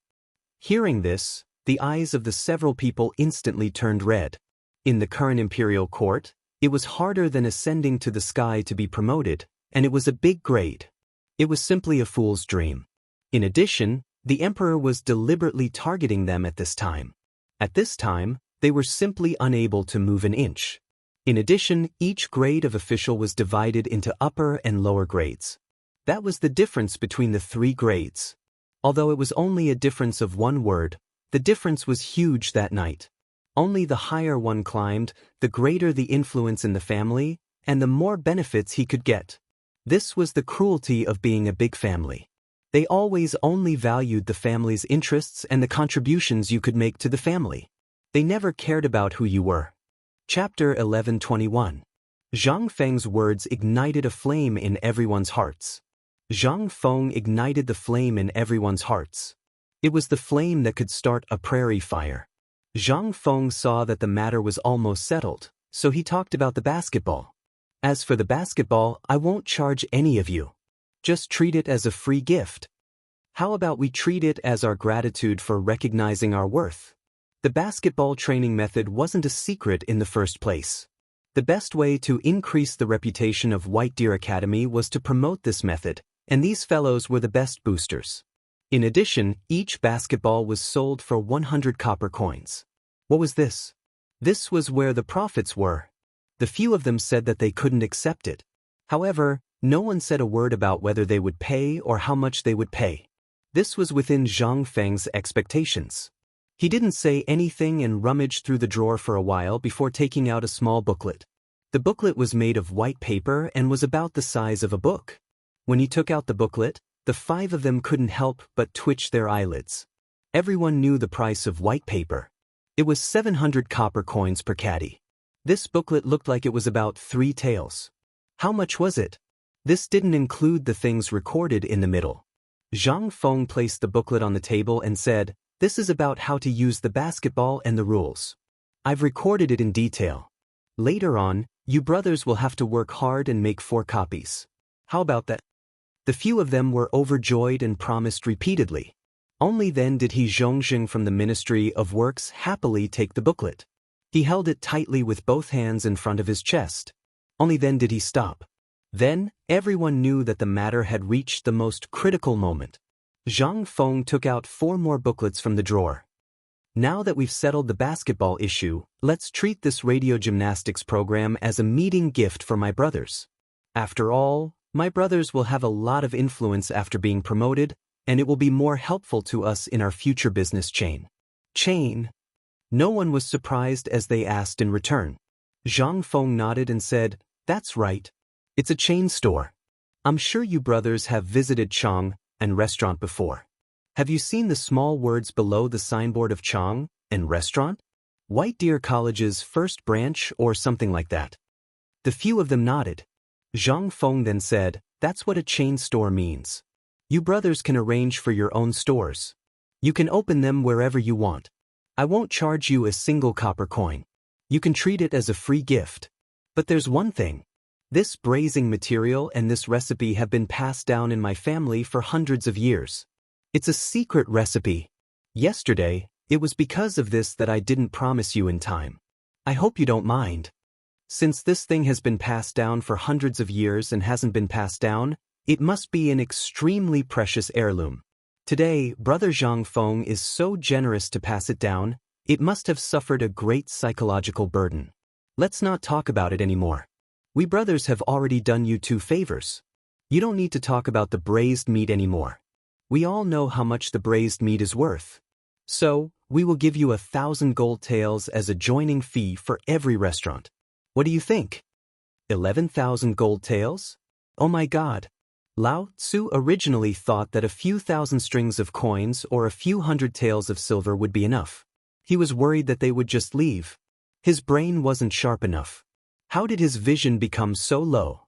Hearing this, the eyes of the several people instantly turned red. In the current imperial court, it was harder than ascending to the sky to be promoted, and it was a big grade. It was simply a fool's dream. In addition, the emperor was deliberately targeting them at this time. At this time, they were simply unable to move an inch. In addition, each grade of official was divided into upper and lower grades. That was the difference between the 3 grades. Although it was only a difference of 1 word, the difference was huge that night. Only the higher one climbed, the greater the influence in the family, and the more benefits he could get. This was the cruelty of being a big family. They always only valued the family's interests and the contributions you could make to the family. They never cared about who you were. Chapter 11:21. Zhang Feng's words ignited a flame in everyone's hearts. Zhang Feng ignited the flame in everyone's hearts. It was the flame that could start a prairie fire. Zhang Feng saw that the matter was almost settled, so he talked about the basketball. As for the basketball, I won't charge any of you. Just treat it as a free gift. How about we treat it as our gratitude for recognizing our worth? The basketball training method wasn't a secret in the first place. The best way to increase the reputation of White Deer Academy was to promote this method, and these fellows were the best boosters. In addition, each basketball was sold for 100 copper coins. What was this? This was where the profits were. The few of them said that they couldn't accept it. However, no one said a word about whether they would pay or how much they would pay. This was within Zhang Feng's expectations. He didn't say anything and rummaged through the drawer for a while before taking out a small booklet. The booklet was made of white paper and was about the size of a book. When he took out the booklet, the five of them couldn't help but twitch their eyelids. Everyone knew the price of white paper. It was 700 copper coins per caddy. This booklet looked like it was about 3 taels. How much was it? This didn't include the things recorded in the middle. Zhang Feng placed the booklet on the table and said, "This is about how to use the basketball and the rules. I've recorded it in detail. Later on, you brothers will have to work hard and make 4 copies. How about that?" The few of them were overjoyed and promised repeatedly. Only then did he Zhongjing from the Ministry of Works happily take the booklet. He held it tightly with both hands in front of his chest. Only then did he stop. Then, everyone knew that the matter had reached the most critical moment. Zhang Feng took out 4 more booklets from the drawer. "Now that we've settled the basketball issue, let's treat this radio gymnastics program as a meeting gift for my brothers. After all, my brothers will have a lot of influence after being promoted, and it will be more helpful to us in our future business chain." Chain? No one was surprised as they asked in return. Zhang Feng nodded and said, "That's right. It's a chain store. I'm sure you brothers have visited Chang and restaurant before. Have you seen the small words below the signboard of Chang and restaurant? White Deer College's first branch or something like that?" The few of them nodded. Zhang Feng then said, "That's what a chain store means. You brothers can arrange for your own stores. You can open them wherever you want. I won't charge you a single copper coin. You can treat it as a free gift. But there's one thing. This brazing material and this recipe have been passed down in my family for hundreds of years. It's a secret recipe. Yesterday, it was because of this that I didn't promise you in time. I hope you don't mind. Since this thing has been passed down for hundreds of years and hasn't been passed down, it must be an extremely precious heirloom. Today, Brother Zhang Feng is so generous to pass it down, it must have suffered a great psychological burden. Let's not talk about it anymore. We brothers have already done you 2 favors. You don't need to talk about the braised meat anymore. We all know how much the braised meat is worth. So, we will give you 1,000 gold taels as a joining fee for every restaurant. What do you think? 11,000 gold taels? Oh my God. Lao Tzu originally thought that a few thousand strings of coins or a few hundred taels of silver would be enough. He was worried that they would just leave. His brain wasn't sharp enough. How did his vision become so low?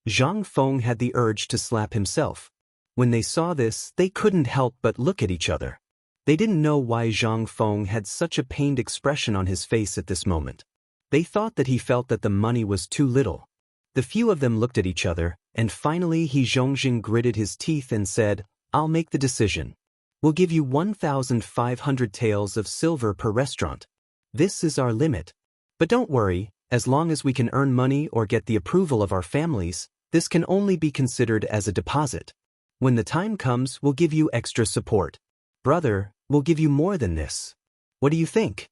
Zhang Feng had the urge to slap himself. When they saw this, they couldn't help but look at each other. They didn't know why Zhang Feng had such a pained expression on his face at this moment. They thought that he felt that the money was too little. The few of them looked at each other, and finally he Zhongjing gritted his teeth and said, "I'll make the decision. We'll give you 1,500 taels of silver per restaurant. This is our limit. But don't worry. As long as we can earn money or get the approval of our families, this can only be considered as a deposit. When the time comes, we'll give you extra support. Brother, we'll give you more than this. What do you think?"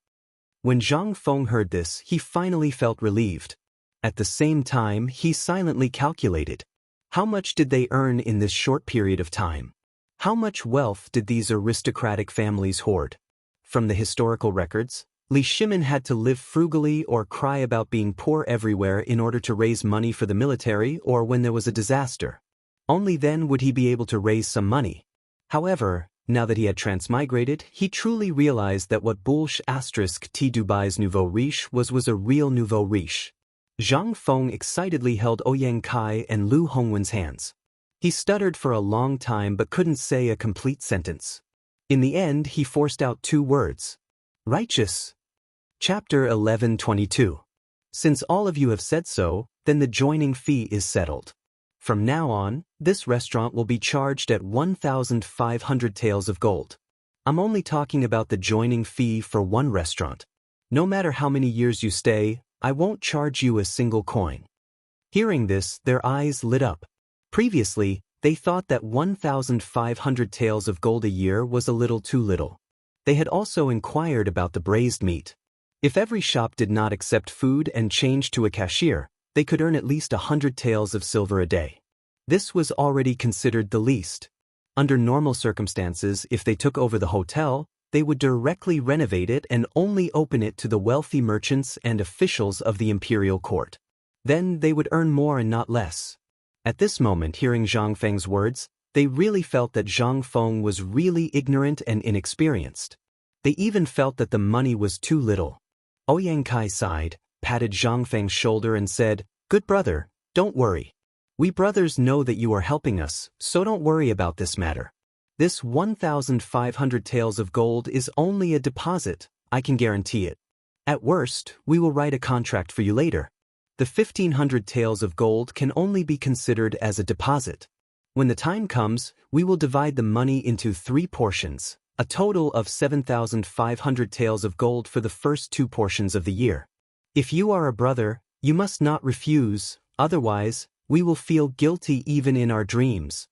When Zhang Feng heard this, he finally felt relieved. At the same time, he silently calculated. How much did they earn in this short period of time? How much wealth did these aristocratic families hoard? From the historical records, Li Shimin had to live frugally or cry about being poor everywhere in order to raise money for the military or when there was a disaster. Only then would he be able to raise some money. However, now that he had transmigrated, he truly realized that what Bulsh *T Dubai's nouveau riche was a real nouveau riche. Zhang Feng excitedly held Ouyang Kai and Lu Hongwen's hands. He stuttered for a long time but couldn't say a complete sentence. In the end, he forced out 2 words. "Righteous." Chapter 11:22. Since all of you have said so, then the joining fee is settled. From now on, this restaurant will be charged at 1,500 taels of gold. I'm only talking about the joining fee for one restaurant. No matter how many years you stay, I won't charge you a single coin. Hearing this, their eyes lit up. Previously, they thought that 1,500 taels of gold a year was a little too little. They had also inquired about the braised meat. If every shop did not accept food and changed to a cashier, they could earn at least 100 taels of silver a day. This was already considered the least. Under normal circumstances, if they took over the hotel, they would directly renovate it and only open it to the wealthy merchants and officials of the imperial court. Then they would earn more and not less. At this moment, hearing Zhang Feng's words, they really felt that Zhang Feng was really ignorant and inexperienced. They even felt that the money was too little. Ouyang Kai sighed, patted Zhang Feng's shoulder and said, "Good brother, don't worry. We brothers know that you are helping us, so don't worry about this matter. This 1,500 taels of gold is only a deposit, I can guarantee it. At worst, we will write a contract for you later. The 1,500 taels of gold can only be considered as a deposit. When the time comes, we will divide the money into 3 portions, a total of 7,500 taels of gold for the first 2 portions of the year. If you are a brother, you must not refuse, otherwise, we will feel guilty even in our dreams."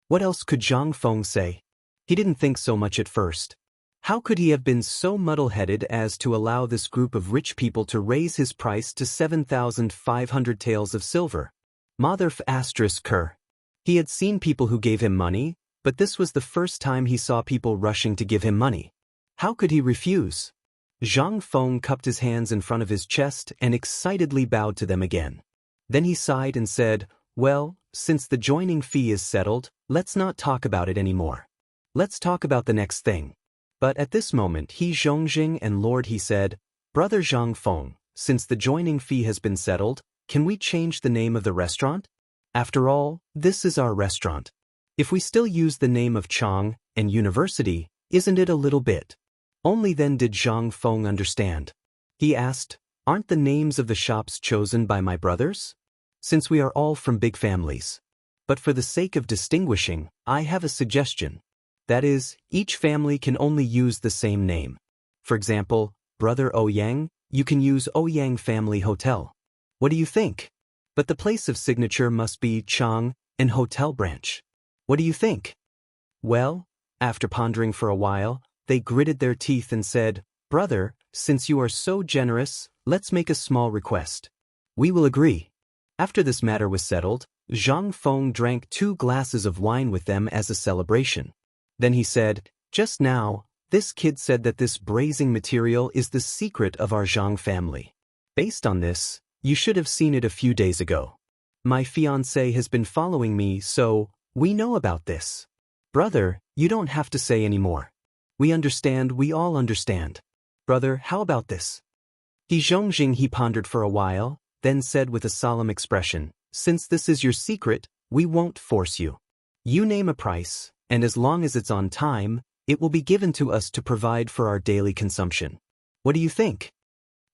What else could Zhang Feng say? He didn't think so much at first. How could he have been so muddle-headed as to allow this group of rich people to raise his price to 7,500 taels of silver? Motherf ***. He had seen people who gave him money, but this was the first time he saw people rushing to give him money. How could he refuse? Zhang Feng cupped his hands in front of his chest and excitedly bowed to them again. Then he sighed and said, "Well, since the joining fee is settled, let's not talk about it anymore. Let's talk about the next thing." But at this moment He Zhongjing and Lord He said, "Brother Zhang Feng, since the joining fee has been settled, can we change the name of the restaurant? After all, this is our restaurant. If we still use the name of Chang and University, isn't it a little bit?" Only then did Zhang Feng understand. He asked, "Aren't the names of the shops chosen by my brothers? Since we are all from big families. But for the sake of distinguishing, I have a suggestion. That is, each family can only use the same name. For example, Brother Ouyang, you can use Ouyang Family Hotel. What do you think? But the place of signature must be Chang and Hotel Branch. What do you think?" Well, after pondering for a while, they gritted their teeth and said, "Brother, since you are so generous, let's make a small request. We will agree." After this matter was settled, Zhang Feng drank 2 glasses of wine with them as a celebration. Then he said, "Just now, this kid said that this brazing material is the secret of our Zhang family. Based on this, you should have seen it a few days ago. My fiancé has been following me, so we know about this. Brother, you don't have to say any more. We understand, we all understand. Brother, how about this?" He Zhongjing he pondered for a while, then said with a solemn expression, "Since this is your secret, we won't force you. You name a price, and as long as it's on time, it will be given to us to provide for our daily consumption. What do you think?"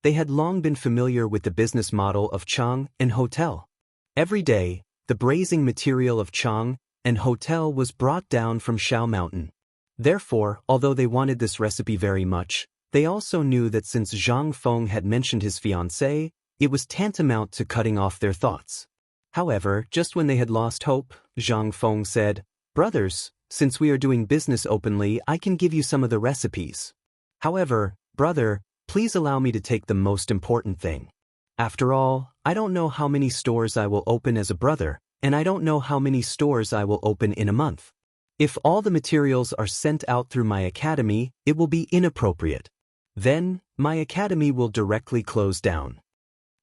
They had long been familiar with the business model of Chang and Hotel. Every day, the brazing material of Chang and Hotel was brought down from Shao Mountain. Therefore, although they wanted this recipe very much, they also knew that since Zhang Feng had mentioned his fiancée, it was tantamount to cutting off their thoughts. However, just when they had lost hope, Zhang Feng said, "Brothers, since we are doing business openly, I can give you some of the recipes. However, brother, please allow me to take the most important thing. After all, I don't know how many stores I will open as a brother, and I don't know how many stores I will open in a month. If all the materials are sent out through my academy, it will be inappropriate. Then, my academy will directly close down."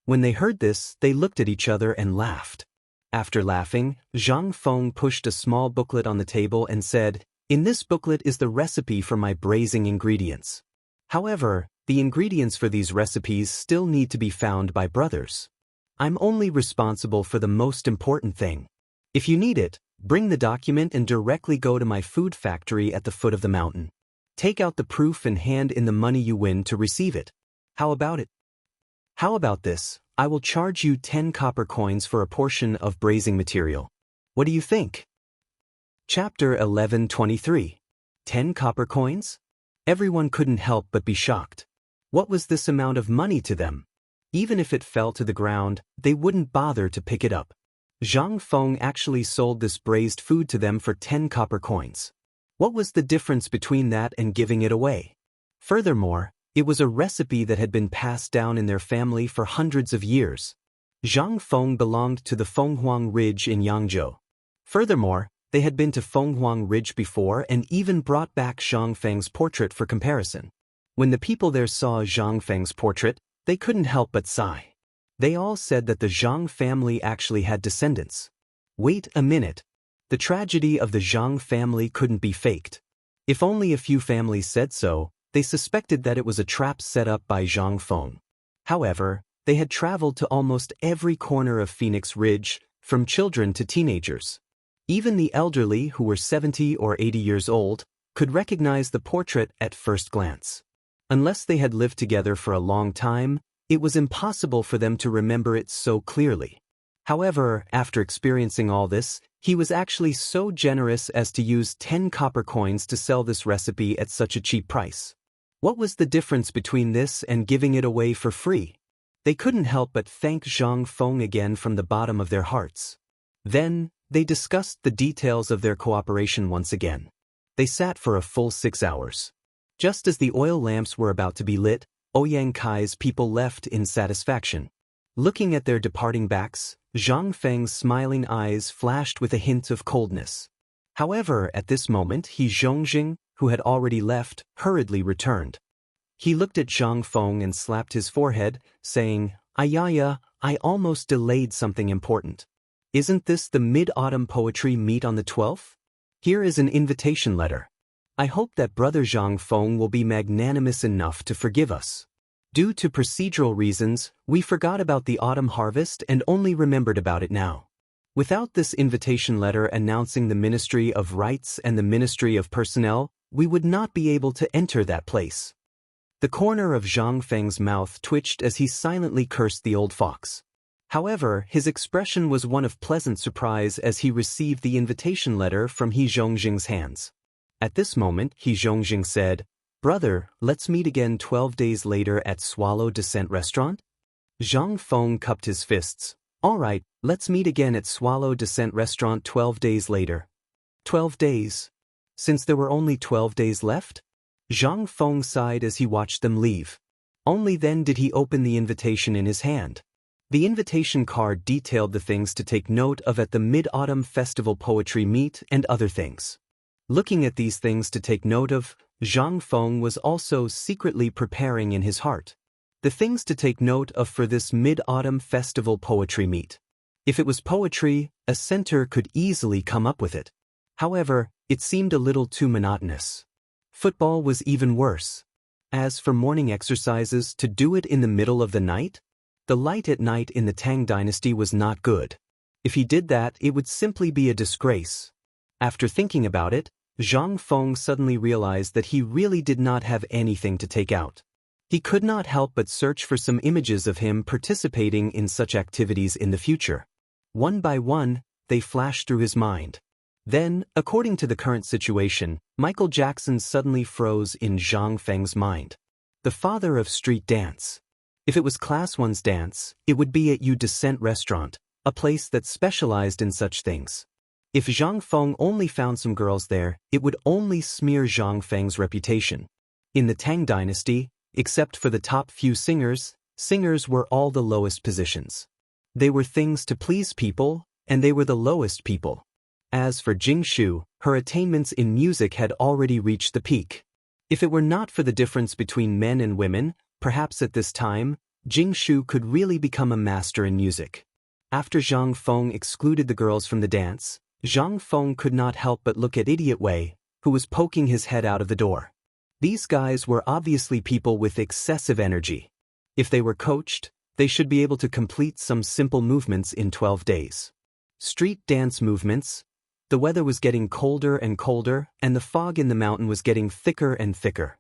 When they heard this, they looked at each other and laughed. After laughing, Zhang Feng pushed a small booklet on the table and said, "In this booklet is the recipe for my brazing ingredients. However, the ingredients for these recipes still need to be found by brothers. I'm only responsible for the most important thing. If you need it, bring the document and directly go to my food factory at the foot of the mountain. Take out the proof and hand in the money you win to receive it. How about it? How about this? I will charge you 10 copper coins for a portion of brazing material. What do you think?" Chapter 11:23. 10 copper coins? Everyone couldn't help but be shocked. What was this amount of money to them? Even if it fell to the ground, they wouldn't bother to pick it up. Zhang Feng actually sold this braised food to them for 10 copper coins. What was the difference between that and giving it away? Furthermore, it was a recipe that had been passed down in their family for hundreds of years. Zhang Feng belonged to the Fenghuang Ridge in Yangzhou. Furthermore, They had been to Fenghuang Ridge before and even brought back Zhang Feng's portrait for comparison. When the people there saw Zhang Feng's portrait, they couldn't help but sigh. They all said that the Zhang family actually had descendants. Wait a minute. The tragedy of the Zhang family couldn't be faked. If only a few families said so, they suspected that it was a trap set up by Zhang Feng. However, they had traveled to almost every corner of Phoenix Ridge, from children to teenagers. Even the elderly, who were 70 or 80 years old, could recognize the portrait at first glance. Unless they had lived together for a long time, it was impossible for them to remember it so clearly. However, after experiencing all this, he was actually so generous as to use 10 copper coins to sell this recipe at such a cheap price. What was the difference between this and giving it away for free? They couldn't help but thank Zhang Feng again from the bottom of their hearts. Then, they discussed the details of their cooperation once again. They sat for a full 6 hours. Just as the oil lamps were about to be lit, Ouyang Kai's people left in satisfaction. Looking at their departing backs, Zhang Feng's smiling eyes flashed with a hint of coldness. However, at this moment He Zhongjing, who had already left, hurriedly returned. He looked at Zhang Feng and slapped his forehead, saying, "Ayaya, I almost delayed something important. Isn't this the Mid-Autumn Poetry Meet on the 12th? Here is an invitation letter. I hope that Brother Zhang Feng will be magnanimous enough to forgive us. Due to procedural reasons, we forgot about the autumn harvest and only remembered about it now. Without this invitation letter announcing the Ministry of Rights and the Ministry of Personnel, we would not be able to enter that place." The corner of Zhang Feng's mouth twitched as he silently cursed the old fox. However, his expression was one of pleasant surprise as he received the invitation letter from He Zhongjing's hands. At this moment, He Zhongjing said, "Brother, let's meet again 12 days later at Swallow Descent Restaurant?" Zhang Feng cupped his fists. "All right, let's meet again at Swallow Descent Restaurant 12 days later." 12 days? Since there were only 12 days left? Zhang Feng sighed as he watched them leave. Only then did he open the invitation in his hand. The invitation card detailed the things to take note of at the Mid-Autumn Festival Poetry Meet and other things. Looking at these things to take note of, Zhang Feng was also secretly preparing in his heart the things to take note of for this Mid-Autumn Festival Poetry Meet. If it was poetry, a center could easily come up with it. However, it seemed a little too monotonous. Football was even worse. As for morning exercises, to do it in the middle of the night? The light at night in the Tang dynasty was not good. If he did that, it would simply be a disgrace. After thinking about it, Zhang Feng suddenly realized that he really did not have anything to take out. He could not help but search for some images of him participating in such activities in the future. One by one, they flashed through his mind. Then, according to the current situation, Michael Jackson suddenly froze in Zhang Feng's mind. The father of street dance. If it was Class 1's dance, it would be at Descent Restaurant, a place that specialized in such things. If Zhang Feng only found some girls there, it would only smear Zhang Feng's reputation. In the Tang dynasty, except for the top few singers were all the lowest positions. They were things to please people, and they were the lowest people. As for Jingshu, her attainments in music had already reached the peak. If it were not for the difference between men and women, perhaps at this time, Jingshu could really become a master in music. After Zhang Feng excluded the girls from the dance, Zhang Feng could not help but look at Idiot Wei, who was poking his head out of the door. These guys were obviously people with excessive energy. If they were coached, they should be able to complete some simple movements in 12 days. Street dance movements. The weather was getting colder and colder, and the fog in the mountain was getting thicker and thicker.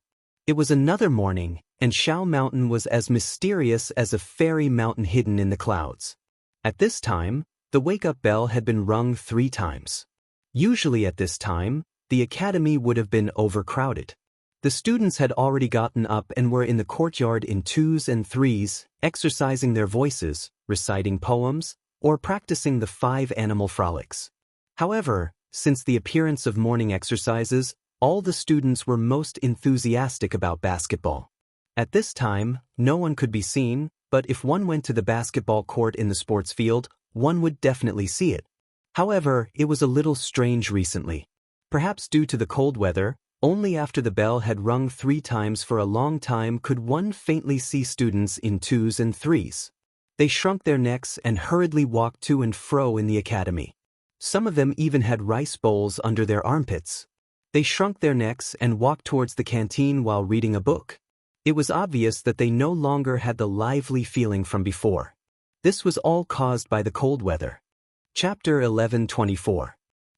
It was another morning, and Shao Mountain was as mysterious as a fairy mountain hidden in the clouds. At this time, the wake-up bell had been rung 3 times. Usually at this time, the academy would have been overcrowded. The students had already gotten up and were in the courtyard in 2s and 3s, exercising their voices, reciting poems, or practicing the 5 animal frolics. However, since the appearance of morning exercises, all the students were most enthusiastic about basketball. At this time, no one could be seen, but if one went to the basketball court in the sports field, one would definitely see it. However, it was a little strange recently. Perhaps due to the cold weather, only after the bell had rung 3 times for a long time could one faintly see students in 2s and 3s. They shrunk their necks and hurriedly walked to and fro in the academy. Some of them even had rice bowls under their armpits. They shrunk their necks and walked towards the canteen while reading a book. It was obvious that they no longer had the lively feeling from before. This was all caused by the cold weather. Chapter 11:24.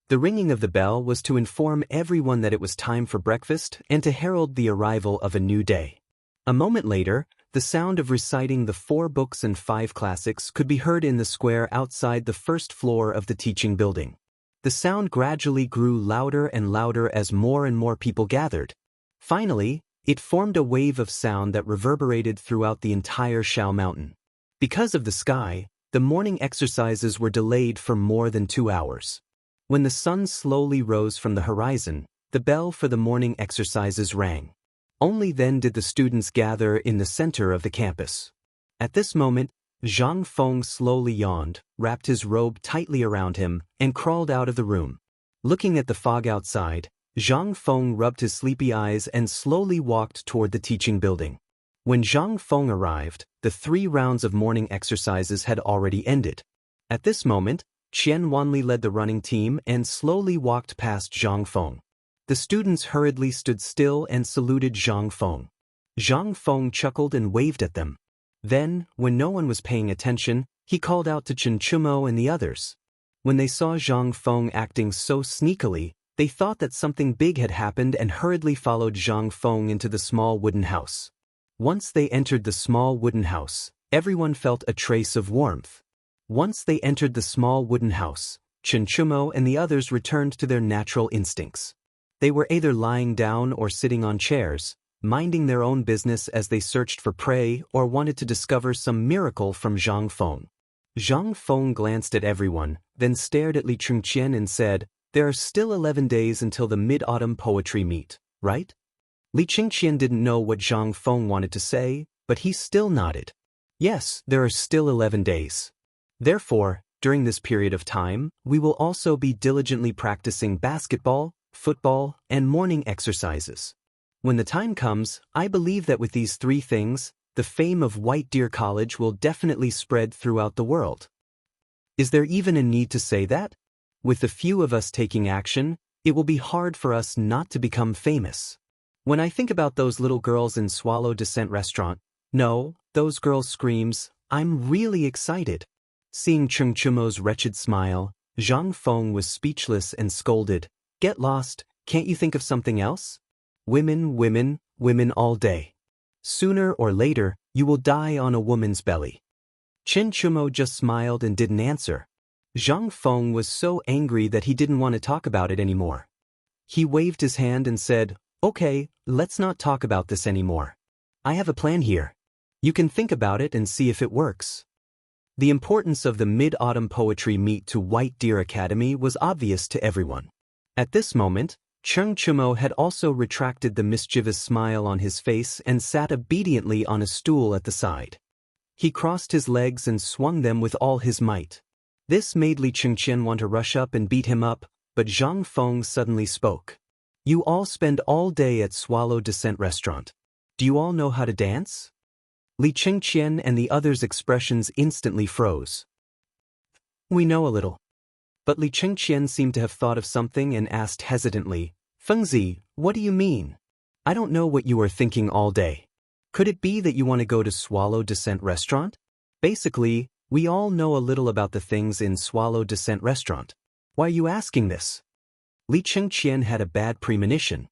The ringing of the bell was to inform everyone that it was time for breakfast and to herald the arrival of a new day. A moment later, the sound of reciting the 4 books and 5 classics could be heard in the square outside the first floor of the teaching building. The sound gradually grew louder and louder as more and more people gathered. Finally, it formed a wave of sound that reverberated throughout the entire Shao Mountain. Because of the sky, the morning exercises were delayed for more than 2 hours. When the sun slowly rose from the horizon, the bell for the morning exercises rang. Only then did the students gather in the center of the campus. At this moment, Zhang Feng slowly yawned, wrapped his robe tightly around him, and crawled out of the room. Looking at the fog outside, Zhang Feng rubbed his sleepy eyes and slowly walked toward the teaching building. When Zhang Feng arrived, the 3 rounds of morning exercises had already ended. At this moment, Qian Wanli led the running team and slowly walked past Zhang Feng. The students hurriedly stood still and saluted Zhang Feng. Zhang Feng chuckled and waved at them. Then, when no one was paying attention, he called out to Chen Chumo and the others. When they saw Zhang Feng acting so sneakily, they thought that something big had happened and hurriedly followed Zhang Feng into the small wooden house. Once they entered the small wooden house, everyone felt a trace of warmth. Once they entered the small wooden house, Chen Chumo and the others returned to their natural instincts. They were either lying down or sitting on chairs, minding their own business as they searched for prey or wanted to discover some miracle from Zhang Feng. Zhang Feng glanced at everyone, then stared at Li Chengqian and said, "There are still 11 days until the Mid-Autumn Poetry Meet, right?" Li Chengqian didn't know what Zhang Feng wanted to say, but he still nodded. Yes, there are still 11 days. Therefore, during this period of time, we will also be diligently practicing basketball, football, and morning exercises. When the time comes, I believe that with these 3 things, the fame of White Deer College will definitely spread throughout the world. Is there even a need to say that? With the few of us taking action, it will be hard for us not to become famous. When I think about those little girls in Swallow Descent restaurant, no, those girls' screams, I'm really excited. Seeing Cheng Chumo's wretched smile, Zhang Feng was speechless and scolded, "Get lost, can't you think of something else? Women, women, women all day. Sooner or later, you will die on a woman's belly." Chen Chumo just smiled and didn't answer. Zhang Feng was so angry that he didn't want to talk about it anymore. He waved his hand and said, "Okay, let's not talk about this anymore. I have a plan here. You can think about it and see if it works." The importance of the Mid-Autumn Poetry Meet to White Deer Academy was obvious to everyone. At this moment, Cheng Chumo had also retracted the mischievous smile on his face and sat obediently on a stool at the side. He crossed his legs and swung them with all his might. This made Li Chengqian want to rush up and beat him up, but Zhang Feng suddenly spoke. "You all spend all day at Swallow Descent restaurant. Do you all know how to dance?" Li Chengqian and the others' expressions instantly froze. "We know a little." But Li Chengqian seemed to have thought of something and asked hesitantly, "Fengzi, what do you mean? I don't know what you are thinking all day. Could it be that you want to go to Swallow Descent restaurant? Basically, we all know a little about the things in Swallow Descent restaurant. Why are you asking this?" Li Chengqian had a bad premonition.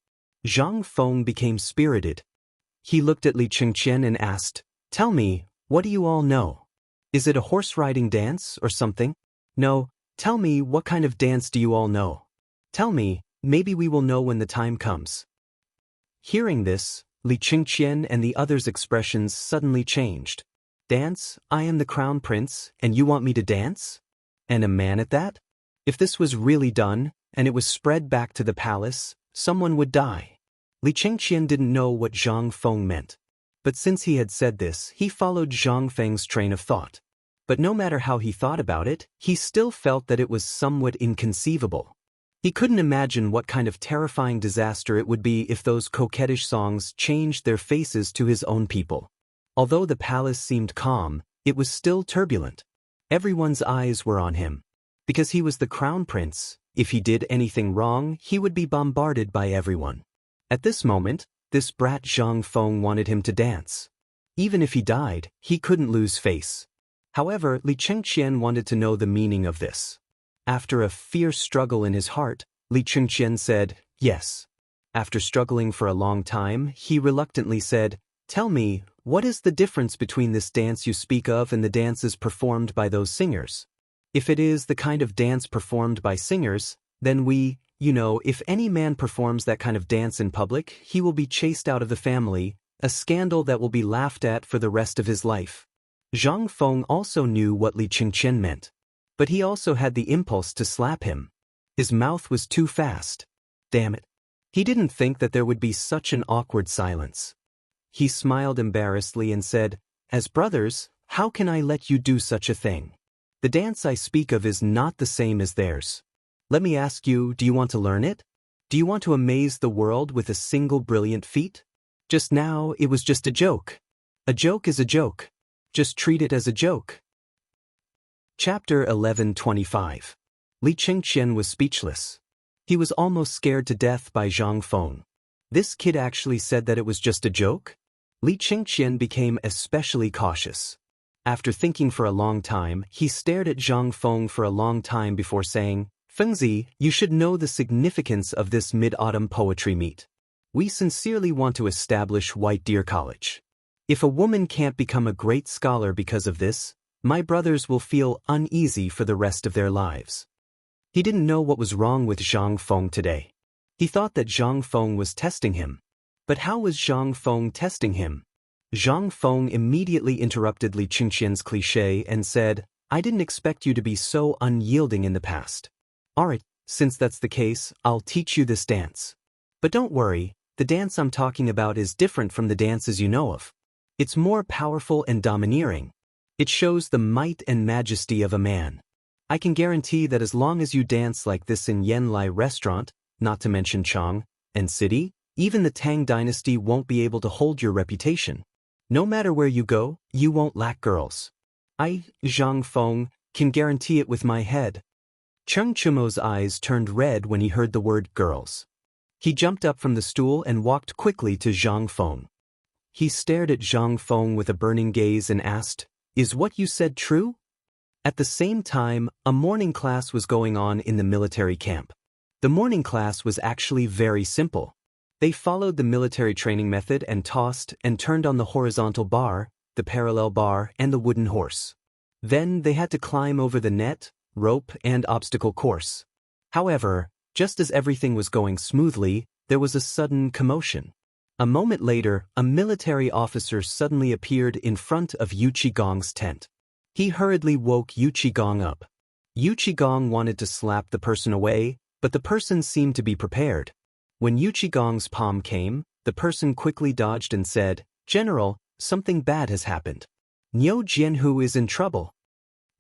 Zhang Feng became spirited. He looked at Li Chengqian and asked, "Tell me, what do you all know? Is it a horse-riding dance or something? No, tell me what kind of dance do you all know? Tell me, maybe we will know when the time comes." Hearing this, Li Chengqian and the others' expressions suddenly changed. "Dance? I am the crown prince, and you want me to dance? And a man at that? If this was really done, and it was spread back to the palace, someone would die." Li Chengqian didn't know what Zhang Feng meant. But since he had said this, he followed Zhang Feng's train of thought. But no matter how he thought about it, he still felt that it was somewhat inconceivable. He couldn't imagine what kind of terrifying disaster it would be if those coquettish songs changed their faces to his own people. Although the palace seemed calm, it was still turbulent. Everyone's eyes were on him. Because he was the crown prince, if he did anything wrong, he would be bombarded by everyone. At this moment, this brat Zhang Feng wanted him to dance. Even if he died, he couldn't lose face. However, Li Chengqian wanted to know the meaning of this. After a fierce struggle in his heart, Li Chengqian said, yes. After struggling for a long time, he reluctantly said, tell me, what is the difference between this dance you speak of and the dances performed by those singers? If it is the kind of dance performed by singers, then if any man performs that kind of dance in public, he will be chased out of the family, a scandal that will be laughed at for the rest of his life. Zhang Feng also knew what Li Chengqian meant. But he also had the impulse to slap him. His mouth was too fast. Damn it. He didn't think that there would be such an awkward silence. He smiled embarrassedly and said, as brothers, how can I let you do such a thing? The dance I speak of is not the same as theirs. Let me ask you, do you want to learn it? Do you want to amaze the world with a single brilliant feat? Just now, it was just a joke. A joke is a joke. Just treat it as a joke. Chapter 11:25. Li Chengqian was speechless. He was almost scared to death by Zhang Feng. This kid actually said that it was just a joke? Li Chengqian became especially cautious. After thinking for a long time, he stared at Zhang Feng for a long time before saying, Fengzi, you should know the significance of this mid-autumn poetry meet. We sincerely want to establish White Deer College. If a woman can't become a great scholar because of this, my brothers will feel uneasy for the rest of their lives. He didn't know what was wrong with Zhang Feng today. He thought that Zhang Feng was testing him. But how was Zhang Feng testing him? Zhang Feng immediately interrupted Li Chengqian's cliché and said, I didn't expect you to be so unyielding in the past. Alright, since that's the case, I'll teach you this dance. But don't worry, the dance I'm talking about is different from the dances you know of. It's more powerful and domineering. It shows the might and majesty of a man. I can guarantee that as long as you dance like this in Yanlai restaurant, not to mention Chang and city, even the Tang dynasty won't be able to hold your reputation. No matter where you go, you won't lack girls. I, Zhang Feng, can guarantee it with my head. Cheng Chumo's eyes turned red when he heard the word girls. He jumped up from the stool and walked quickly to Zhang Feng. He stared at Zhang Feng with a burning gaze and asked, is what you said true? At the same time, a morning class was going on in the military camp. The morning class was actually very simple. They followed the military training method and tossed and turned on the horizontal bar, the parallel bar, and the wooden horse. Then they had to climb over the net, rope, and obstacle course. However, just as everything was going smoothly, there was a sudden commotion. A moment later, a military officer suddenly appeared in front of Yu Qigong's tent. He hurriedly woke Yu Qigong up. Yu Qigong wanted to slap the person away, but the person seemed to be prepared. When Yu Qigong's palm came, the person quickly dodged and said, General, something bad has happened. Niu Jianhu is in trouble.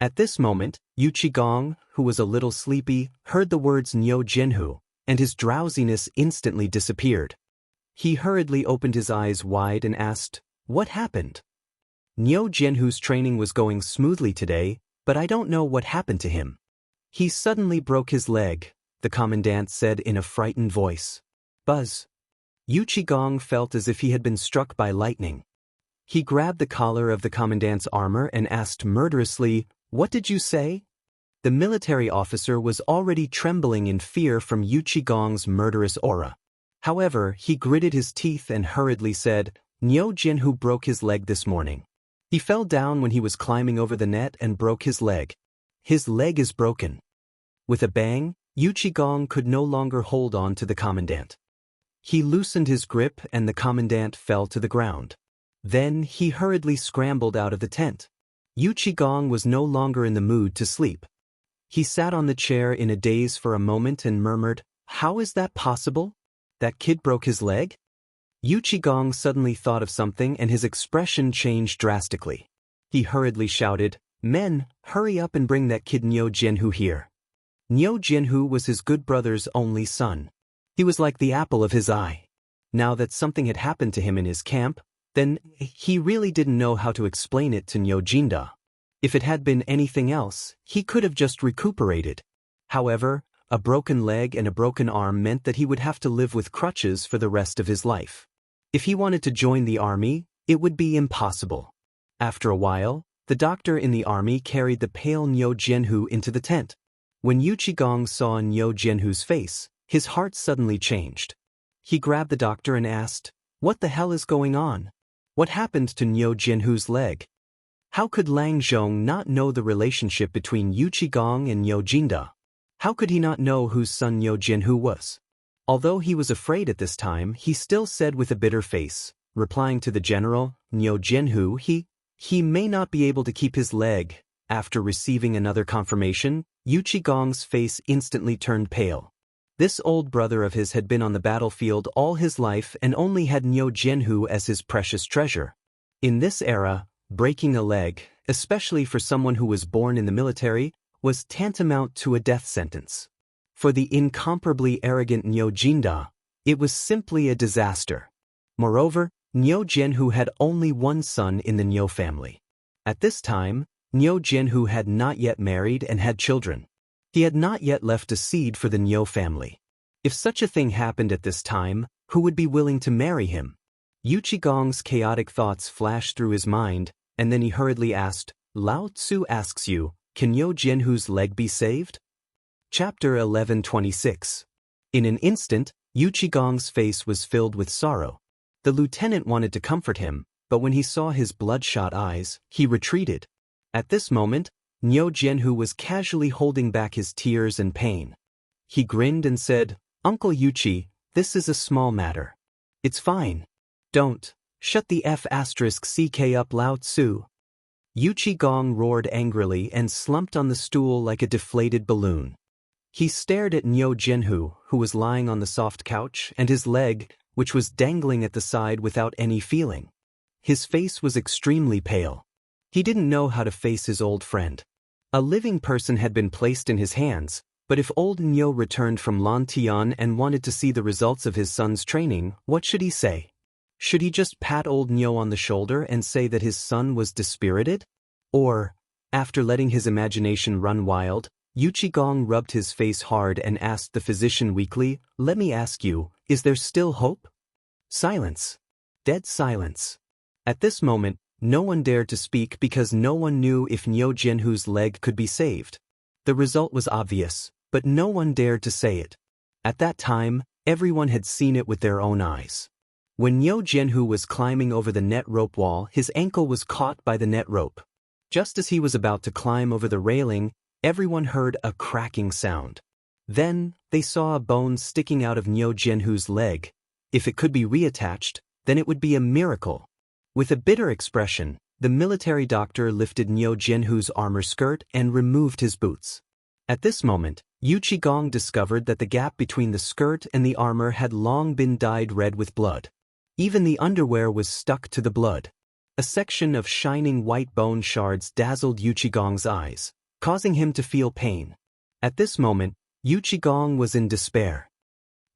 At this moment, Yu Qigong, who was a little sleepy, heard the words Niu Jianhu, and his drowsiness instantly disappeared. He hurriedly opened his eyes wide and asked, what happened? Niu Jianhu's training was going smoothly today, but I don't know what happened to him. He suddenly broke his leg, the commandant said in a frightened voice. Buzz. Yu Qigong felt as if he had been struck by lightning. He grabbed the collar of the commandant's armor and asked murderously, what did you say? The military officer was already trembling in fear from Yu Qigong's murderous aura. However, he gritted his teeth and hurriedly said, Niu Jianhu broke his leg this morning. He fell down when he was climbing over the net and broke his leg. His leg is broken. With a bang, Yu Qigong could no longer hold on to the commandant. He loosened his grip and the commandant fell to the ground. Then he hurriedly scrambled out of the tent. Yu Qigong was no longer in the mood to sleep. He sat on the chair in a daze for a moment and murmured, how is that possible? That kid broke his leg? Yu Qigong suddenly thought of something and his expression changed drastically. He hurriedly shouted, "Men, hurry up and bring that kid Niu Jianhu here." Niu Jianhu was his good brother's only son. He was like the apple of his eye. Now that something had happened to him in his camp, then he really didn't know how to explain it to Niu Jinda. If it had been anything else, he could have just recuperated. However, a broken leg and a broken arm meant that he would have to live with crutches for the rest of his life. If he wanted to join the army, it would be impossible. After a while, the doctor in the army carried the pale Niu Jianhu into the tent. When Yu Qigong saw Niu Jianhu's face, his heart suddenly changed. He grabbed the doctor and asked, "What the hell is going on? What happened to Niu Jianhu's leg?" How could Lang Zhong not know the relationship between Yu Qigong and Niu Jinda? How could he not know whose son Niu Jianhu was? Although he was afraid at this time, he still said with a bitter face, replying to the general, "Niu Jianhu, he may not be able to keep his leg." After receiving another confirmation, Yu Qigong's face instantly turned pale. This old brother of his had been on the battlefield all his life and only had Niu Jianhu as his precious treasure. In this era, breaking a leg, especially for someone who was born in the military, was tantamount to a death sentence. For the incomparably arrogant Niu Jinda, it was simply a disaster. Moreover, Niu Jianhu had only one son in the Niu family. At this time, Niu Jianhu had not yet married and had children. He had not yet left a seed for the Niu family. If such a thing happened at this time, who would be willing to marry him? Yu Qigong's chaotic thoughts flashed through his mind, and then he hurriedly asked, "Lao Tzu asks you, can Niu Jianhu's leg be saved?" Chapter 11:26. In an instant, Yu Qigong's face was filled with sorrow. The lieutenant wanted to comfort him, but when he saw his bloodshot eyes, he retreated. At this moment, Niu Jianhu was casually holding back his tears and pain. He grinned and said, "Uncle Yuqi, this is a small matter. It's fine. Don't. Shut the F***ck up, Lao Tzu." Yu Qigong roared angrily and slumped on the stool like a deflated balloon. He stared at Niu Jianhu, who was lying on the soft couch, and his leg, which was dangling at the side without any feeling. His face was extremely pale. He didn't know how to face his old friend. A living person had been placed in his hands, but if old Niu returned from Lantian and wanted to see the results of his son's training, what should he say? Should he just pat old Niu on the shoulder and say that his son was dispirited? Or, after letting his imagination run wild, Yu Qigong rubbed his face hard and asked the physician weakly, "Let me ask you, is there still hope?" Silence. Dead silence. At this moment, no one dared to speak because no one knew if Niu Jianhu's leg could be saved. The result was obvious, but no one dared to say it. At that time, everyone had seen it with their own eyes. When Niu Jianhu was climbing over the net rope wall, his ankle was caught by the net rope. Just as he was about to climb over the railing, everyone heard a cracking sound. Then, they saw a bone sticking out of Niu Jianhu's leg. If it could be reattached, then it would be a miracle. With a bitter expression, the military doctor lifted Niu Jianhu's armor skirt and removed his boots. At this moment, Yu Qigong discovered that the gap between the skirt and the armor had long been dyed red with blood. Even the underwear was stuck to the blood. A section of shining white bone shards dazzled Yu Qigong's eyes, causing him to feel pain. At this moment, Yu Qigong was in despair.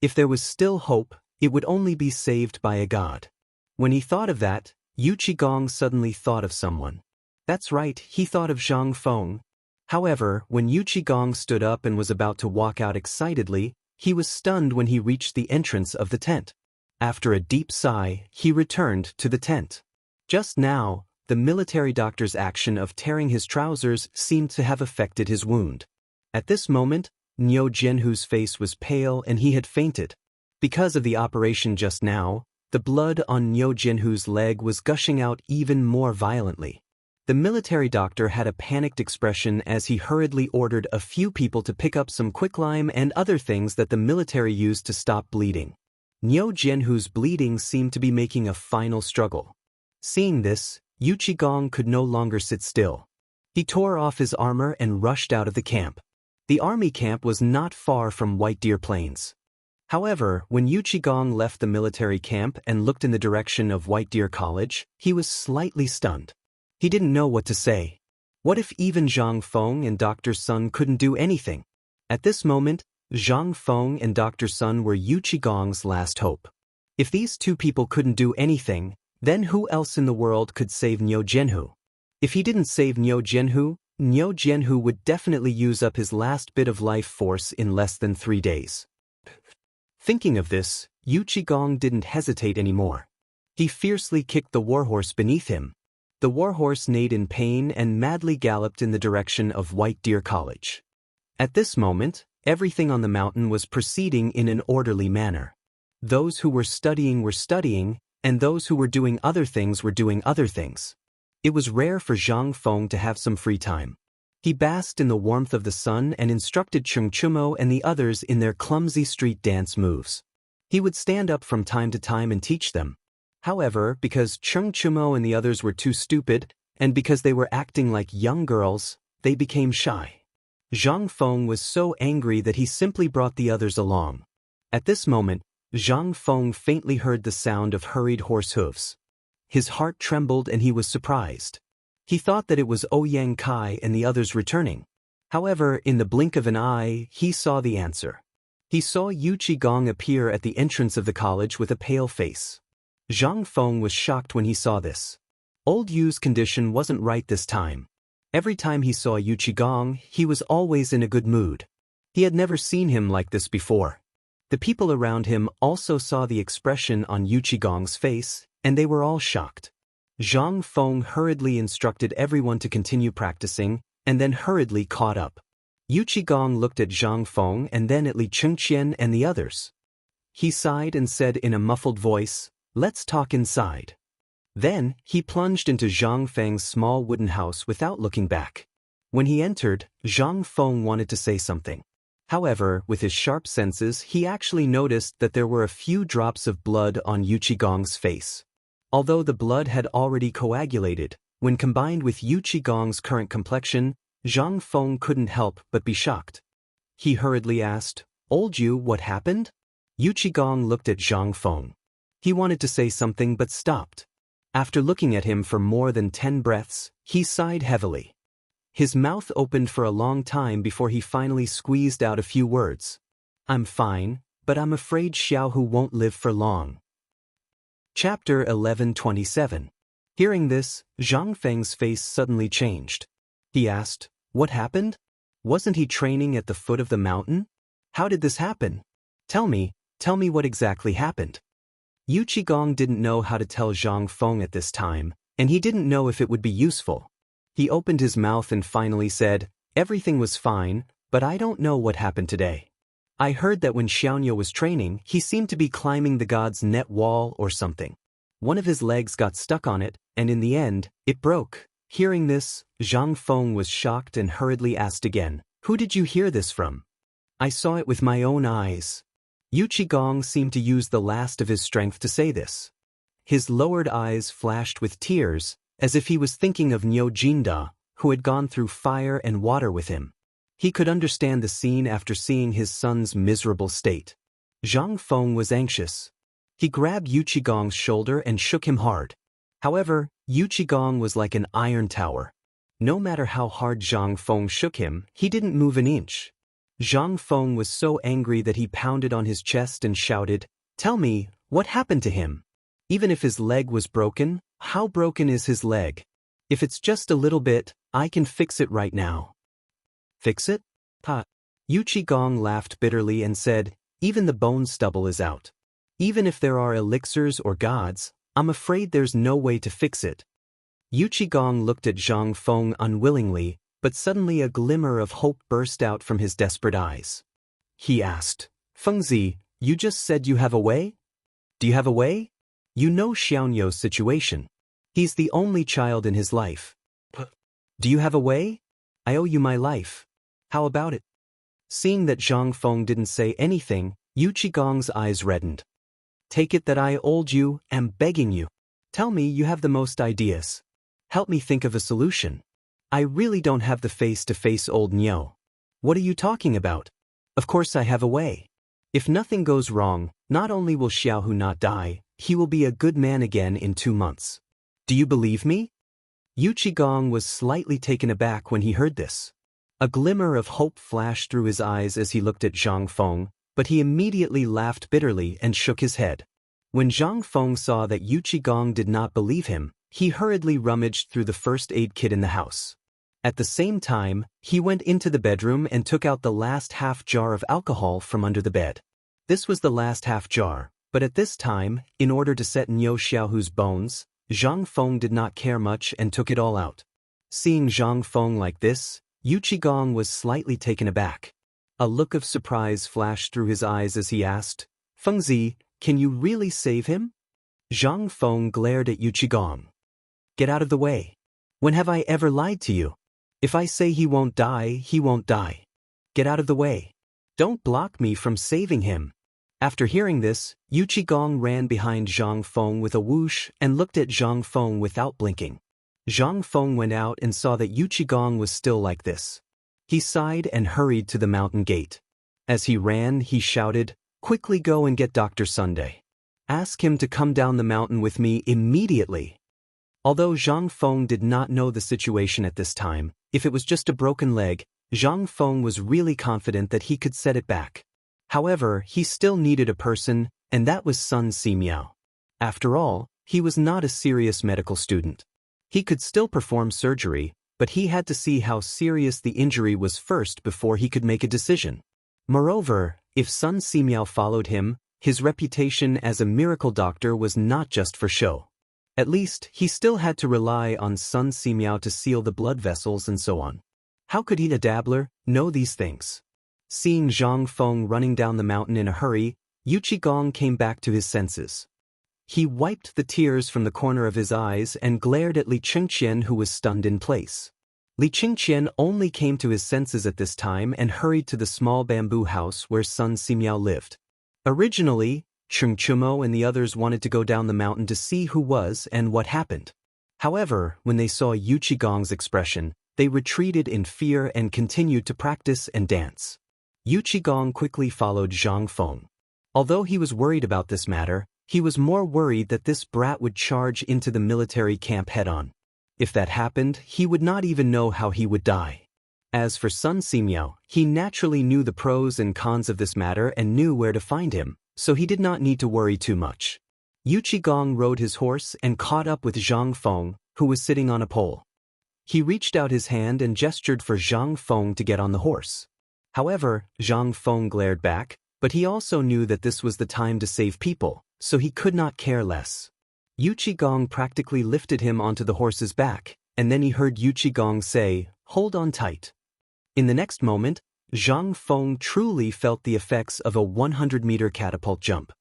If there was still hope, it would only be saved by a god. When he thought of that, Yu Qigong suddenly thought of someone. That's right, he thought of Zhang Feng. However, when Yu Qigong stood up and was about to walk out excitedly, he was stunned when he reached the entrance of the tent. After a deep sigh, he returned to the tent. Just now, the military doctor's action of tearing his trousers seemed to have affected his wound. At this moment, Niu Jianhu's face was pale and he had fainted. Because of the operation just now, the blood on Niu Jianhu's leg was gushing out even more violently. The military doctor had a panicked expression as he hurriedly ordered a few people to pick up some quicklime and other things that the military used to stop bleeding. Niu Jianhu's bleeding seemed to be making a final struggle. Seeing this, Yu Qigong could no longer sit still. He tore off his armor and rushed out of the camp. The army camp was not far from White Deer Plains. However, when Yu Qigong left the military camp and looked in the direction of White Deer College, he was slightly stunned. He didn't know what to say. What if even Zhang Feng and Dr. Sun couldn't do anything? At this moment, Zhang Feng and Dr. Sun were Yu Qigong's last hope. If these two people couldn't do anything, then who else in the world could save Niu Jianhu? If he didn't save Niu Jianhu would definitely use up his last bit of life force in less than 3 days. Thinking of this, Yu Qigong didn't hesitate anymore. He fiercely kicked the warhorse beneath him. The warhorse neighed in pain and madly galloped in the direction of White Deer College. At this moment, everything on the mountain was proceeding in an orderly manner. Those who were studying, and those who were doing other things were doing other things. It was rare for Zhang Feng to have some free time. He basked in the warmth of the sun and instructed Cheng Chumo and the others in their clumsy street dance moves. He would stand up from time to time and teach them. However, because Cheng Chumo and the others were too stupid, and because they were acting like young girls, they became shy. Zhang Feng was so angry that he simply brought the others along. At this moment, Zhang Feng faintly heard the sound of hurried horse hooves. His heart trembled and he was surprised. He thought that it was Ouyang Kai and the others returning. However, in the blink of an eye, he saw the answer. He saw Yu Qigong appear at the entrance of the college with a pale face. Zhang Feng was shocked when he saw this. Old Yu's condition wasn't right this time. Every time he saw Yu Qigong, he was always in a good mood. He had never seen him like this before. The people around him also saw the expression on Yu Qigong's face, and they were all shocked. Zhang Feng hurriedly instructed everyone to continue practicing, and then hurriedly caught up. Yu Qigong looked at Zhang Feng and then at Li Chengqian and the others. He sighed and said in a muffled voice, "Let's talk inside." Then, he plunged into Zhang Feng's small wooden house without looking back. When he entered, Zhang Feng wanted to say something. However, with his sharp senses, he actually noticed that there were a few drops of blood on Yu Qigong's face. Although the blood had already coagulated, when combined with Yu Qigong's current complexion, Zhang Feng couldn't help but be shocked. He hurriedly asked, "Old Yu, what happened?" Yu Qigong looked at Zhang Feng. He wanted to say something but stopped. After looking at him for more than 10 breaths, he sighed heavily. His mouth opened for a long time before he finally squeezed out a few words. "I'm fine, but I'm afraid Xiaohu won't live for long." Chapter 1127. Hearing this, Zhang Feng's face suddenly changed. He asked, "What happened? Wasn't he training at the foot of the mountain? How did this happen? Tell me what exactly happened." Yu Qigong didn't know how to tell Zhang Feng at this time, and he didn't know if it would be useful. He opened his mouth and finally said, "Everything was fine, but I don't know what happened today. I heard that when Xianxia was training, he seemed to be climbing the god's net wall or something. One of his legs got stuck on it, and in the end, it broke." Hearing this, Zhang Feng was shocked and hurriedly asked again, "Who did you hear this from?" "I saw it with my own eyes." Yu Qigong seemed to use the last of his strength to say this. His lowered eyes flashed with tears, as if he was thinking of Niu Jinda, who had gone through fire and water with him. He could understand the scene after seeing his son's miserable state. Zhang Feng was anxious. He grabbed Yu Qigong's shoulder and shook him hard. However, Yu Qigong was like an iron tower. No matter how hard Zhang Feng shook him, he didn't move an inch. Zhang Feng was so angry that he pounded on his chest and shouted, "Tell me, what happened to him? Even if his leg was broken, how broken is his leg? If it's just a little bit, I can fix it right now." "Fix it? Ha!" Yu Qigong laughed bitterly and said, "Even the bone stubble is out. Even if there are elixirs or gods, I'm afraid there's no way to fix it." Yu Qigong looked at Zhang Feng unwillingly, but suddenly a glimmer of hope burst out from his desperate eyes. He asked, "Fengzi, you just said you have a way? Do you have a way? You know Xianxio's situation. He's the only child in his life. Do you have a way? I owe you my life. How about it?" Seeing that Zhang Feng didn't say anything, Yu Qigong's eyes reddened. "Take it that I, Old Yu, am begging you. Tell me you have the most ideas. Help me think of a solution. I really don't have the face to face old Niu." "What are you talking about? Of course I have a way. If nothing goes wrong, not only will Xiaohu not die, he will be a good man again in 2 months. Do you believe me?" Yu Qigong was slightly taken aback when he heard this. A glimmer of hope flashed through his eyes as he looked at Zhang Feng, but he immediately laughed bitterly and shook his head. When Zhang Feng saw that Yu Qigong did not believe him, he hurriedly rummaged through the first aid kit in the house. At the same time, he went into the bedroom and took out the last half jar of alcohol from under the bed. This was the last half jar, but at this time, in order to set Niu Xiaohu's bones, Zhang Feng did not care much and took it all out. Seeing Zhang Feng like this, Yu Qigong was slightly taken aback. A look of surprise flashed through his eyes as he asked, "Fengzi, can you really save him?" Zhang Feng glared at Yu Qigong. "Get out of the way. When have I ever lied to you? If I say he won't die, he won't die. Get out of the way. Don't block me from saving him." After hearing this, Yu Qigong ran behind Zhang Feng with a whoosh and looked at Zhang Feng without blinking. Zhang Feng went out and saw that Yu Qigong was still like this. He sighed and hurried to the mountain gate. As he ran, he shouted, "Quickly go and get Dr. Sunday. Ask him to come down the mountain with me immediately." Although Zhang Feng did not know the situation at this time, if it was just a broken leg, Zhang Feng was really confident that he could set it back. However, he still needed a person, and that was Sun Simiao. After all, he was not a serious medical student. He could still perform surgery, but he had to see how serious the injury was first before he could make a decision. Moreover, if Sun Simiao followed him, his reputation as a miracle doctor was not just for show. At least, he still had to rely on Sun Simiao to seal the blood vessels and so on. How could he, a dabbler, know these things? Seeing Zhang Feng running down the mountain in a hurry, Yu Qigong came back to his senses. He wiped the tears from the corner of his eyes and glared at Li Qingqian, who was stunned in place. Li Qingqian only came to his senses at this time and hurried to the small bamboo house where Sun Simiao lived. Originally, Cheng Chumo and the others wanted to go down the mountain to see who was and what happened. However, when they saw Yu Qigong's expression, they retreated in fear and continued to practice and dance. Yu Qigong quickly followed Zhang Feng. Although he was worried about this matter, he was more worried that this brat would charge into the military camp head-on. If that happened, he would not even know how he would die. As for Sun Simiao, he naturally knew the pros and cons of this matter and knew where to find him, so he did not need to worry too much. Yu Qigong rode his horse and caught up with Zhang Feng, who was sitting on a pole. He reached out his hand and gestured for Zhang Feng to get on the horse. However, Zhang Feng glared back, but he also knew that this was the time to save people, so he could not care less. Yu Qigong practically lifted him onto the horse's back, and then he heard Yu Qigong say, "Hold on tight." In the next moment, Zhang Feng truly felt the effects of a 100-meter catapult jump.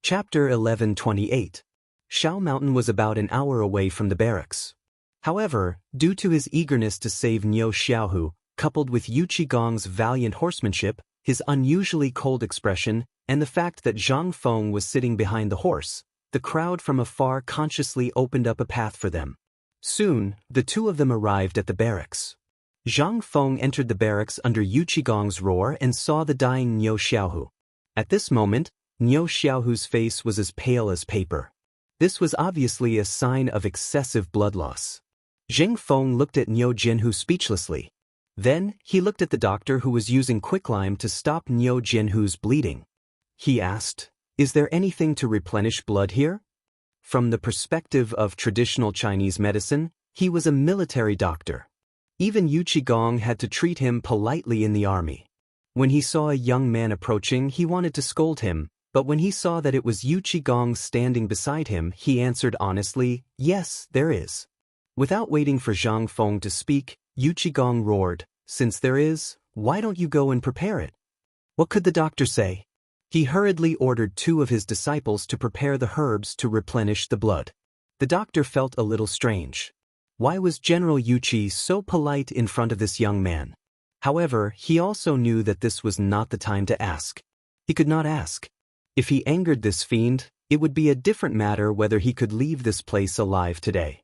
Chapter 11:28. Shao Mountain was about an hour away from the barracks. However, due to his eagerness to save Niu Xiaohu, coupled with Yu Qigong's valiant horsemanship, his unusually cold expression, and the fact that Zhang Feng was sitting behind the horse, the crowd from afar consciously opened up a path for them. Soon, the two of them arrived at the barracks. Zhang Feng entered the barracks under Yu Qigong's roar and saw the dying Niu Xiaohu. At this moment, Niu Xiaohu's face was as pale as paper. This was obviously a sign of excessive blood loss. Zhang Feng looked at Niu Jinhu speechlessly. Then, he looked at the doctor who was using quicklime to stop Niu Jinhu's bleeding. He asked, "Is there anything to replenish blood here?" From the perspective of traditional Chinese medicine, he was a military doctor. Even Yu Qigong had to treat him politely in the army. When he saw a young man approaching, he wanted to scold him, but when he saw that it was Yu Qigong standing beside him, he answered honestly, "Yes, there is." Without waiting for Zhang Feng to speak, Yu Qigong roared, "Since there is, why don't you go and prepare it?" What could the doctor say? He hurriedly ordered two of his disciples to prepare the herbs to replenish the blood. The doctor felt a little strange. Why was General Yu Qi so polite in front of this young man? However, he also knew that this was not the time to ask. He could not ask. If he angered this fiend, it would be a different matter whether he could leave this place alive today.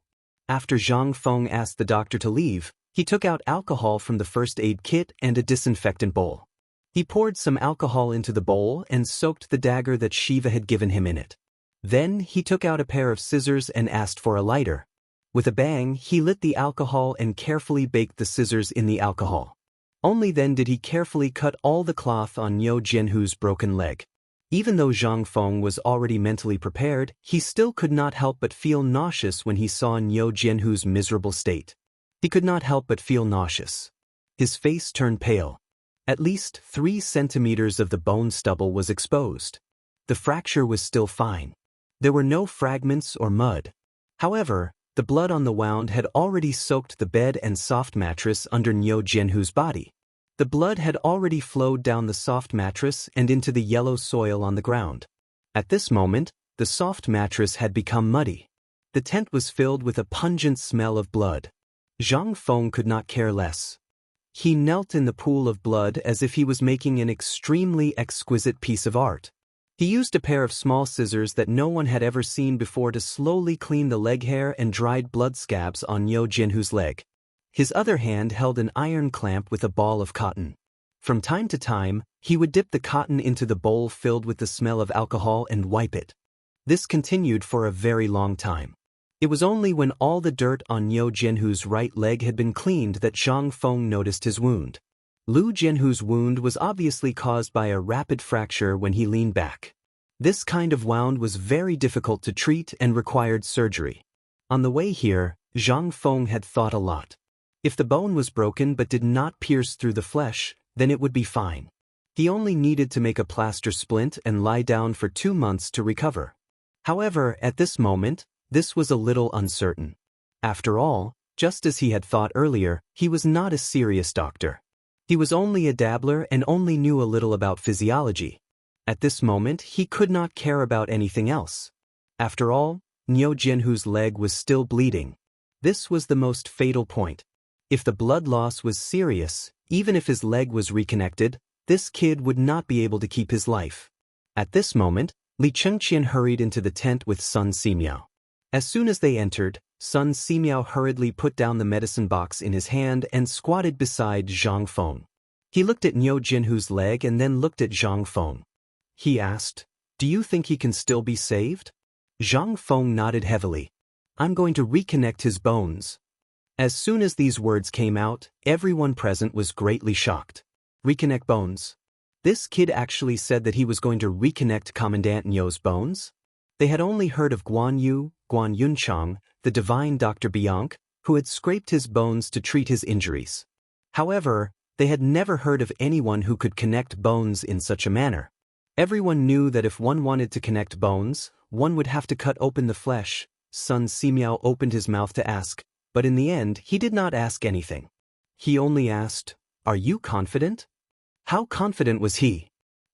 After Zhang Feng asked the doctor to leave, he took out alcohol from the first aid kit and a disinfectant bowl. He poured some alcohol into the bowl and soaked the dagger that Shiva had given him in it. Then he took out a pair of scissors and asked for a lighter. With a bang, he lit the alcohol and carefully baked the scissors in the alcohol. Only then did he carefully cut all the cloth on Niu Jianhu's broken leg. Even though Zhang Feng was already mentally prepared, he still could not help but feel nauseous when he saw Niu Jianhu's miserable state. He could not help but feel nauseous. His face turned pale. At least 3 centimeters of the bone stubble was exposed. The fracture was still fine. There were no fragments or mud. However, the blood on the wound had already soaked the bed and soft mattress under Niu Jianhu's body. The blood had already flowed down the soft mattress and into the yellow soil on the ground. At this moment, the soft mattress had become muddy. The tent was filled with a pungent smell of blood. Zhang Feng could not care less. He knelt in the pool of blood as if he was making an extremely exquisite piece of art. He used a pair of small scissors that no one had ever seen before to slowly clean the leg hair and dried blood scabs on Niu Jianhu's leg. His other hand held an iron clamp with a ball of cotton. From time to time, he would dip the cotton into the bowl filled with the smell of alcohol and wipe it. This continued for a very long time. It was only when all the dirt on Niu Jianhu's right leg had been cleaned that Zhang Feng noticed his wound. Liu Jianhu's wound was obviously caused by a rapid fracture when he leaned back. This kind of wound was very difficult to treat and required surgery. On the way here, Zhang Feng had thought a lot. If the bone was broken but did not pierce through the flesh, then it would be fine. He only needed to make a plaster splint and lie down for 2 months to recover. However, at this moment, this was a little uncertain. After all, just as he had thought earlier, he was not a serious doctor. He was only a dabbler and only knew a little about physiology. At this moment, he could not care about anything else. After all, Niu Jianhu's leg was still bleeding. This was the most fatal point. If the blood loss was serious, even if his leg was reconnected, this kid would not be able to keep his life. At this moment, Li Chengqian hurried into the tent with Sun Simiao. As soon as they entered, Sun Simiao hurriedly put down the medicine box in his hand and squatted beside Zhang Feng. He looked at Niu Jianhu's leg and then looked at Zhang Feng. He asked, "Do you think he can still be saved?" Zhang Feng nodded heavily. "I'm going to reconnect his bones." As soon as these words came out, everyone present was greatly shocked. Reconnect bones? This kid actually said that he was going to reconnect Commandant Niu's bones? They had only heard of Guan Yunchang, the divine Dr. Bianc, who had scraped his bones to treat his injuries. However, they had never heard of anyone who could connect bones in such a manner. Everyone knew that if one wanted to connect bones, one would have to cut open the flesh. Sun Simiao opened his mouth to ask, but in the end he did not ask anything. He only asked, "Are you confident?" How confident was he?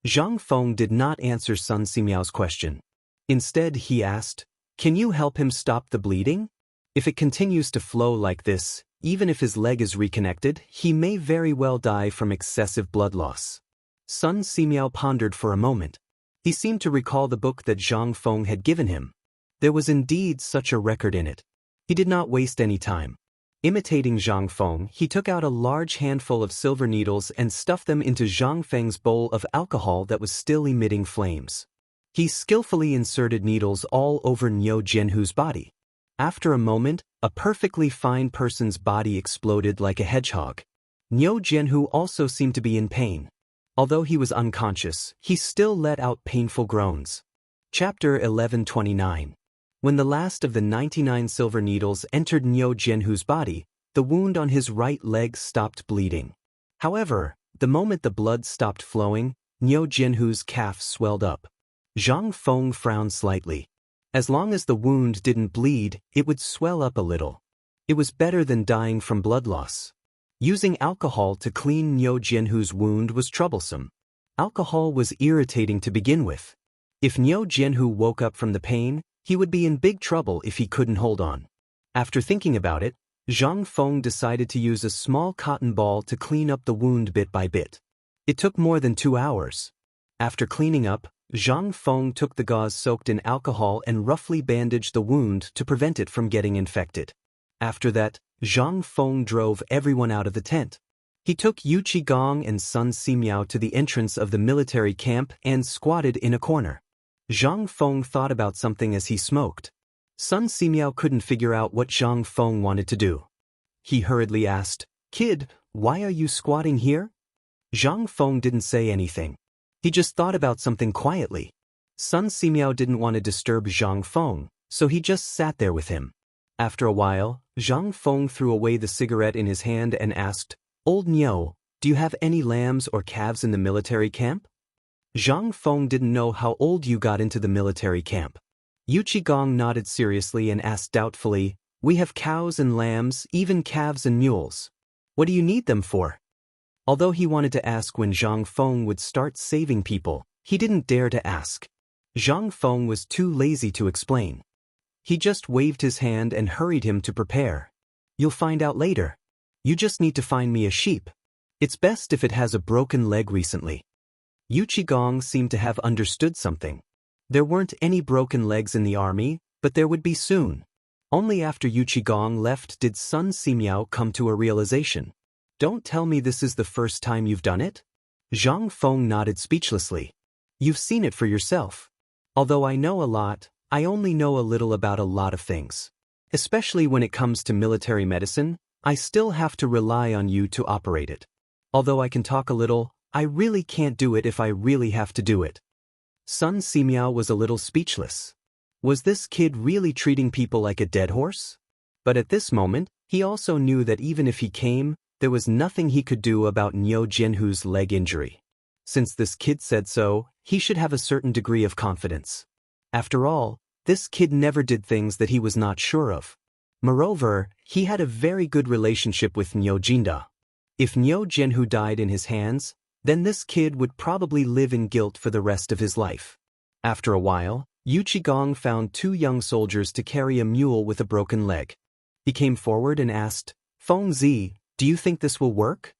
Zhang Feng did not answer Sun Simiao's question. Instead, he asked, "Can you help him stop the bleeding? If it continues to flow like this, even if his leg is reconnected, he may very well die from excessive blood loss." Sun Simiao pondered for a moment. He seemed to recall the book that Zhang Feng had given him. There was indeed such a record in it. He did not waste any time. Imitating Zhang Feng, he took out a large handful of silver needles and stuffed them into Zhang Feng's bowl of alcohol that was still emitting flames. He skillfully inserted needles all over Niu Jianhu's body. After a moment, a perfectly fine person's body exploded like a hedgehog. Niu Jianhu also seemed to be in pain. Although he was unconscious, he still let out painful groans. Chapter 1129. When the last of the 99 silver needles entered Niu Jianhu's body, the wound on his right leg stopped bleeding. However, the moment the blood stopped flowing, Niu Jianhu's calf swelled up. Zhang Feng frowned slightly. As long as the wound didn't bleed, it would swell up a little. It was better than dying from blood loss. Using alcohol to clean Niu Jianhu's wound was troublesome. Alcohol was irritating to begin with. If Niu Jianhu woke up from the pain, he would be in big trouble if he couldn't hold on. After thinking about it, Zhang Feng decided to use a small cotton ball to clean up the wound bit by bit. It took more than 2 hours. After cleaning up, Zhang Feng took the gauze soaked in alcohol and roughly bandaged the wound to prevent it from getting infected. After that, Zhang Feng drove everyone out of the tent. He took Yu Qigong and Sun Simiao to the entrance of the military camp and squatted in a corner. Zhang Feng thought about something as he smoked. Sun Simiao couldn't figure out what Zhang Feng wanted to do. He hurriedly asked, "Kid, why are you squatting here?" Zhang Feng didn't say anything. He just thought about something quietly. Sun Simiao didn't want to disturb Zhang Feng, so he just sat there with him. After a while, Zhang Feng threw away the cigarette in his hand and asked, "Old Niu, do you have any lambs or calves in the military camp?" Zhang Feng didn't know how old you got into the military camp. Yu Qigong nodded seriously and asked doubtfully, "We have cows and lambs, even calves and mules. What do you need them for?" Although he wanted to ask when Zhang Feng would start saving people, he didn't dare to ask. Zhang Feng was too lazy to explain. He just waved his hand and hurried him to prepare. "You'll find out later. You just need to find me a sheep. It's best if it has a broken leg recently." Yu Qigong seemed to have understood something. There weren't any broken legs in the army, but there would be soon. Only after Yu Qigong left did Sun Simiao come to a realization. "Don't tell me this is the first time you've done it?" Zhang Feng nodded speechlessly. "You've seen it for yourself. Although I know a lot, I only know a little about a lot of things. Especially when it comes to military medicine, I still have to rely on you to operate it. Although I can talk a little, I really can't do it if I really have to do it." Sun Simiao was a little speechless. Was this kid really treating people like a dead horse? But at this moment, he also knew that even if he came, there was nothing he could do about Niu Jianhu's leg injury. Since this kid said so, he should have a certain degree of confidence. After all, this kid never did things that he was not sure of. Moreover, he had a very good relationship with Niu Jinda. If Niu Jianhu died in his hands, then this kid would probably live in guilt for the rest of his life. After a while, Yu Qigong found 2 young soldiers to carry a mule with a broken leg. He came forward and asked, "Feng Zi, do you think this will work?"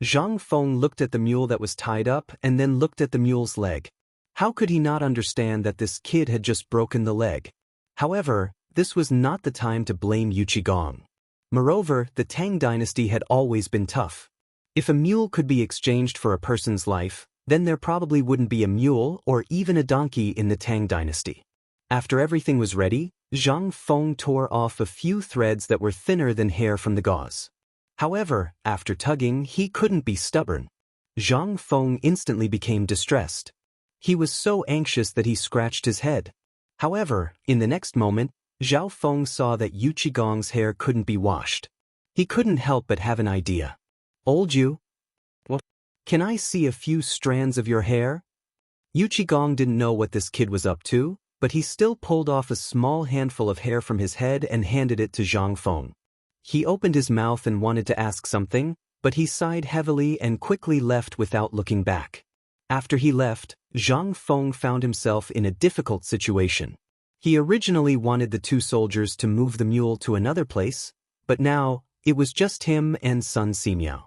Zhang Feng looked at the mule that was tied up and then looked at the mule's leg. How could he not understand that this kid had just broken the leg? However, this was not the time to blame Yu Qigong. Moreover, the Tang dynasty had always been tough. If a mule could be exchanged for a person's life, then there probably wouldn't be a mule or even a donkey in the Tang dynasty. After everything was ready, Zhang Feng tore off a few threads that were thinner than hair from the gauze. However, after tugging, he couldn't be stubborn. Zhang Feng instantly became distressed. He was so anxious that he scratched his head. However, in the next moment, Zhao Feng saw that Yu Qigong's hair couldn't be washed. He couldn't help but have an idea. "Old Yu, well, can I see a few strands of your hair?" Yu Qigong didn't know what this kid was up to, but he still pulled off a small handful of hair from his head and handed it to Zhang Feng. He opened his mouth and wanted to ask something, but he sighed heavily and quickly left without looking back. After he left, Zhang Feng found himself in a difficult situation. He originally wanted the 2 soldiers to move the mule to another place, but now, it was just him and Sun Simiao.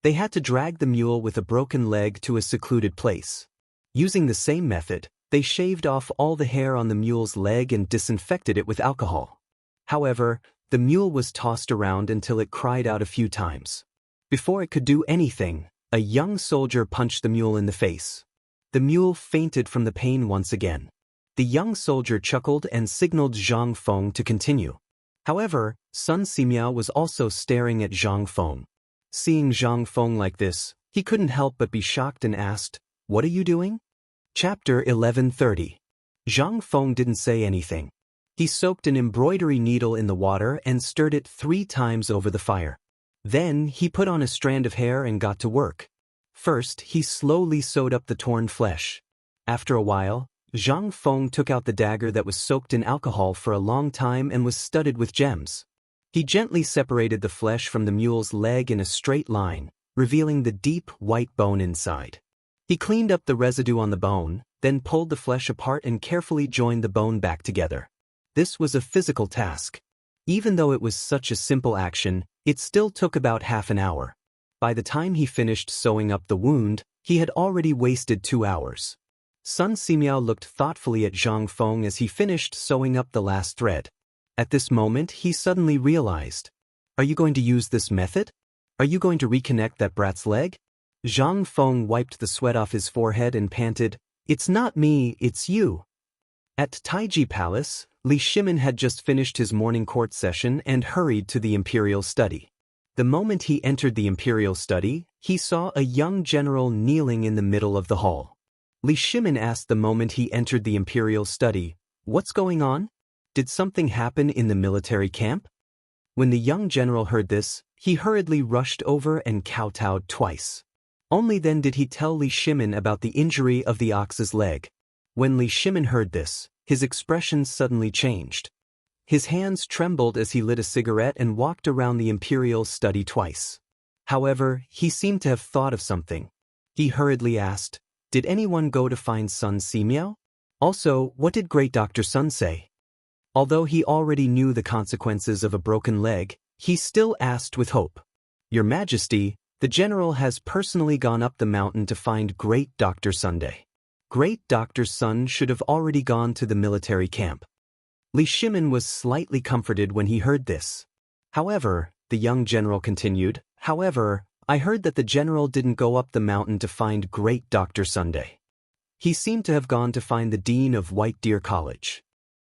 They had to drag the mule with a broken leg to a secluded place. Using the same method, they shaved off all the hair on the mule's leg and disinfected it with alcohol. However, the mule was tossed around until it cried out a few times. Before it could do anything, a young soldier punched the mule in the face. The mule fainted from the pain once again. The young soldier chuckled and signaled Zhang Feng to continue. However, Sun Simiao was also staring at Zhang Feng. Seeing Zhang Feng like this, he couldn't help but be shocked and asked, "What are you doing?" Chapter 11:30. Zhang Feng didn't say anything. He soaked an embroidery needle in the water and stirred it 3 times over the fire. Then he put on a strand of hair and got to work. First, he slowly sewed up the torn flesh. After a while, Zhang Feng took out the dagger that was soaked in alcohol for a long time and was studded with gems. He gently separated the flesh from the mule's leg in a straight line, revealing the deep, white bone inside. He cleaned up the residue on the bone, then pulled the flesh apart and carefully joined the bone back together. This was a physical task. Even though it was such a simple action, it still took about half an hour. By the time he finished sewing up the wound, he had already wasted 2 hours. Sun Simiao looked thoughtfully at Zhang Feng as he finished sewing up the last thread. At this moment, he suddenly realized. "Are you going to use this method? Are you going to reconnect that brat's leg?" Zhang Feng wiped the sweat off his forehead and panted, "It's not me, it's you." At Taiji Palace, Li Shimin had just finished his morning court session and hurried to the imperial study. The moment he entered the imperial study, he saw a young general kneeling in the middle of the hall. Li Shimin asked the moment he entered the imperial study, "What's going on? Did something happen in the military camp?" When the young general heard this, he hurriedly rushed over and kowtowed twice. Only then did he tell Li Shimin about the injury of the ox's leg. When Li Shimin heard this, his expression suddenly changed. His hands trembled as he lit a cigarette and walked around the imperial study twice. However, he seemed to have thought of something. He hurriedly asked, "Did anyone go to find Sun Simiao? Also, what did Great Dr. Sun say?" Although he already knew the consequences of a broken leg, he still asked with hope. "Your Majesty, the general has personally gone up the mountain to find Great Dr. Sunday. Great Dr. Sun should have already gone to the military camp." Li Shimin was slightly comforted when he heard this. "However," the young general continued, "however, I heard that the general didn't go up the mountain to find Great Dr. Sunday. He seemed to have gone to find the dean of White Deer College."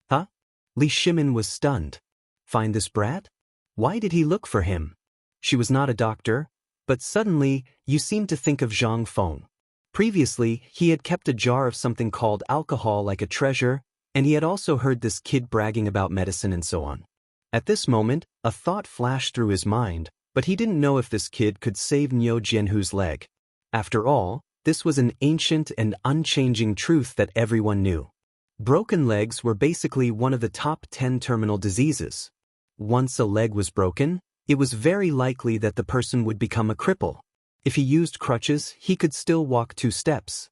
"Huh?" Li Shimin was stunned. "Find this brat? Why did he look for him? She was not a doctor, but suddenly, you seemed to think of Zhang Feng. Previously, he had kept a jar of something called alcohol like a treasure, and he had also heard this kid bragging about medicine and so on. At this moment, a thought flashed through his mind, but he didn't know if this kid could save Niu Jianhu's leg. After all, this was an ancient and unchanging truth that everyone knew. Broken legs were basically one of the top 10 terminal diseases. Once a leg was broken, it was very likely that the person would become a cripple. If he used crutches, he could still walk 2 steps.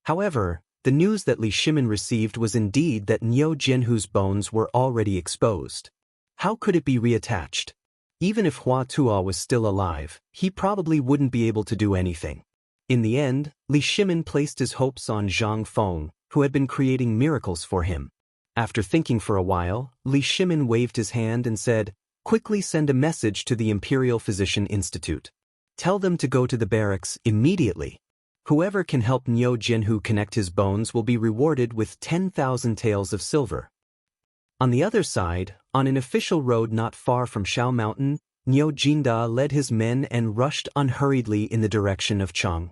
However, the news that Li Shimin received was indeed that Niu Jianhu's bones were already exposed. How could it be reattached? Even if Hua Tuo was still alive, he probably wouldn't be able to do anything. In the end, Li Shimin placed his hopes on Zhang Feng, who had been creating miracles for him. After thinking for a while, Li Shimin waved his hand and said, "Quickly send a message to the Imperial Physician Institute. Tell them to go to the barracks immediately. Whoever can help Niu Jianhu connect his bones will be rewarded with 10,000 taels of silver." On the other side, on an official road not far from Shao Mountain, Niu Jinda led his men and rushed unhurriedly in the direction of Chang.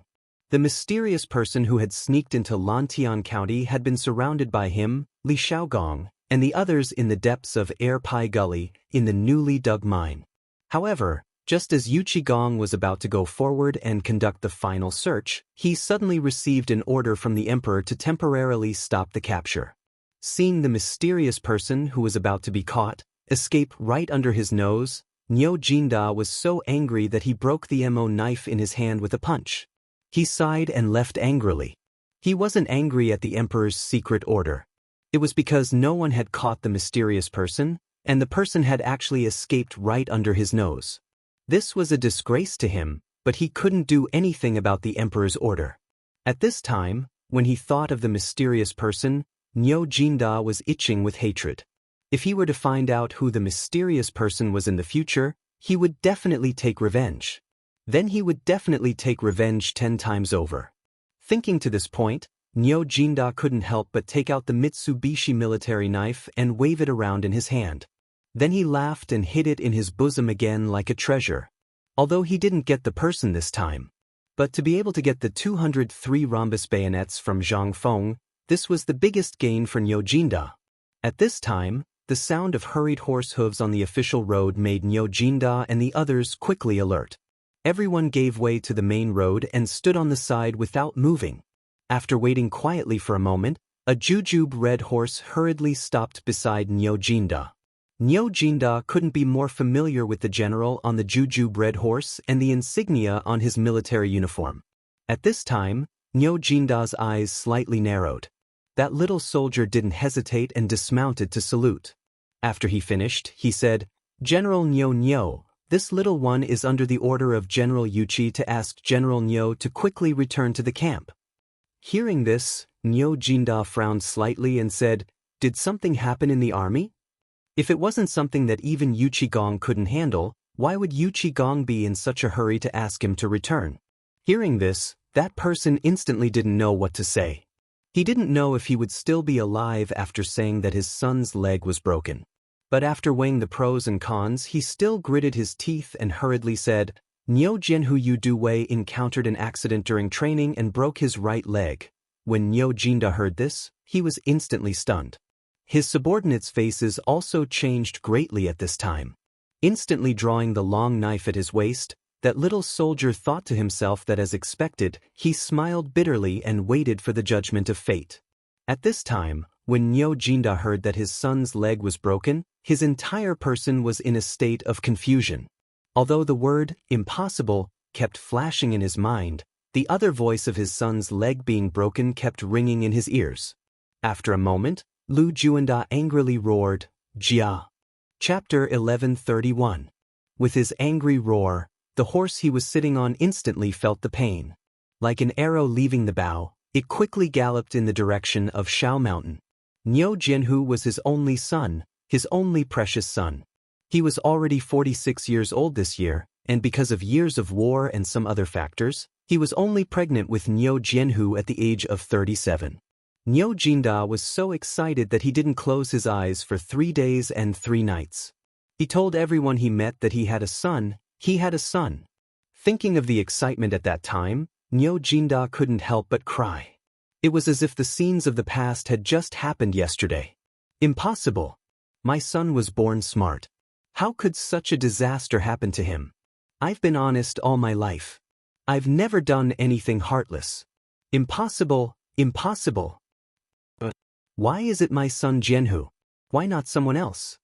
The mysterious person who had sneaked into Lantian County had been surrounded by him, Li Shaogong, and the others in the depths of Air Pai Gully, in the newly dug mine. However, just as Yu Qigong was about to go forward and conduct the final search, he suddenly received an order from the emperor to temporarily stop the capture. Seeing the mysterious person who was about to be caught escape right under his nose, Niu Jinda was so angry that he broke the mo knife in his hand with a punch. He sighed and left angrily. He wasn't angry at the emperor's secret order. It was because no one had caught the mysterious person, and the person had actually escaped right under his nose. This was a disgrace to him, but he couldn't do anything about the emperor's order. At this time, when he thought of the mysterious person, Niu Jinda was itching with hatred. If he were to find out who the mysterious person was in the future, he would definitely take revenge. Then he would definitely take revenge 10 times over. Thinking to this point, Niu Jinda couldn't help but take out the Mitsubishi military knife and wave it around in his hand. Then he laughed and hid it in his bosom again like a treasure. Although he didn't get the person this time. But to be able to get the 203 rhombus bayonets from Zhang Feng, this was the biggest gain for Niu Jinda. At this time, the sound of hurried horse hooves on the official road made Niu Jinda and the others quickly alert. Everyone gave way to the main road and stood on the side without moving. After waiting quietly for a moment, a jujube red horse hurriedly stopped beside Niu Jinda. Niu Jinda couldn't be more familiar with the general on the jujube red horse and the insignia on his military uniform. At this time, Niu Jinda's eyes slightly narrowed. That little soldier didn't hesitate and dismounted to salute. After he finished, he said, "General Niu, this little one is under the order of General Yuqi to ask General Niu to quickly return to the camp." Hearing this, Niu Jinda frowned slightly and said, "Did something happen in the army? If it wasn't something that even Yu Qigong couldn't handle, why would Yu Qigong be in such a hurry to ask him to return?" Hearing this, that person instantly didn't know what to say. He didn't know if he would still be alive after saying that his son's leg was broken. But after weighing the pros and cons, he still gritted his teeth and hurriedly said, Niu Jianhu Yu Du Wei encountered an accident during training and broke his right leg. When Niu Jinda heard this, he was instantly stunned. His subordinates' faces also changed greatly at this time. Instantly drawing the long knife at his waist, that little soldier thought to himself that as expected, he smiled bitterly and waited for the judgment of fate. At this time, when Niu Jinda heard that his son's leg was broken, his entire person was in a state of confusion. Although the word, impossible, kept flashing in his mind, the other voice of his son's leg being broken kept ringing in his ears. After a moment, Lu Juanda angrily roared, Jia. Chapter 1131. With his angry roar, the horse he was sitting on instantly felt the pain. Like an arrow leaving the bow, it quickly galloped in the direction of Shao Mountain. Niu Jianhu was his only son, his only precious son. He was already 46 years old this year, and because of years of war and some other factors, he was only pregnant with Niu Jianhu at the age of 37. Niu Jinda was so excited that he didn't close his eyes for 3 days and 3 nights. He told everyone he met that he had a son. Thinking of the excitement at that time, Niu Jinda couldn't help but cry. It was as if the scenes of the past had just happened yesterday. Impossible. My son was born smart. How could such a disaster happen to him? I've been honest all my life. I've never done anything heartless. Impossible, impossible. But why is it my son Jianhu? Why not someone else?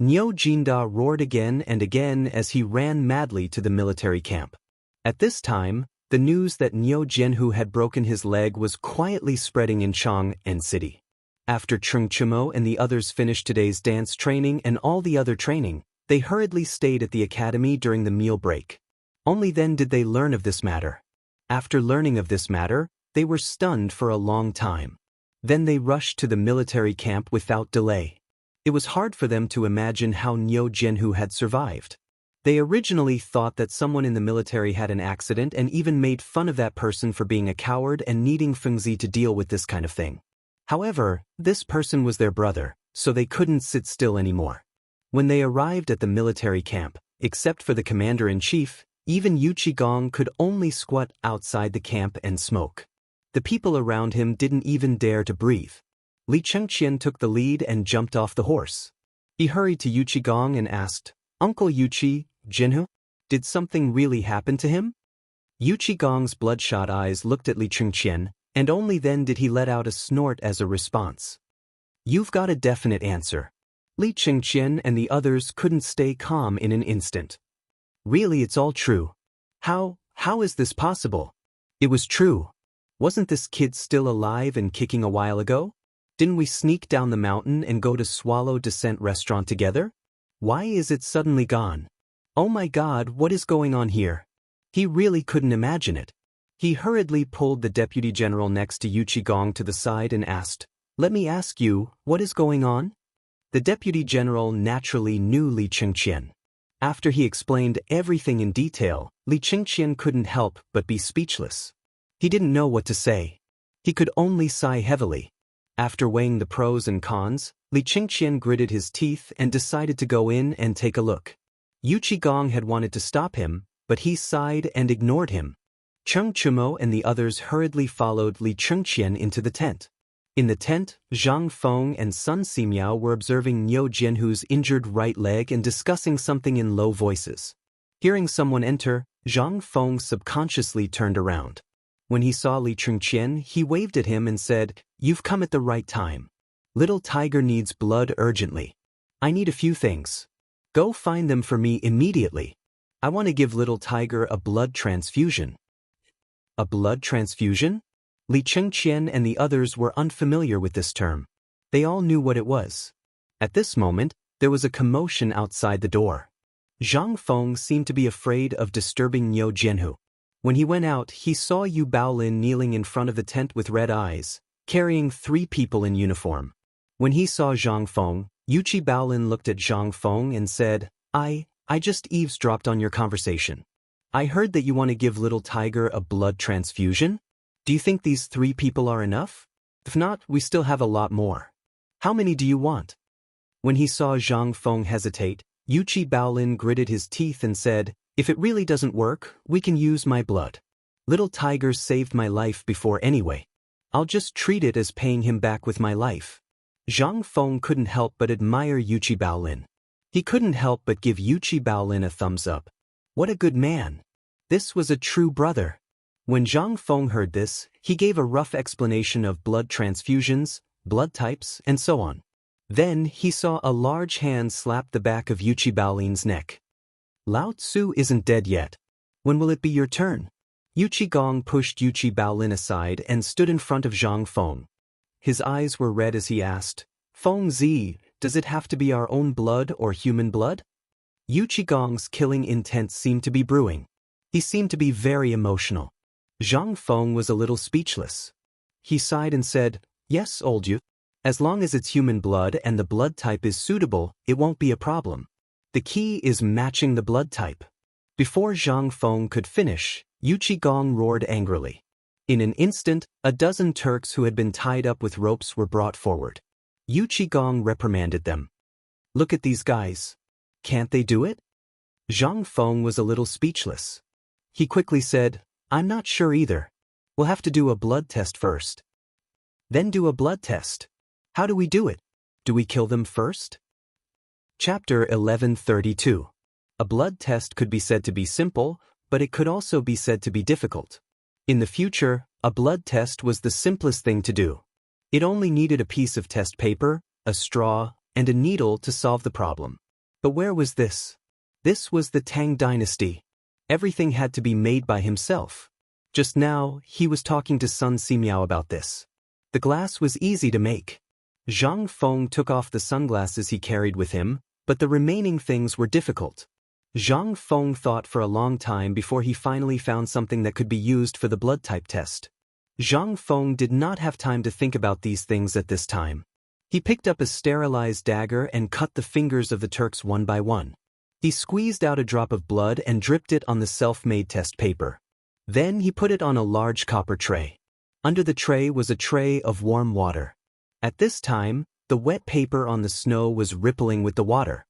Niu Jinda roared again and again as he ran madly to the military camp. At this time, the news that Niu Jianhu had broken his leg was quietly spreading in Chang'an City. After Cheng Chimo and the others finished today's dance training and all the other training, they hurriedly stayed at the academy during the meal break. Only then did they learn of this matter. After learning of this matter, they were stunned for a long time. Then they rushed to the military camp without delay. It was hard for them to imagine how Niu Jianhu had survived. They originally thought that someone in the military had an accident and even made fun of that person for being a coward and needing Fengzi to deal with this kind of thing. However, this person was their brother, so they couldn't sit still anymore. When they arrived at the military camp, except for the commander-in-chief, even Yu Qigong could only squat outside the camp and smoke. The people around him didn't even dare to breathe. Li Chengqian took the lead and jumped off the horse. He hurried to Yu Qigong and asked, Uncle Yuqi, Jinhu, did something really happen to him? Yu Qigong's bloodshot eyes looked at Li Chengqian, and only then did he let out a snort as a response. You've got a definite answer. Li Chengqian and the others couldn't stay calm in an instant. Really, it's all true. How is this possible? It was true. Wasn't this kid still alive and kicking a while ago? Didn't we sneak down the mountain and go to Swallow Descent restaurant together? Why is it suddenly gone? Oh my God, what is going on here? He really couldn't imagine it. He hurriedly pulled the deputy general next to Yu Qigong to the side and asked, Let me ask you, what is going on? The deputy general naturally knew Li Chengqian. After he explained everything in detail, Li Chengqian couldn't help but be speechless. He didn't know what to say. He could only sigh heavily. After weighing the pros and cons, Li Chengqian gritted his teeth and decided to go in and take a look. Yu Qigong had wanted to stop him, but he sighed and ignored him. Cheng Chimo and the others hurriedly followed Li Chengqian into the tent. In the tent, Zhang Feng and Sun Simiao were observing Niu Jianhu's injured right leg and discussing something in low voices. Hearing someone enter, Zhang Feng subconsciously turned around. When he saw Li Chengqian, he waved at him and said, You've come at the right time. Little Tiger needs blood urgently. I need a few things. Go find them for me immediately. I want to give Little Tiger a blood transfusion. A blood transfusion? Li Chengqian and the others were unfamiliar with this term. They all knew what it was. At this moment, there was a commotion outside the door. Zhang Feng seemed to be afraid of disturbing Niu Jianhu. When he went out, he saw Yu Baolin kneeling in front of the tent with red eyes, carrying 3 people in uniform. When he saw Zhang Feng, Yu Baolin looked at Zhang Feng and said, I just eavesdropped on your conversation. I heard that you want to give Little Tiger a blood transfusion? Do you think these 3 people are enough? If not, we still have a lot more. How many do you want? When he saw Zhang Feng hesitate, Yuchi Baolin gritted his teeth and said, if it really doesn't work, we can use my blood. Little Tiger saved my life before anyway. I'll just treat it as paying him back with my life. Zhang Feng couldn't help but admire Yuchi Baolin. He couldn't help but give Yuchi Baolin a thumbs up. What a good man. This was a true brother. When Zhang Feng heard this, he gave a rough explanation of blood transfusions, blood types, and so on. Then he saw a large hand slap the back of Yuchi Baolin's neck. Lao Tzu isn't dead yet. When will it be your turn? Yuchi Gong pushed Yuchi Baolin aside and stood in front of Zhang Feng. His eyes were red as he asked, Feng Zi, does it have to be our own blood or human blood? Yuchi Gong's killing intent seemed to be brewing. He seemed to be very emotional. Zhang Feng was a little speechless. He sighed and said, yes, old youth. As long as it's human blood and the blood type is suitable, it won't be a problem. The key is matching the blood type. Before Zhang Feng could finish, Yuchi Gong roared angrily. In an instant, a dozen Turks who had been tied up with ropes were brought forward. Yuchi Gong reprimanded them. Look at these guys. Can't they do it? Zhang Feng was a little speechless. He quickly said, I'm not sure either. We'll have to do a blood test first. Then do a blood test. How do we do it? Do we kill them first? Chapter 1132. A blood test could be said to be simple, but it could also be said to be difficult. In the future, a blood test was the simplest thing to do. It only needed a piece of test paper, a straw, and a needle to solve the problem. But where was this? This was the Tang dynasty. Everything had to be made by himself. Just now, he was talking to Sun Simiao about this. The glass was easy to make. Zhang Feng took off the sunglasses he carried with him, but the remaining things were difficult. Zhang Feng thought for a long time before he finally found something that could be used for the blood type test. Zhang Feng did not have time to think about these things at this time. He picked up a sterilized dagger and cut the fingers of the Turks one by one. He squeezed out a drop of blood and dripped it on the self-made test paper. Then he put it on a large copper tray. Under the tray was a tray of warm water. At this time, the wet paper on the snow was rippling with the water.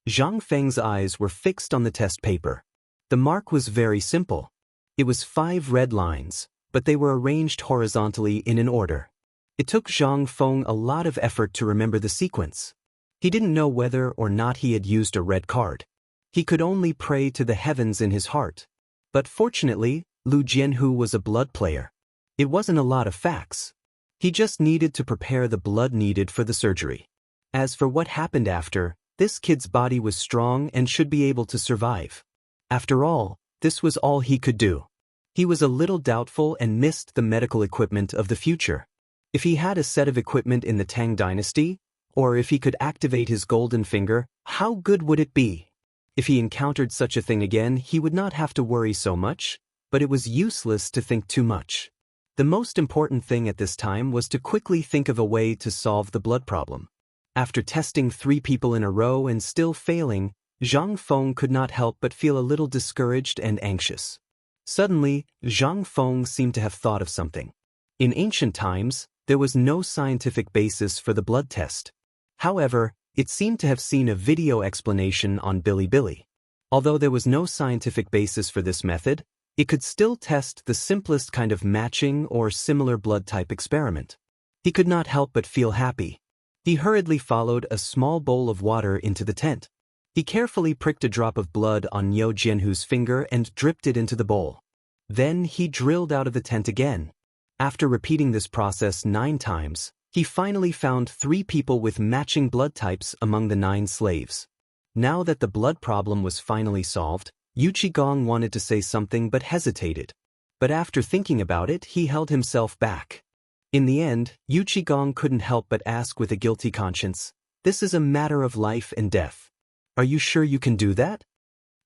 Zhang Feng's eyes were fixed on the test paper. The mark was very simple. It was 5 red lines, but they were arranged horizontally in an order. It took Zhang Feng a lot of effort to remember the sequence. He didn't know whether or not he had used a red card. He could only pray to the heavens in his heart. But fortunately, Lu Jianhu was a blood player. It wasn't a lot of facts. He just needed to prepare the blood needed for the surgery. As for what happened after, this kid's body was strong and should be able to survive. After all, this was all he could do. He was a little doubtful and missed the medical equipment of the future. If he had a set of equipment in the Tang dynasty, or if he could activate his golden finger, how good would it be? If he encountered such a thing again, he would not have to worry so much, but it was useless to think too much. The most important thing at this time was to quickly think of a way to solve the blood problem. After testing 3 people in a row and still failing, Zhang Feng could not help but feel a little discouraged and anxious. Suddenly, Zhang Feng seemed to have thought of something. In ancient times, there was no scientific basis for the blood test. However, it seemed to have seen a video explanation on Bilibili. Although there was no scientific basis for this method, it could still test the simplest kind of matching or similar blood type experiment. He could not help but feel happy. He hurriedly followed a small bowl of water into the tent. He carefully pricked a drop of blood on Niu Jianhu's finger and dripped it into the bowl. Then he drilled out of the tent again. After repeating this process 9 times, he finally found 3 people with matching blood types among the 9 slaves. Now that the blood problem was finally solved, Yuchi Gong wanted to say something but hesitated. But after thinking about it, he held himself back. In the end, Yuchi Gong couldn't help but ask with a guilty conscience, "This is a matter of life and death. Are you sure you can do that?"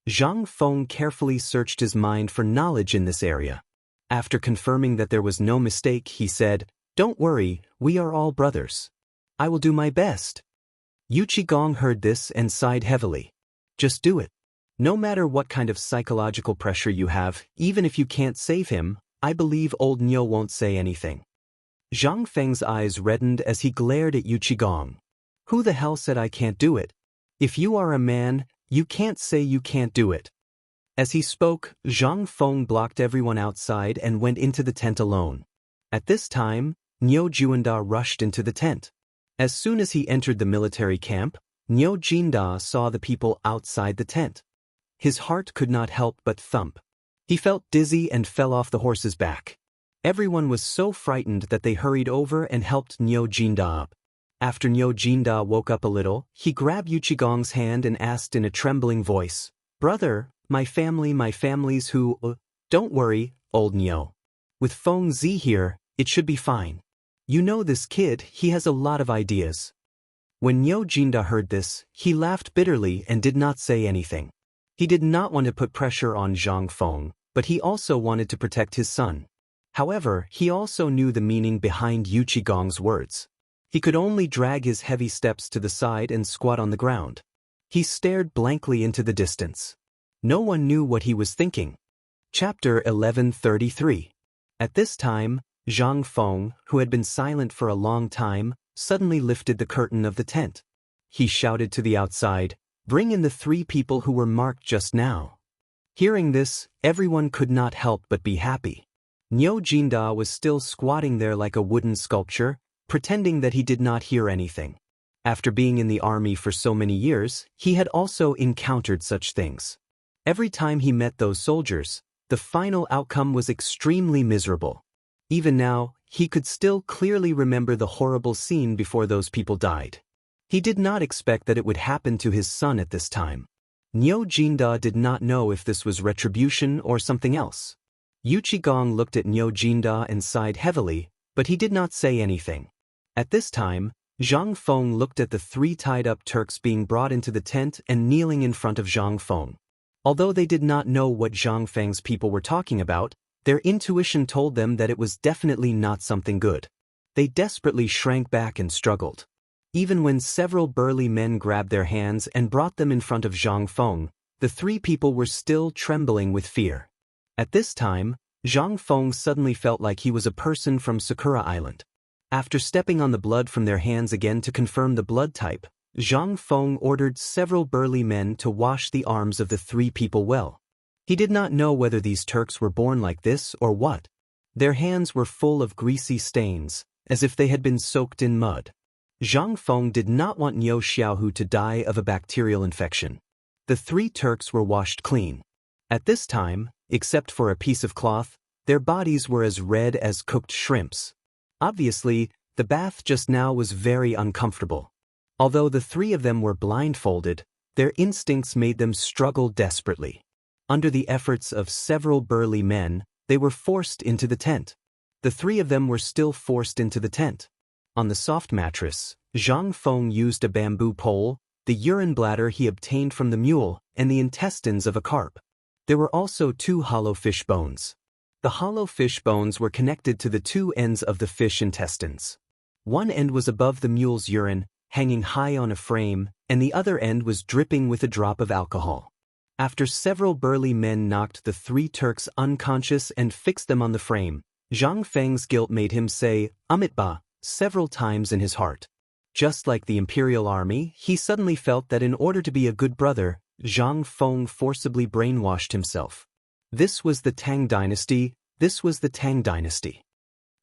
Zhang Feng carefully searched his mind for knowledge in this area. After confirming that there was no mistake, he said, "Don't worry, we are all brothers. I will do my best." Yuchi Gong heard this and sighed heavily. "Just do it. No matter what kind of psychological pressure you have, even if you can't save him, I believe old Niu won't say anything." Zhang Feng's eyes reddened as he glared at Yu Qigong. Who the hell said I can't do it? If you are a man, you can't say you can't do it. As he spoke, Zhang Feng blocked everyone outside and went into the tent alone. At this time, Niu Juanda rushed into the tent. As soon as he entered the military camp, Niu Jinda saw the people outside the tent. His heart could not help but thump. He felt dizzy and fell off the horse's back. Everyone was so frightened that they hurried over and helped Niu Jinda up. After Niu Jinda woke up a little, he grabbed Yu Qigong's hand and asked in a trembling voice, "Brother, my family's who, Don't worry, old Niu. With Feng Zi here, it should be fine. You know this kid, he has a lot of ideas." When Niu Jinda heard this, he laughed bitterly and did not say anything. He did not want to put pressure on Zhang Feng, but he also wanted to protect his son. However, he also knew the meaning behind Yu Qigong's words. He could only drag his heavy steps to the side and squat on the ground. He stared blankly into the distance. No one knew what he was thinking. Chapter 1133. At this time, Zhang Feng, who had been silent for a long time, suddenly lifted the curtain of the tent. He shouted to the outside, "Bring in the 3 people who were marked just now." Hearing this, everyone could not help but be happy. Niu Jinda was still squatting there like a wooden sculpture, pretending that he did not hear anything. After being in the army for so many years, he had also encountered such things. Every time he met those soldiers, the final outcome was extremely miserable. Even now, he could still clearly remember the horrible scene before those people died. He did not expect that it would happen to his son at this time. Niu Jinda did not know if this was retribution or something else. Yu Qigong looked at Niu Jinda and sighed heavily, but he did not say anything. At this time, Zhang Feng looked at the 3 tied-up Turks being brought into the tent and kneeling in front of Zhang Feng. Although they did not know what Zhang Feng's people were talking about, their intuition told them that it was definitely not something good. They desperately shrank back and struggled. Even when several burly men grabbed their hands and brought them in front of Zhang Feng, the 3 people were still trembling with fear. At this time, Zhang Feng suddenly felt like he was a person from Sakura Island. After stepping on the blood from their hands again to confirm the blood type, Zhang Feng ordered several burly men to wash the arms of the 3 people well. He did not know whether these Turks were born like this or what. Their hands were full of greasy stains, as if they had been soaked in mud. Zhang Feng did not want Niu Xiaohu to die of a bacterial infection. The 3 Turks were washed clean. At this time, except for a piece of cloth, their bodies were as red as cooked shrimps. Obviously, the bath just now was very uncomfortable. Although the 3 of them were blindfolded, their instincts made them struggle desperately. Under the efforts of several burly men, they were forced into the tent. The 3 of them were still forced into the tent. On the soft mattress, Zhang Feng used a bamboo pole, the urine bladder he obtained from the mule, and the intestines of a carp. There were also 2 hollow fish bones. The hollow fish bones were connected to the 2 ends of the fish intestines. One end was above the mule's urine, hanging high on a frame, and the other end was dripping with a drop of alcohol. After several burly men knocked the 3 Turks unconscious and fixed them on the frame, Zhang Feng's guilt made him say, "Amitba," several times in his heart. Just like the imperial army, he suddenly felt that in order to be a good brother, Zhang Feng forcibly brainwashed himself. This was the Tang dynasty,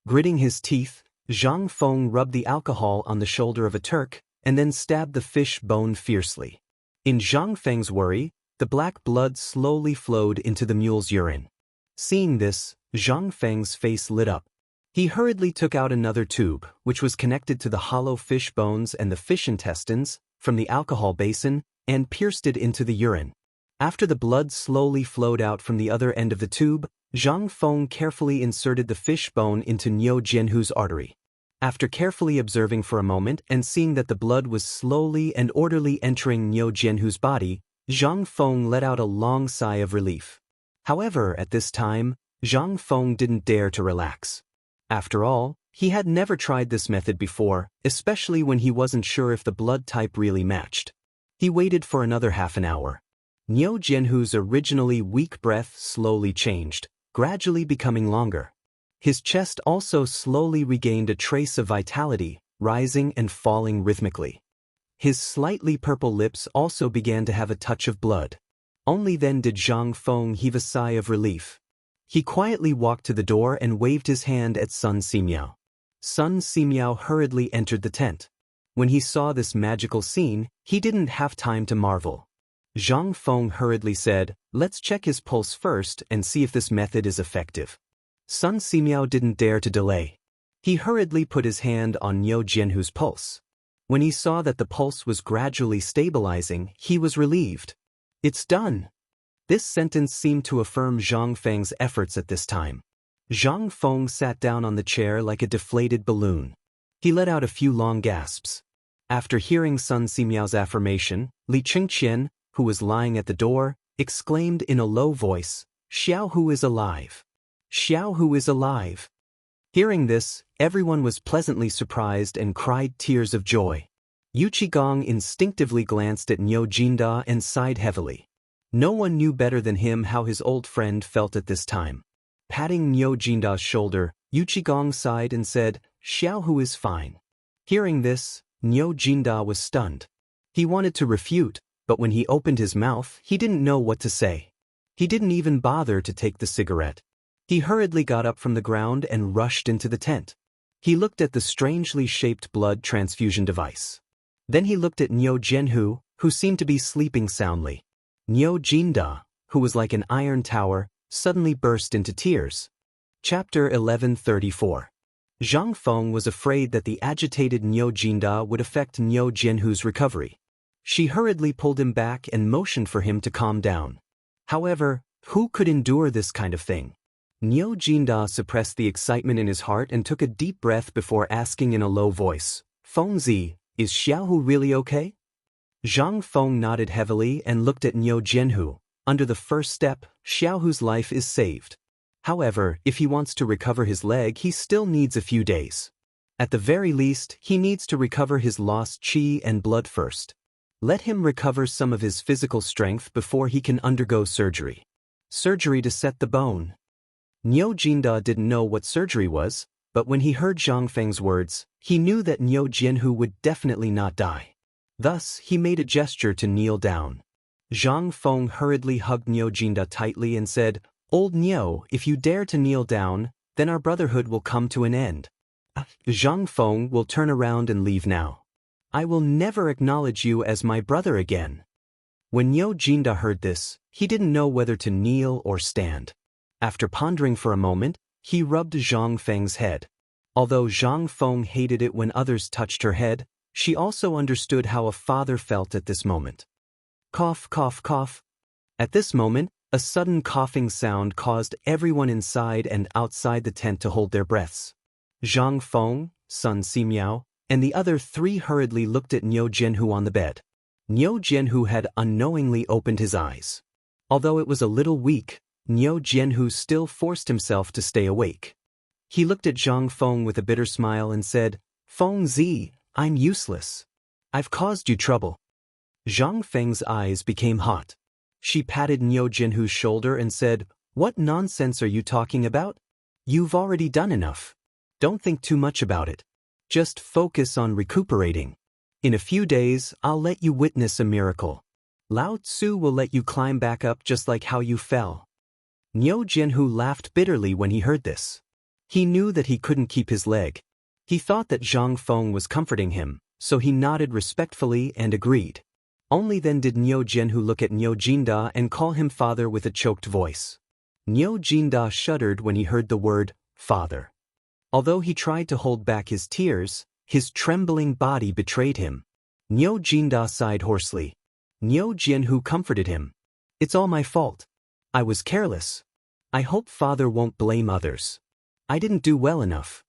Gritting his teeth, Zhang Feng rubbed the alcohol on the shoulder of a Turk, and then stabbed the fish bone fiercely. In Zhang Feng's worry, the black blood slowly flowed into the mule's urine. Seeing this, Zhang Feng's face lit up. He hurriedly took out another tube, which was connected to the hollow fish bones and the fish intestines, from the alcohol basin, and pierced it into the urine. After the blood slowly flowed out from the other end of the tube, Zhang Feng carefully inserted the fish bone into Niu Jianhu's artery. After carefully observing for a moment and seeing that the blood was slowly and orderly entering Niu Jianhu's body, Zhang Feng let out a long sigh of relief. However, at this time, Zhang Feng didn't dare to relax. After all, he had never tried this method before, especially when he wasn't sure if the blood type really matched. He waited for another half an hour. Niu Jianhu's originally weak breath slowly changed, gradually becoming longer. His chest also slowly regained a trace of vitality, rising and falling rhythmically. His slightly purple lips also began to have a touch of blood. Only then did Zhang Feng heave a sigh of relief. He quietly walked to the door and waved his hand at Sun Simiao. Sun Simiao hurriedly entered the tent. When he saw this magical scene, he didn't have time to marvel. Zhang Feng hurriedly said, "Let's check his pulse first and see if this method is effective." Sun Simiao didn't dare to delay. He hurriedly put his hand on Niu Jianhu's pulse. When he saw that the pulse was gradually stabilizing, he was relieved. "It's done." This sentence seemed to affirm Zhang Feng's efforts at this time. Zhang Feng sat down on the chair like a deflated balloon. He let out a few long gasps. After hearing Sun Simiao's affirmation, Li Chengqian, who was lying at the door, exclaimed in a low voice, "Xiaohu is alive! Xiaohu is alive!" Hearing this, everyone was pleasantly surprised and cried tears of joy. Yu Qigong instinctively glanced at Niu Jinda and sighed heavily. No one knew better than him how his old friend felt at this time. Patting Niu Jinda's shoulder, Yu Qigong sighed and said, "Xiaohu is fine." Hearing this, Niu Jinda was stunned. He wanted to refute, but when he opened his mouth, he didn't know what to say. He didn't even bother to take the cigarette. He hurriedly got up from the ground and rushed into the tent. He looked at the strangely shaped blood transfusion device. Then he looked at Niu Jianhu, who seemed to be sleeping soundly. Niu Jinda, who was like an iron tower, suddenly burst into tears. Chapter 1134. Zhang Feng was afraid that the agitated Niu Jinda would affect Niu Jianhu's recovery. She hurriedly pulled him back and motioned for him to calm down. However, who could endure this kind of thing? Niu Jinda suppressed the excitement in his heart and took a deep breath before asking in a low voice, "Fengzi, is Xiaohu really okay?" Zhang Feng nodded heavily and looked at Niu Jianhu. Under the first step, Xiaohu's life is saved. However, if he wants to recover his leg, he still needs a few days. At the very least, he needs to recover his lost qi and blood first. Let him recover some of his physical strength before he can undergo surgery. Surgery to set the bone. Niu Jinda didn't know what surgery was, but when he heard Zhang Feng's words, he knew that Niu Jianhu would definitely not die. Thus, he made a gesture to kneel down. Zhang Feng hurriedly hugged Niu Jinda tightly and said, "Old Niu, if you dare to kneel down, then our brotherhood will come to an end. Zhang Feng will turn around and leave now. I will never acknowledge you as my brother again." When Niu Jinda heard this, he didn't know whether to kneel or stand. After pondering for a moment, he rubbed Zhang Feng's head. Although Zhang Feng hated it when others touched her head, she also understood how a father felt at this moment. Cough, cough, cough. At this moment, a sudden coughing sound caused everyone inside and outside the tent to hold their breaths. Zhang Feng, Sun Simiao, and the other three hurriedly looked at Niu Jianhu on the bed. Niu Jianhu had unknowingly opened his eyes. Although it was a little weak, Niu Jianhu still forced himself to stay awake. He looked at Zhang Feng with a bitter smile and said, "Fengzi, I'm useless. I've caused you trouble." Zhang Feng's eyes became hot. She patted Niu Jianhu's shoulder and said, "What nonsense are you talking about? You've already done enough. Don't think too much about it. Just focus on recuperating. In a few days, I'll let you witness a miracle. Lao Tzu will let you climb back up just like how you fell." Niu Jianhu laughed bitterly when he heard this. He knew that he couldn't keep his leg. He thought that Zhang Feng was comforting him, so he nodded respectfully and agreed. Only then did Niu Jianhu look at Niu Jinda and call him father with a choked voice. Niu Jinda shuddered when he heard the word, father. Although he tried to hold back his tears, his trembling body betrayed him. Niu Jinda sighed hoarsely. Niu Jianhu comforted him. "It's all my fault. I was careless. I hope father won't blame others. I didn't do well enough.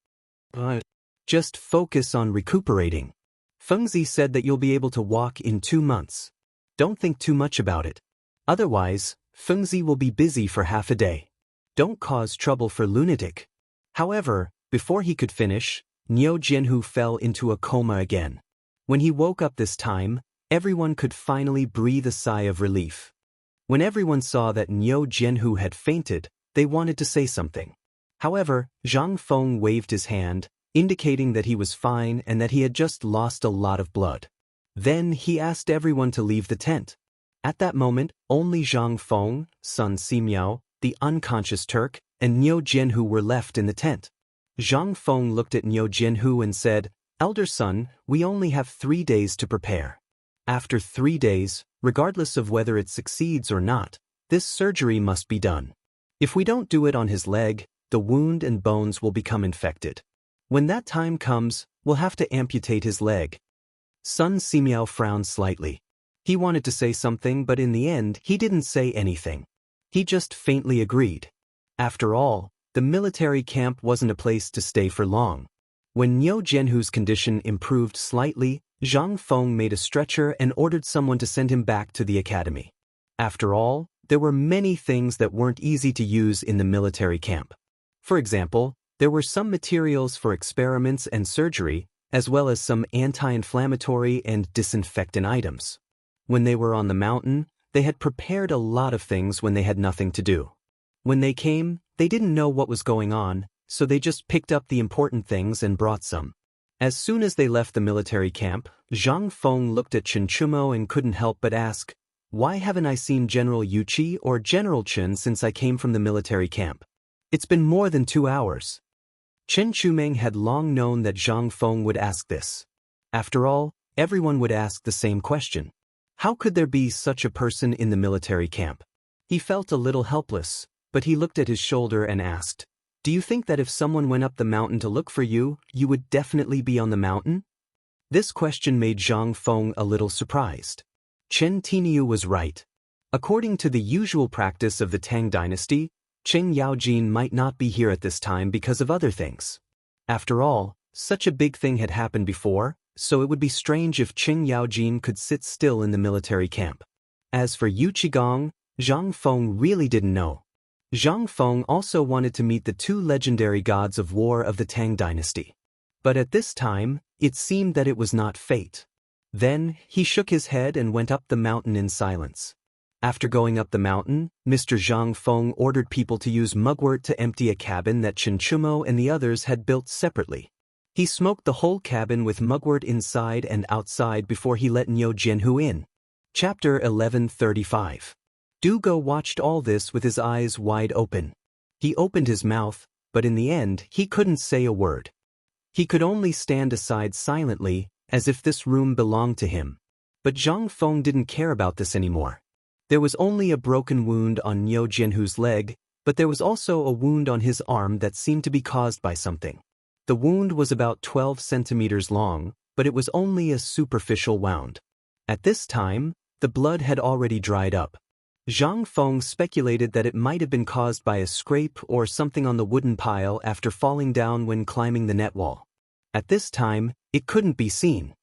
Just focus on recuperating. Fengzi said that you'll be able to walk in 2 months. Don't think too much about it. Otherwise, Fengzi will be busy for half a day. Don't cause trouble for lunatic." However, before he could finish, Niu Jianhu fell into a coma again. When he woke up this time, everyone could finally breathe a sigh of relief. When everyone saw that Niu Jianhu had fainted, they wanted to say something. However, Zhang Feng waved his hand, indicating that he was fine and that he had just lost a lot of blood. Then he asked everyone to leave the tent. At that moment, only Zhang Feng, Sun Simiao, the unconscious Turk, and Niu Jianhu were left in the tent. Zhang Feng looked at Niu Jianhu and said, "Elder son, we only have 3 days to prepare. After 3 days, regardless of whether it succeeds or not, this surgery must be done. If we don't do it on his leg, the wound and bones will become infected. When that time comes, we'll have to amputate his leg." Sun Simiao frowned slightly. He wanted to say something, but in the end, he didn't say anything. He just faintly agreed. After all, the military camp wasn't a place to stay for long. When Niu Jianhu's condition improved slightly, Zhang Feng made a stretcher and ordered someone to send him back to the academy. After all, there were many things that weren't easy to use in the military camp. For example, there were some materials for experiments and surgery, as well as some anti-inflammatory and disinfectant items. When they were on the mountain, they had prepared a lot of things when they had nothing to do. When they came, they didn't know what was going on, so they just picked up the important things and brought some. As soon as they left the military camp, Zhang Feng looked at Chen Chumo and couldn't help but ask, "Why haven't I seen General Yuqi or General Chen since I came from the military camp? It's been more than 2 hours." Chen Chumeng had long known that Zhang Feng would ask this. After all, everyone would ask the same question. How could there be such a person in the military camp? He felt a little helpless, but he looked at his shoulder and asked, "Do you think that if someone went up the mountain to look for you, you would definitely be on the mountain?" This question made Zhang Feng a little surprised. Chen Tiniu was right. According to the usual practice of the Tang dynasty, Chen Yaojin might not be here at this time because of other things. After all, such a big thing had happened before, so it would be strange if Chen Yaojin could sit still in the military camp. As for Yu Qigong, Zhang Feng really didn't know. Zhang Feng also wanted to meet the 2 legendary gods of war of the Tang dynasty. But at this time, it seemed that it was not fate. Then, he shook his head and went up the mountain in silence. After going up the mountain, Mr. Zhang Feng ordered people to use mugwort to empty a cabin that Chen Chumo and the others had built separately. He smoked the whole cabin with mugwort inside and outside before he let Niu Jianhu in. Chapter 1135. Dugo watched all this with his eyes wide open. He opened his mouth, but in the end, he couldn't say a word. He could only stand aside silently, as if this room belonged to him. But Zhang Feng didn't care about this anymore. There was only a broken wound on Niu Jianhu's leg, but there was also a wound on his arm that seemed to be caused by something. The wound was about 12 centimeters long, but it was only a superficial wound. At this time, the blood had already dried up. Zhang Feng speculated that it might have been caused by a scrape or something on the wooden pile after falling down when climbing the net wall. At this time, it couldn't be seen.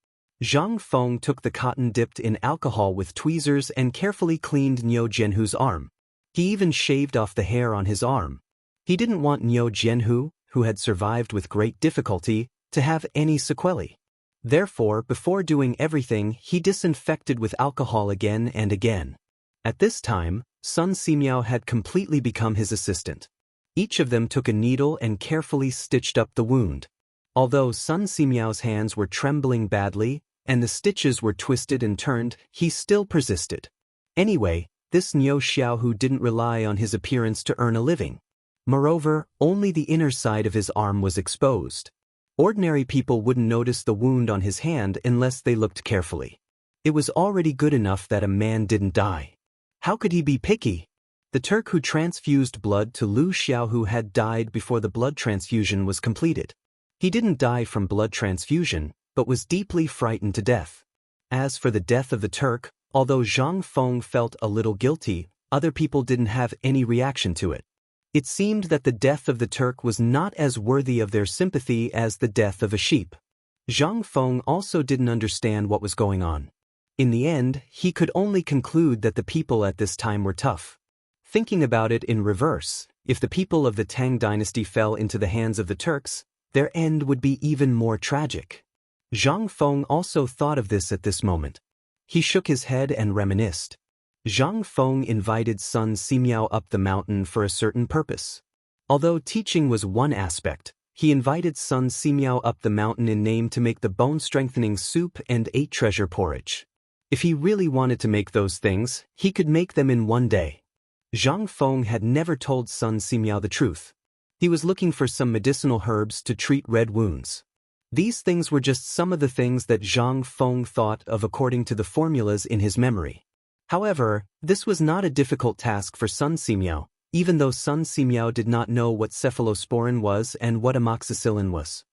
Zhang Feng took the cotton dipped in alcohol with tweezers and carefully cleaned Niu Jianhu's arm. He even shaved off the hair on his arm. He didn't want Niu Jianhu, who had survived with great difficulty, to have any sequelae. Therefore, before doing everything, he disinfected with alcohol again and again. At this time, Sun Simiao had completely become his assistant. Each of them took a needle and carefully stitched up the wound. Although Sun Simiao's hands were trembling badly, and the stitches were twisted and turned, he still persisted. Anyway, this Niu Xiaohu didn't rely on his appearance to earn a living. Moreover, only the inner side of his arm was exposed. Ordinary people wouldn't notice the wound on his hand unless they looked carefully. It was already good enough that a man didn't die. How could he be picky? The Turk who transfused blood to Lu Xiaohu had died before the blood transfusion was completed. He didn't die from blood transfusion, but was deeply frightened to death. As for the death of the Turk, although Zhang Feng felt a little guilty, other people didn't have any reaction to it. It seemed that the death of the Turk was not as worthy of their sympathy as the death of a sheep. Zhang Feng also didn't understand what was going on. In the end, he could only conclude that the people at this time were tough. Thinking about it in reverse, if the people of the Tang dynasty fell into the hands of the Turks, their end would be even more tragic. Zhang Feng also thought of this at this moment. He shook his head and reminisced. Zhang Feng invited Sun Simiao up the mountain for a certain purpose. Although teaching was one aspect, he invited Sun Simiao up the mountain in name to make the bone-strengthening soup and 8 treasure porridge. If he really wanted to make those things, he could make them in one day. Zhang Feng had never told Sun Simiao the truth. He was looking for some medicinal herbs to treat red wounds. These things were just some of the things that Zhang Feng thought of according to the formulas in his memory. However, this was not a difficult task for Sun Simiao, even though Sun Simiao did not know what cephalosporin was and what amoxicillin was.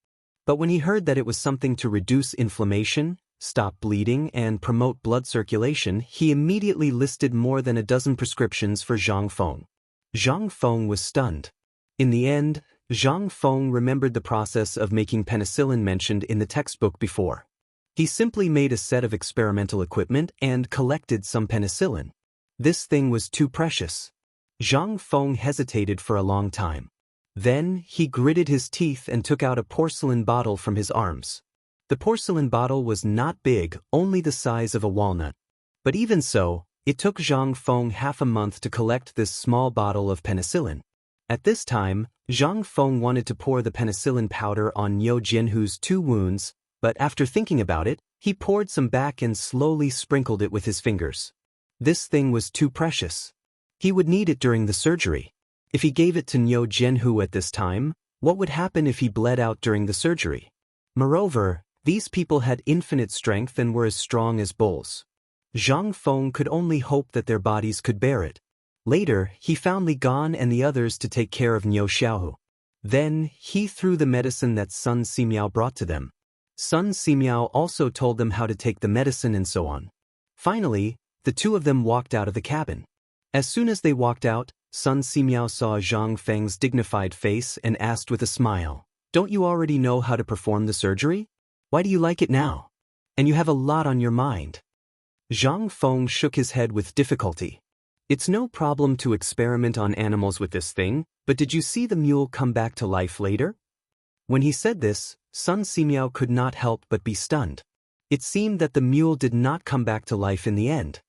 But when he heard that it was something to reduce inflammation, stop bleeding, and promote blood circulation, he immediately listed more than a dozen prescriptions for Zhang Feng. Zhang Feng was stunned. In the end, Zhang Feng remembered the process of making penicillin mentioned in the textbook before. He simply made a set of experimental equipment and collected some penicillin. This thing was too precious. Zhang Feng hesitated for a long time. Then, he gritted his teeth and took out a porcelain bottle from his arms. The porcelain bottle was not big, only the size of a walnut. But even so, it took Zhang Feng half a month to collect this small bottle of penicillin. At this time, Zhang Feng wanted to pour the penicillin powder on Niu Jianhu's 2 wounds, but after thinking about it, he poured some back and slowly sprinkled it with his fingers. This thing was too precious. He would need it during the surgery. If he gave it to Niu Jianhu at this time, what would happen if he bled out during the surgery? Moreover, these people had infinite strength and were as strong as bulls. Zhang Feng could only hope that their bodies could bear it. Later, he found Li Gan and the others to take care of Niu Xiaohu. Then, he threw the medicine that Sun Simiao brought to them. Sun Simiao also told them how to take the medicine and so on. Finally, the 2 of them walked out of the cabin. As soon as they walked out, Sun Simiao saw Zhang Feng's dignified face and asked with a smile, "Don't you already know how to perform the surgery? Why do you like it now? And you have a lot on your mind." Zhang Feng shook his head with difficulty. "It's no problem to experiment on animals with this thing, but did you see the mule come back to life later?" When he said this, Sun Simiao could not help but be stunned. It seemed that the mule did not come back to life in the end.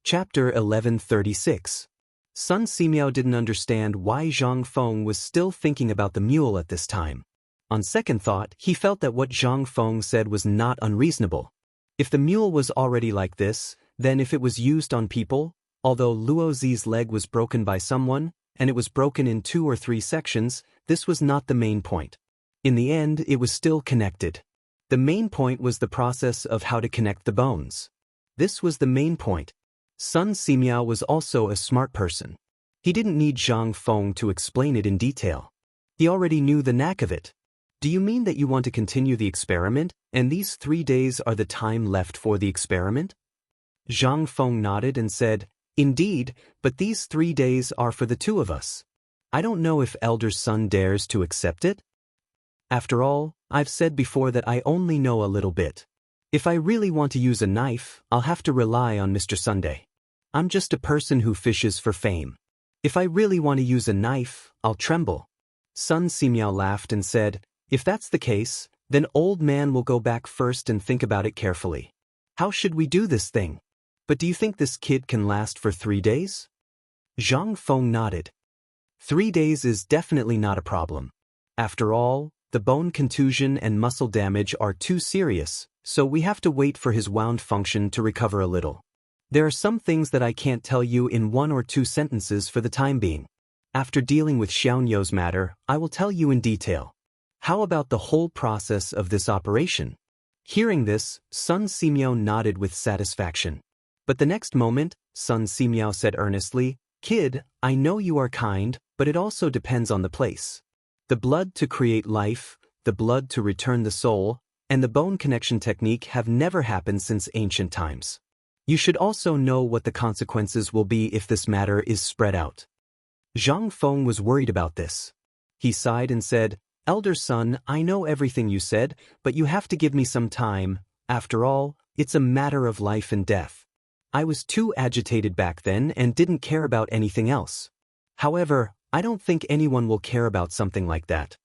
Chapter 1136. Sun Simiao didn't understand why Zhang Feng was still thinking about the mule at this time. On second thought, he felt that what Zhang Feng said was not unreasonable. If the mule was already like this, then if it was used on people, although Luo Zi's leg was broken by someone, and it was broken in 2 or 3 sections, this was not the main point. In the end, it was still connected. The main point was the process of how to connect the bones. This was the main point. Sun Simiao was also a smart person. He didn't need Zhang Feng to explain it in detail. He already knew the knack of it. "Do you mean that you want to continue the experiment, and these 3 days are the time left for the experiment?" Zhang Feng nodded and said, "Indeed, but these 3 days are for the 2 of us. I don't know if Elder Sun dares to accept it. After all, I've said before that I only know a little bit. If I really want to use a knife, I'll have to rely on Mr. Sunday. I'm just a person who fishes for fame. If I really want to use a knife, I'll tremble." Sun Simiao laughed and said, "If that's the case, then old man will go back first and think about it carefully. How should we do this thing? But do you think this kid can last for 3 days?" Zhang Feng nodded. 3 days is definitely not a problem. After all, the bone contusion and muscle damage are too serious, so we have to wait for his wound function to recover a little. There are some things that I can't tell you in 1 or 2 sentences for the time being. After dealing with Xiaoyou's matter, I will tell you in detail. How about the whole process of this operation?" Hearing this, Sun Simiao nodded with satisfaction. But the next moment, Sun Simiao said earnestly, "Kid, I know you are kind, but it also depends on the place. The blood to create life, the blood to return the soul, and the bone connection technique have never happened since ancient times. You should also know what the consequences will be if this matter is spread out." Zhang Feng was worried about this. He sighed and said, "Elder Sun, I know everything you said, but you have to give me some time. After all, it's a matter of life and death. I was too agitated back then and didn't care about anything else. However, I don't think anyone will care about something like that."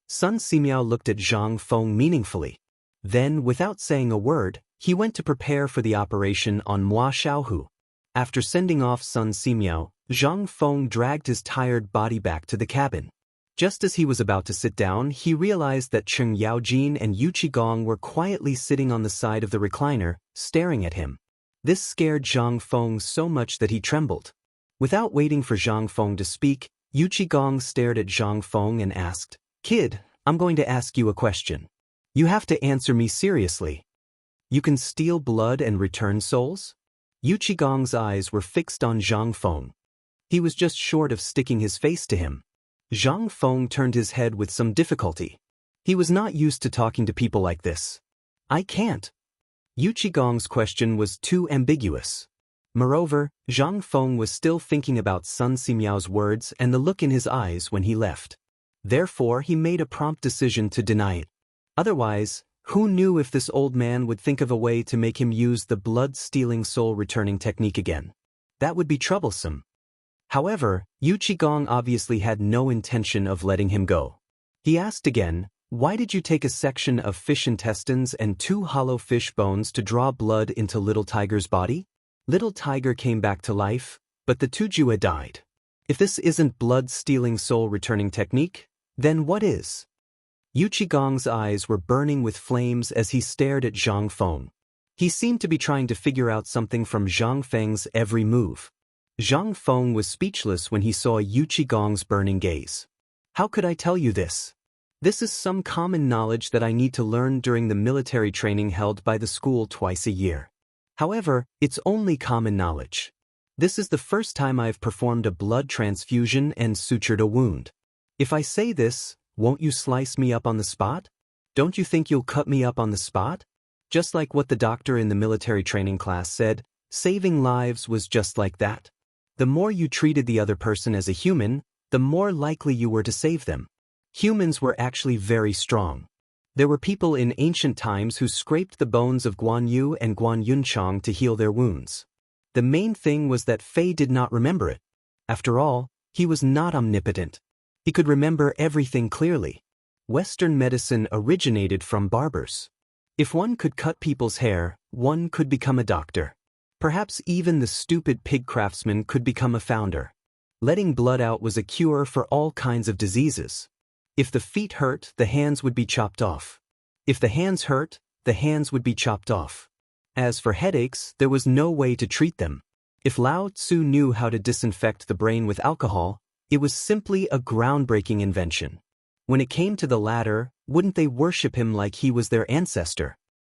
Sun Simiao looked at Zhang Feng meaningfully. Then, without saying a word, he went to prepare for the operation on Mua Xiaohu. After sending off Sun Simiao, Zhang Feng dragged his tired body back to the cabin. Just as he was about to sit down, he realized that Cheng Yaojin and Yu Qigong were quietly sitting on the side of the recliner, staring at him. This scared Zhang Feng so much that he trembled. Without waiting for Zhang Feng to speak, Yu Qigong stared at Zhang Feng and asked, "Kid, I'm going to ask you a question. You have to answer me seriously. You can steal blood and return souls?" Yu Qigong's eyes were fixed on Zhang Feng. He was just short of sticking his face to him. Zhang Feng turned his head with some difficulty. He was not used to talking to people like this. "I can't." Yu Qigong's question was too ambiguous. Moreover, Zhang Feng was still thinking about Sun Simiao's words and the look in his eyes when he left. Therefore, he made a prompt decision to deny it. Otherwise, who knew if this old man would think of a way to make him use the blood-stealing soul-returning technique again? That would be troublesome. However, Yu Qigong obviously had no intention of letting him go. He asked again, "Why did you take a section of fish intestines and 2 hollow fish bones to draw blood into Little Tiger's body?" Little Tiger came back to life, but the Tujue died. If this isn't blood-stealing soul-returning technique, then what is? Yu Qigong's eyes were burning with flames as he stared at Zhang Feng. He seemed to be trying to figure out something from Zhang Feng's every move. Zhang Feng was speechless when he saw Yu Qigong's burning gaze. "How could I tell you this? This is some common knowledge that I need to learn during the military training held by the school twice a year. However, it's only common knowledge. This is the first time I've performed a blood transfusion and sutured a wound. If I say this, won't you slice me up on the spot? Don't you think you'll cut me up on the spot?" Just like what the doctor in the military training class said, saving lives was just like that. The more you treated the other person as a human, the more likely you were to save them. Humans were actually very strong. There were people in ancient times who scraped the bones of Guan Yu and Guan Yunchang to heal their wounds. The main thing was that Fei did not remember it. After all, he was not omnipotent. He could remember everything clearly. Western medicine originated from barbers. If one could cut people's hair, one could become a doctor. Perhaps even the stupid pig craftsman could become a founder. Letting blood out was a cure for all kinds of diseases. If the feet hurt, the hands would be chopped off. If the hands hurt, the hands would be chopped off. As for headaches, there was no way to treat them. If Lao Tzu knew how to disinfect the brain with alcohol, it was simply a groundbreaking invention. When it came to the latter, wouldn't they worship him like he was their ancestor?